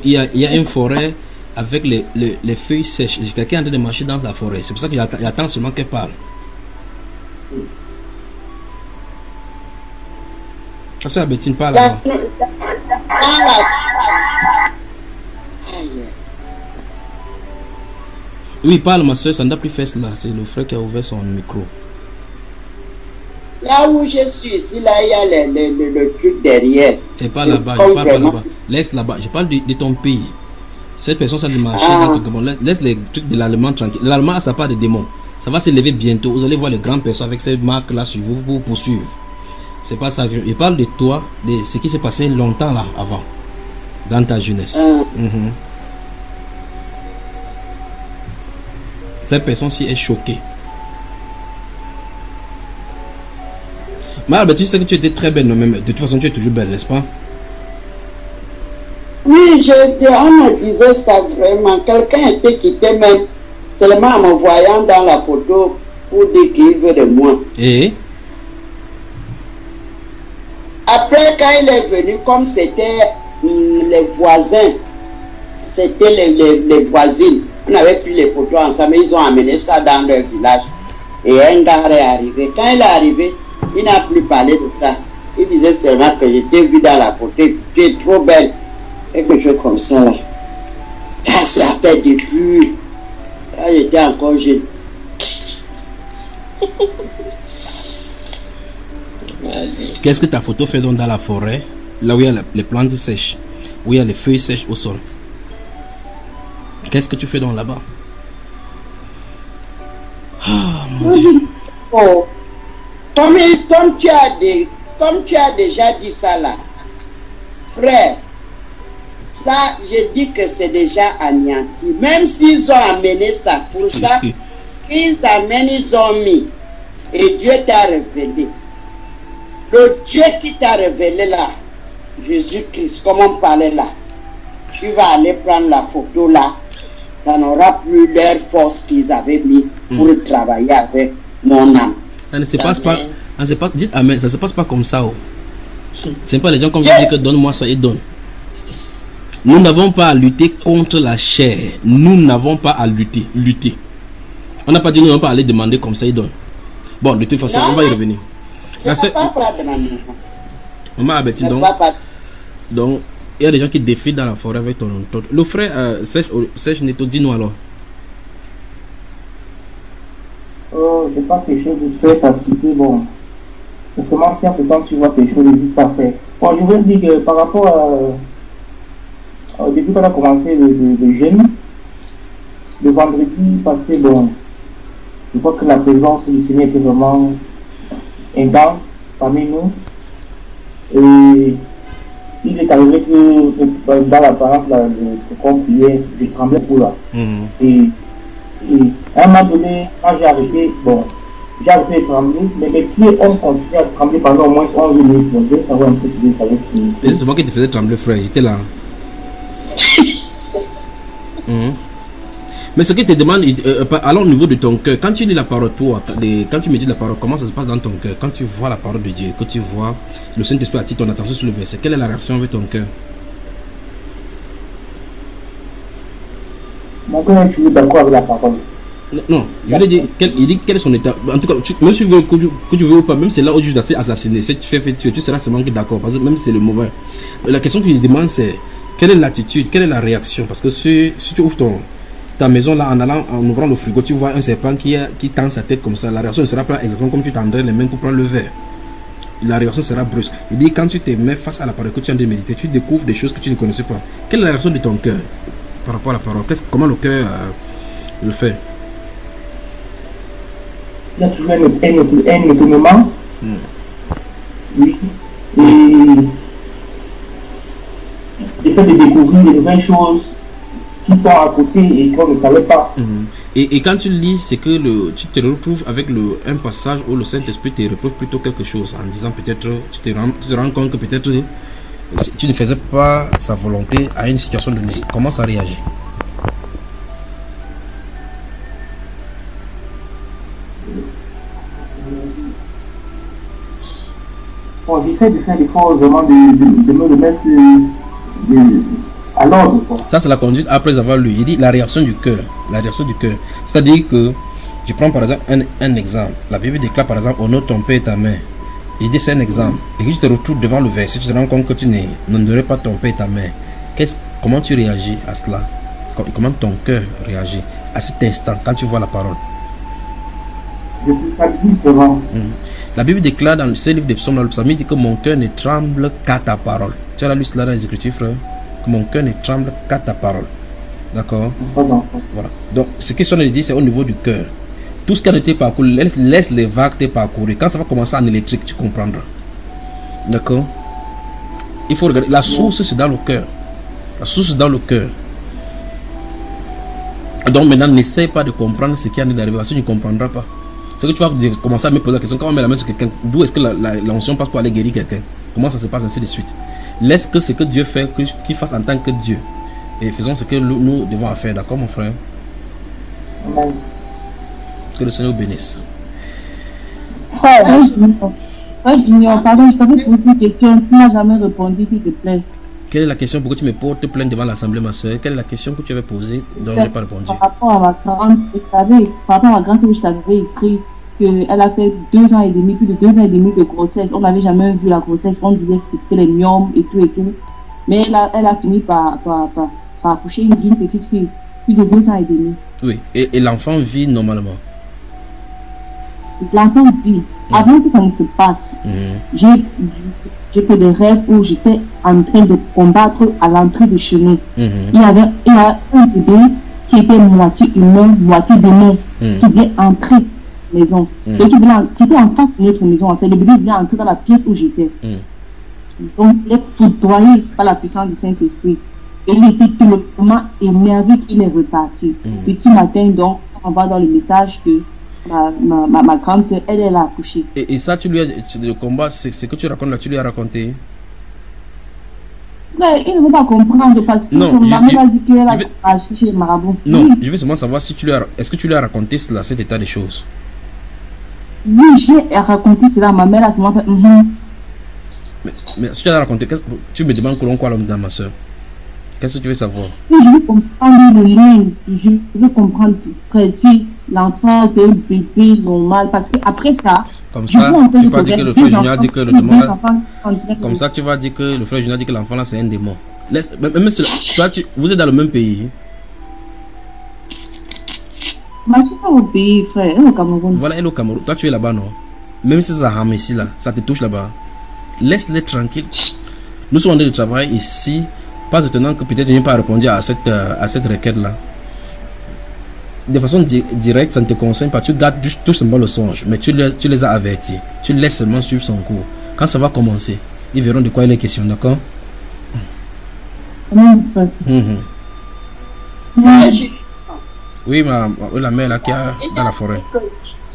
il y a une forêt avec les feuilles sèches. Quelqu'un est en train de marcher dans la forêt. C'est pour ça qu'il attend seulement qu'elle parle. La soeur Betty parle là. Oui, parle ma soeur, ça n'a plus fait cela. C'est le frère qui a ouvert son micro. Là où je suis ici, là, il y a le truc derrière. C'est pas là-bas, je parle pas là-bas. Laisse là-bas, je parle de ton pays. Cette personne, ça de marcher, laisse les trucs de l'allemand tranquille. L'allemand, ça part de démons. Ça va se lever bientôt. Vous allez voir les grandes personnes avec ces marques là sur vous pour poursuivre. C'est pas ça. Je parle de toi, de ce qui s'est passé longtemps là, avant, dans ta jeunesse. Cette personne-ci est choquée. Malbe, tu sais que tu étais très belle, même. De toute façon, tu es toujours belle, n'est-ce pas? Oui, on me disait ça vraiment. Quelqu'un était quitté même seulement en me voyant dans la photo pour dire qu'il veut de moi. Et après, quand il est venu, comme c'était les voisins, c'était les voisines, on avait pris les photos ensemble, ils ont amené ça dans leur village. Et un gars est arrivé. Quand il est arrivé, il n'a plus parlé de ça. Il disait seulement que j'étais vu dans la photo, tu es trop belle. Quelque chose comme ça là. Ça s'est fait depuis quand j'étais encore jeune. Qu'est-ce que ta photo fait donc dans la forêt, là où il y a les plantes sèches, où il y a les feuilles sèches au sol? Qu'est-ce que tu fais donc là-bas? Mon Dieu. Oh. Comme tu as déjà dit ça là, frère, ça, je dis que c'est déjà anéanti. Même s'ils ont amené ça, pour ça, qu'ils amènent, ils ont mis. Et Dieu t'a révélé. Le Dieu qui t'a révélé là, Jésus-Christ, comme on parlait là, tu vas aller prendre la photo là, tu n'auras plus leur force qu'ils avaient mis pour travailler avec mon âme. Ça ne se passe pas, dites Amen, ça ne se passe pas comme ça. Oh. C'est pas les gens comme vous disent que donne-moi ça et donne. Nous n'avons pas à lutter contre la chair. Nous n'avons pas à lutter. On n'a pas dit nous n'avons pas à aller demander comme ça et donne. Bon, de toute façon, on va y revenir. Maman Abetine, donc, il y a des gens qui défilent dans la forêt avec ton nom. Le frère Sèche Neto, dis-nous alors. Je pas quelque chose de très facilité, bon. Seulement si quand tu vois quelque chose, n'hésite pas à faire. Bon, je veux dire que par rapport à au début quand on a commencé le jeûne, le vendredi passé, bon, je vois que la présence du Seigneur était vraiment intense parmi nous. Et il est arrivé que dans la parole qu'on priait, je tremblais pour là. Et à un moment donné, quand j'ai arrêté, bon, j'ai arrêté de trembler, mais mes pieds ont continué à trembler pendant au moins 11 minutes. Donc, je vais savoir un peu si ça va signifier. C'est moi qui te faisais trembler, frère, j'étais là. Mais ce que te demande, alors au niveau de ton cœur, quand tu lis la parole, toi, quand tu médites la parole, comment ça se passe dans ton cœur? Quand tu vois la parole de Dieu, que tu vois le Saint-Esprit attire ton attention sur le verset, quelle est la réaction avec ton cœur? Mon cœur est toujours d'accord avec la parole. Non, je voulais dire, il dit quel est son état. En tout cas, même si tu veux que tu veux ou pas, même si c'est là où tu es assassiné, si tu fais tuer, tu seras seulement d'accord, parce que même si c'est le mauvais. La question que je demande, c'est quelle est l'attitude, quelle est la réaction? Parce que si tu ouvres ta maison là, en ouvrant le frigo, tu vois un serpent qui tend sa tête comme ça, la réaction ne sera pas exactement comme tu tendrais les mains pour prendre le verre. La réaction sera brusque. Il dit quand tu te mets face à la parole que tu es en train de méditer, tu découvres des choses que tu ne connaissais pas. Quelle est la réaction de ton cœur par rapport à la parole? Comment le cœur le fait? Il y a toujours un étonnement. Oui. Et le fait de découvrir de nouvelles choses qui sont à côté et qu'on ne savait pas. Et quand tu lis, c'est que tu te retrouves avec un passage où le Saint-Esprit te reproche plutôt quelque chose en disant peut-être, tu te rends compte que peut-être tu ne faisais pas sa volonté à une situation donnée. Comment ça réagit? Bon, j'essaie de faire l'effort vraiment de me remettre à l'ordre. Ça, c'est la conduite après avoir lu. Il dit la réaction du cœur. La réaction du cœur. C'est-à-dire que, je prends par exemple un exemple. La Bible déclare par exemple, honore ton père et ta mère. Il dit c'est un exemple. Et que tu te retrouves devant le verset, tu te rends compte que tu n'honorerais pas ton père et ta mère. Comment tu réagis à cela? Comment ton cœur réagit à cet instant quand tu vois la parole? Je culpabilise vraiment. La Bible déclare dans ce livre des psaumes, dans le psaume, il dit que mon cœur ne tremble qu'à ta parole. Tu as lu cela dans les Écritures, frère? Que mon cœur ne tremble qu'à ta parole. D'accord? Voilà. Donc, ce que son dit, c'est au niveau du cœur. Tout ce qui a été parcouru, laisse les vagues te parcourir. Quand ça va commencer en électrique, tu comprendras. D'accord? Il faut regarder. La source, c'est dans le cœur. La source, c'est dans le cœur. Donc maintenant, n'essaie pas de comprendre ce qui est en train d'arriver, parce que tu ne comprendras pas. C'est que tu vas commencer à me poser la question, quand on met la main sur quelqu'un, d'où est-ce que l'onction passe pour aller guérir quelqu'un? Comment ça se passe ainsi de suite? Laisse que ce que Dieu fait, qu'il fasse en tant que Dieu. Et faisons ce que nous devons faire, d'accord mon frère? Amen. Que le Seigneur bénisse. Frère Junior, pardon, je t'avais posé une question, tu n'as jamais répondu, s'il te plaît. Quelle est la question? Pourquoi tu me portes plainte devant l'assemblée, ma soeur? Quelle est la question que tu avais posée dont je n'ai pas répondu? Par rapport à ma grande, par rapport à ma grande, je t'avais écrit qu'elle a fait 2 ans et demi, plus de 2 ans et demi de grossesse. On n'avait jamais vu la grossesse, on disait que c'était les myomes et tout et tout. Mais elle a fini par accoucher d'une petite fille, plus de 2 ans et demi. Oui, et l'enfant vit normalement. L'enfant vit. Avant que ça ne se passe, j'ai fait des rêves où j'étais en train de combattre à l'entrée de chez nous. Il y a un bébé qui était moitié humain, moitié démon, qui vient entrer dans la maison. Et qui était en face de notre maison. En fait, le bébé vient entrer dans la pièce où j'étais. Donc, il est foudroyé par la puissance du Saint-Esprit. Et il était tout le moment énervé qu'il est reparti. Petit matin, donc, on va dans le message que ma grande soeur, elle a accouché. Et ça, tu lui as, le combat, c'est ce que tu racontes là, tu lui as raconté? Mais il ne veut pas comprendre parce que son maman a dit qu'elle a accouché chez les marabouts. Non, je veux seulement savoir si tu lui as, est-ce que tu lui as raconté cela, cet état des choses? Oui, j'ai raconté cela à ma mère à ce moment. Mais si tu as raconté, tu me demandes quoi dans ma soeur? Qu'est-ce que tu veux savoir? Oui, je veux comprendre le lien. Je veux comprendre si l'enfant est un bébé normal. Parce qu'après ça, comme ça, tu vas dire que le frère Junior a dit que le démon. Comme ça, tu vas dire que le frère Junior a dit que l'enfant là c'est un démon. Même toi, vous êtes dans le même pays. Moi, je suis pas au pays, frère. Elle est au Cameroun. Voilà, elle est au Cameroun. Toi, tu es là-bas, non? Même si ça rame ici, là, ça te touche là-bas. Laisse-les tranquilles. Nous sommes en train de travailler ici. Pas étonnant que peut-être je n'ai pas répondu à cette requête-là. De façon directe, ça ne te concerne pas. Tu gardes tout simplement le songe, mais tu les as avertis. Tu laisses seulement suivre son cours. Quand ça va commencer, ils verront de quoi il est question, d'accord? Oui, la mère là qui est dans la forêt.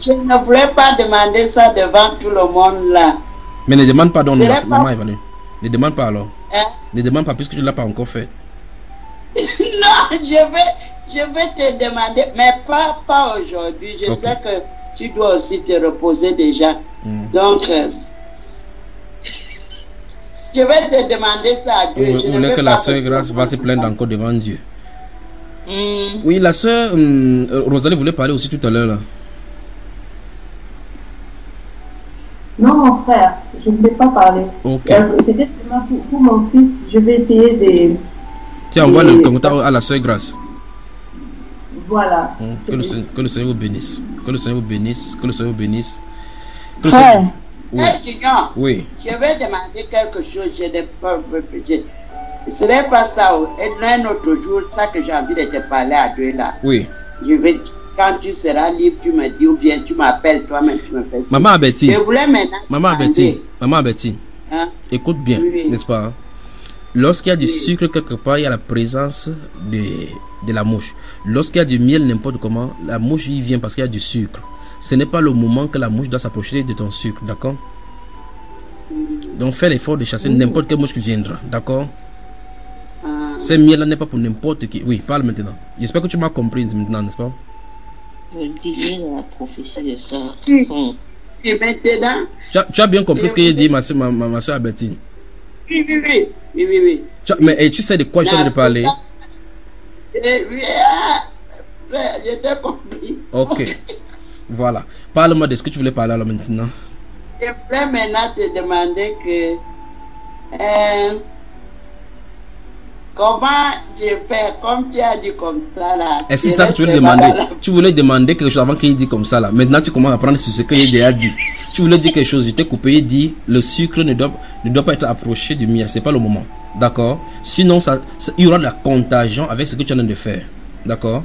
Je ne voulais pas demander ça devant tout le monde là. Mais ne demande pas, donc maman est venue. Ne demande pas alors. Ne demande pas puisque tu ne l'as pas encore fait. Non, je vais te demander, mais pas aujourd'hui. Je sais que tu dois aussi te reposer déjà. Donc, je vais te demander ça à Dieu. Vous voulez que la sœur Grâce va se plaindre encore devant Dieu? Oui, la sœur Rosalie voulait parler aussi tout à l'heure là. Non, mon frère, je ne vais pas parler. C'était seulement pour mon fils. Je vais essayer de... Tu envoies le commentaire à la sœur Grâce. Voilà. Que le Seigneur vous bénisse. Que le Seigneur vous bénisse. Que le Seigneur vous bénisse. Oui. Je vais demander quelque chose. Ce n'est pas ça. Un autre jour, ça que j'ai envie de te parler à deux là. Oui. Je vais... Quand tu seras libre, tu me dis ou bien tu m'appelles toi-même, tu me fais ça. Maman Betty. Je voulais maintenant. Maman Betty. Hein? Écoute bien, n'est-ce pas? Lorsqu'il y a du sucre quelque part, il y a la présence de la mouche. Lorsqu'il y a du miel, n'importe comment, la mouche y vient parce qu'il y a du sucre. Ce n'est pas le moment que la mouche doit s'approcher de ton sucre, d'accord? Donc fais l'effort de chasser n'importe quelle mouche qui viendra, d'accord? Ce miel-là n'est pas pour n'importe qui. Oui, parle maintenant. J'espère que tu m'as compris maintenant, n'est-ce pas? Je dis la prophétie de ça. Et maintenant, tu as bien compris ce qu'il dit, ma soeur Albertine? Oui. Mais tu sais de quoi je suis en train de parler? Oui, je t'ai compris. Ok. Voilà. Parle-moi de ce que tu voulais parler alors maintenant. Je voulais maintenant te demander que... comment j'ai fait, comme tu as dit comme ça là. Est-ce que c'est ça que tu voulais demander? Tu voulais demander quelque chose avant qu'il dise comme ça là. Maintenant tu commences à prendre sur ce qu'il a déjà dit. Tu voulais dire quelque chose, je t'ai coupé et dit le sucre ne doit pas être approché du miel, c'est pas le moment. D'accord? Sinon, il y aura de la contagion avec ce que tu es en train de faire. D'accord?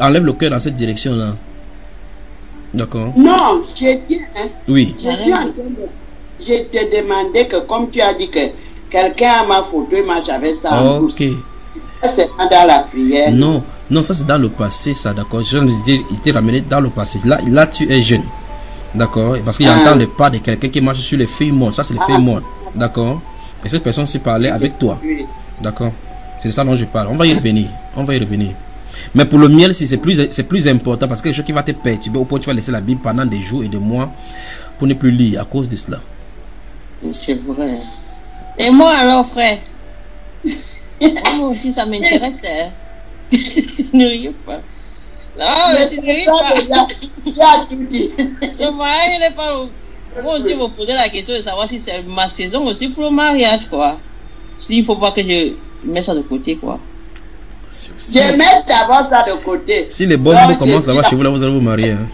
Enlève le cœur dans cette direction-là. D'accord? Non, je dis, hein, oui. Je suis en train de... Je te demandais que, comme tu as dit que quelqu'un a ma photo et moi j'avais ça en bouche. Ok. C'est dans la prière. Non, non, ça c'est dans le passé, ça, d'accord. Je viens de dire, il t'est ramené dans le passé. Là, tu es jeune. D'accord? Parce qu'il entend le pas de quelqu'un qui marche sur les feuilles mortes. Ça, c'est les feuilles mortes. D'accord? Et cette personne s'est parlé avec toi. D'accord? C'est de ça dont je parle. On va y revenir. On va y revenir. Mais pour le miel, si c'est plus important parce que quelque chose qui va te perturber au point où tu vas laisser la Bible pendant des jours et des mois pour ne plus lire à cause de cela. C'est vrai. Et moi alors, frère? Moi aussi, ça m'intéresse. Hein. Ne riez pas. Non, mais tu ne ris pas. Tu as tout dit. Moi aussi, vous posez la question de savoir si c'est ma saison aussi pour le mariage, quoi. S'il ne faut pas que je mette ça de côté, quoi. Je mets d'abord ça de côté. Si les bombes commencent là-bas chez vous, là, vous allez vous marier. Hein.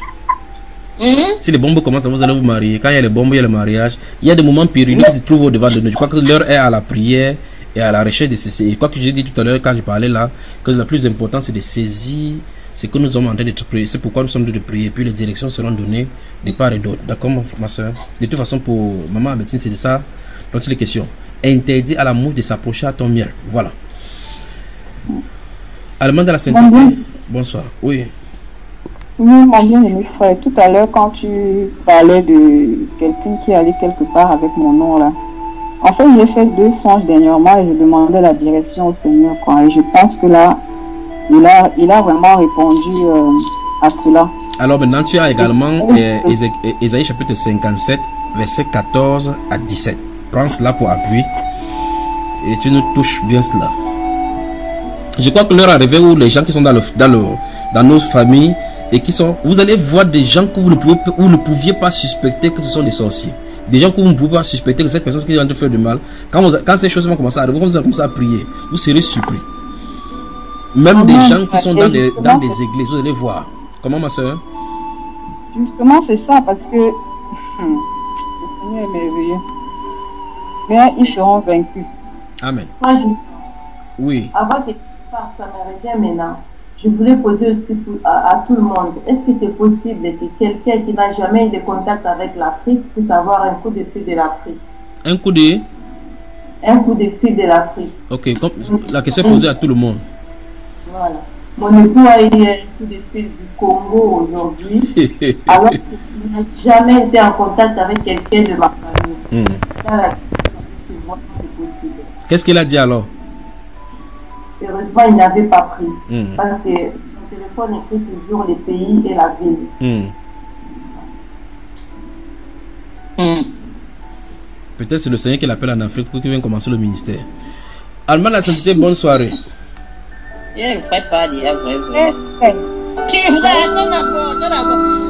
Si les bombes commencent là, vous allez vous marier. Quand il y a les bombes, il y a le mariage. Il y a des moments périlleux qui se trouvent au devant de nous. Je crois que l'heure est à la prière et à la recherche de ceci. Je crois que j'ai dit tout à l'heure quand je parlais là que le plus important c'est de saisir ce que nous sommes en train de prier. C'est pourquoi nous sommes en train de prier. Puis les directions seront données de part et d'autre. D'accord, ma soeur? De toute façon, pour maman Abetine, c'est de ça dont il est question. Interdit à la mouche de s'approcher à ton miel. Voilà. Allemand de la sainteté. Bonsoir. Oui. Oui, mon bien-aimé frère, tout à l'heure quand tu parlais de quelqu'un qui allait quelque part avec mon nom là, en fait j'ai fait 2 songes dernièrement et je demandais la direction au Seigneur quoi, et je pense que là il a vraiment répondu à cela. Alors maintenant tu as également Ésaïe chapitre 57 verset 14 à 17. Prends cela pour appui et tu nous touches bien cela. Je crois que l'heure est arrivée où les gens qui sont dans nos familles et qui sont, vous allez voir des gens que vous ne pouviez pas suspecter que ce sont des sorciers. Des gens que vous ne pouvez pas suspecter que cette personne qui est en train de faire du mal. Quand ces choses vont commencer à arriver, quand vous allez commencer à prier, vous serez surpris. Même des gens qui sont dans des églises, vous allez voir. Comment, ma soeur? Justement, c'est ça, parce que le Seigneur est merveilleux. Mais ils seront vaincus. Amen. Oui. Avant que ça me revient maintenant, je voulais poser aussi à tout le monde, est-ce que c'est possible que quelqu'un qui n'a jamais eu de contact avec l'Afrique puisse avoir un coup de fil de l'Afrique? Un coup de fil de l'Afrique. Ok, la question est posée à tout le monde. Voilà. Mon époux a eu un coup de fil du Congo aujourd'hui, alors qu'il n'a jamais été en contact avec quelqu'un de ma famille. C'est possible. Qu'est-ce qu'il a dit alors? Heureusement, il n'avait pas pris. Parce que son téléphone écrit toujours les pays et la ville. Peut-être c'est le Seigneur qui l'appelle en Afrique pour qu'il vienne commencer le ministère. Allemand de la sainteté, bonne soirée. Je ne ferai pas dire vrai. Attends d'abord.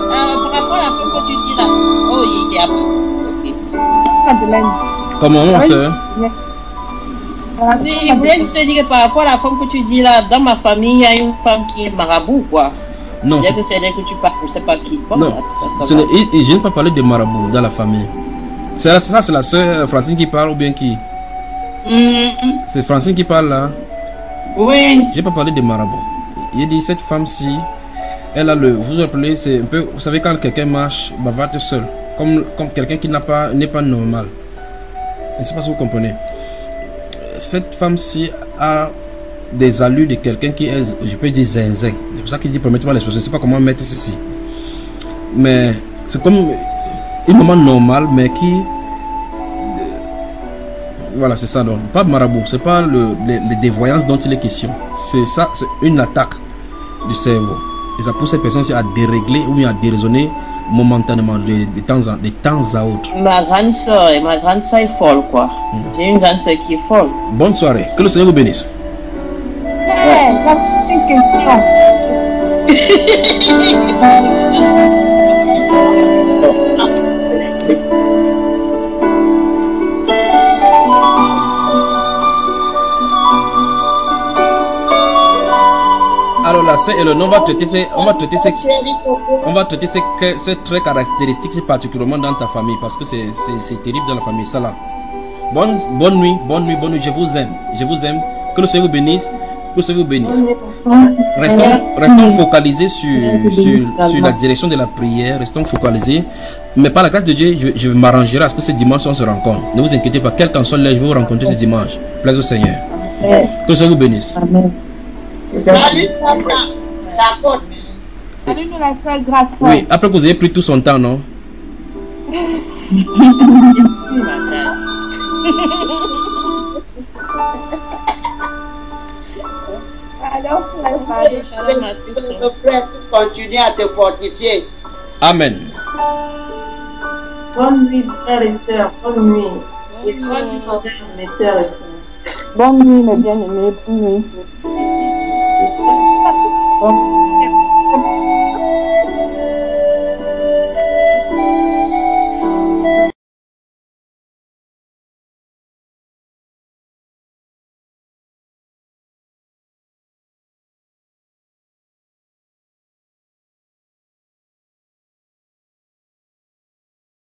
Par rapport à la fois que tu dis là. Oh, il y a. Comment, mon soeur? Je voulais te dire que par rapport à la femme que tu dis là, dans ma famille, il y a une femme qui est marabout, quoi. Non. C'est que c'est elle que tu parles, je ne sais pas qui. Bon, non, je n'ai pas parlé de marabout dans la famille. Ça, c'est la soeur Francine qui parle ou bien qui? C'est Francine qui parle là? Oui. Je n'ai pas parlé de marabout. Il dit cette femme-ci, elle a le. Vous vous rappelez, c'est un peu. Vous savez, quand quelqu'un marche, bavarde seul, comme quelqu'un qui n'est pas normal. Je ne sais pas si vous comprenez. Cette femme-ci a des allures de quelqu'un qui est, je peux dire, zinzin. C'est pour ça qu'il dit, permettez-moi l'expression, je ne sais pas comment mettre ceci. Mais c'est comme une maman normale, mais qui... Voilà, c'est ça. Donc, pas marabout, c'est pas les dévoyances dont il est question. C'est ça, c'est une attaque du cerveau. Et ça pousse cette personne-ci à dérégler ou bien à déraisonner momentanément, de temps à autre. Ma grande soeur est folle, quoi. J'ai une grande soeur qui est folle. Bonne soirée, que le Seigneur vous bénisse. Alors la soeur Eleanor, on va traiter ces traits caractéristiques particulièrement dans ta famille parce que c'est terrible dans la famille. Ça là. Bonne nuit. Je vous aime. Que le Seigneur vous bénisse. Que le Seigneur vous bénisse. Restons focalisés sur la direction de la prière. Restons focalisés. Mais par la grâce de Dieu, je m'arrangerai à ce que ce dimanche on se rencontre. Ne vous inquiétez pas. Quel qu'en soit l'heure, je vais vous rencontrer ce dimanche. Plaise au Seigneur. Que le Seigneur vous bénisse. Amen. Salut, papa. D'accord. Salut, nous la sœur grâce. Oui, après que vous ayez pris tout son temps, non? Le frère, continue à te fortifier. Amen. Bonne nuit, frères et sœurs. Bonne nuit. Et bonne nuit, mes sœurs et frères. Bonne nuit, mes bien-aimés. Bonne nuit.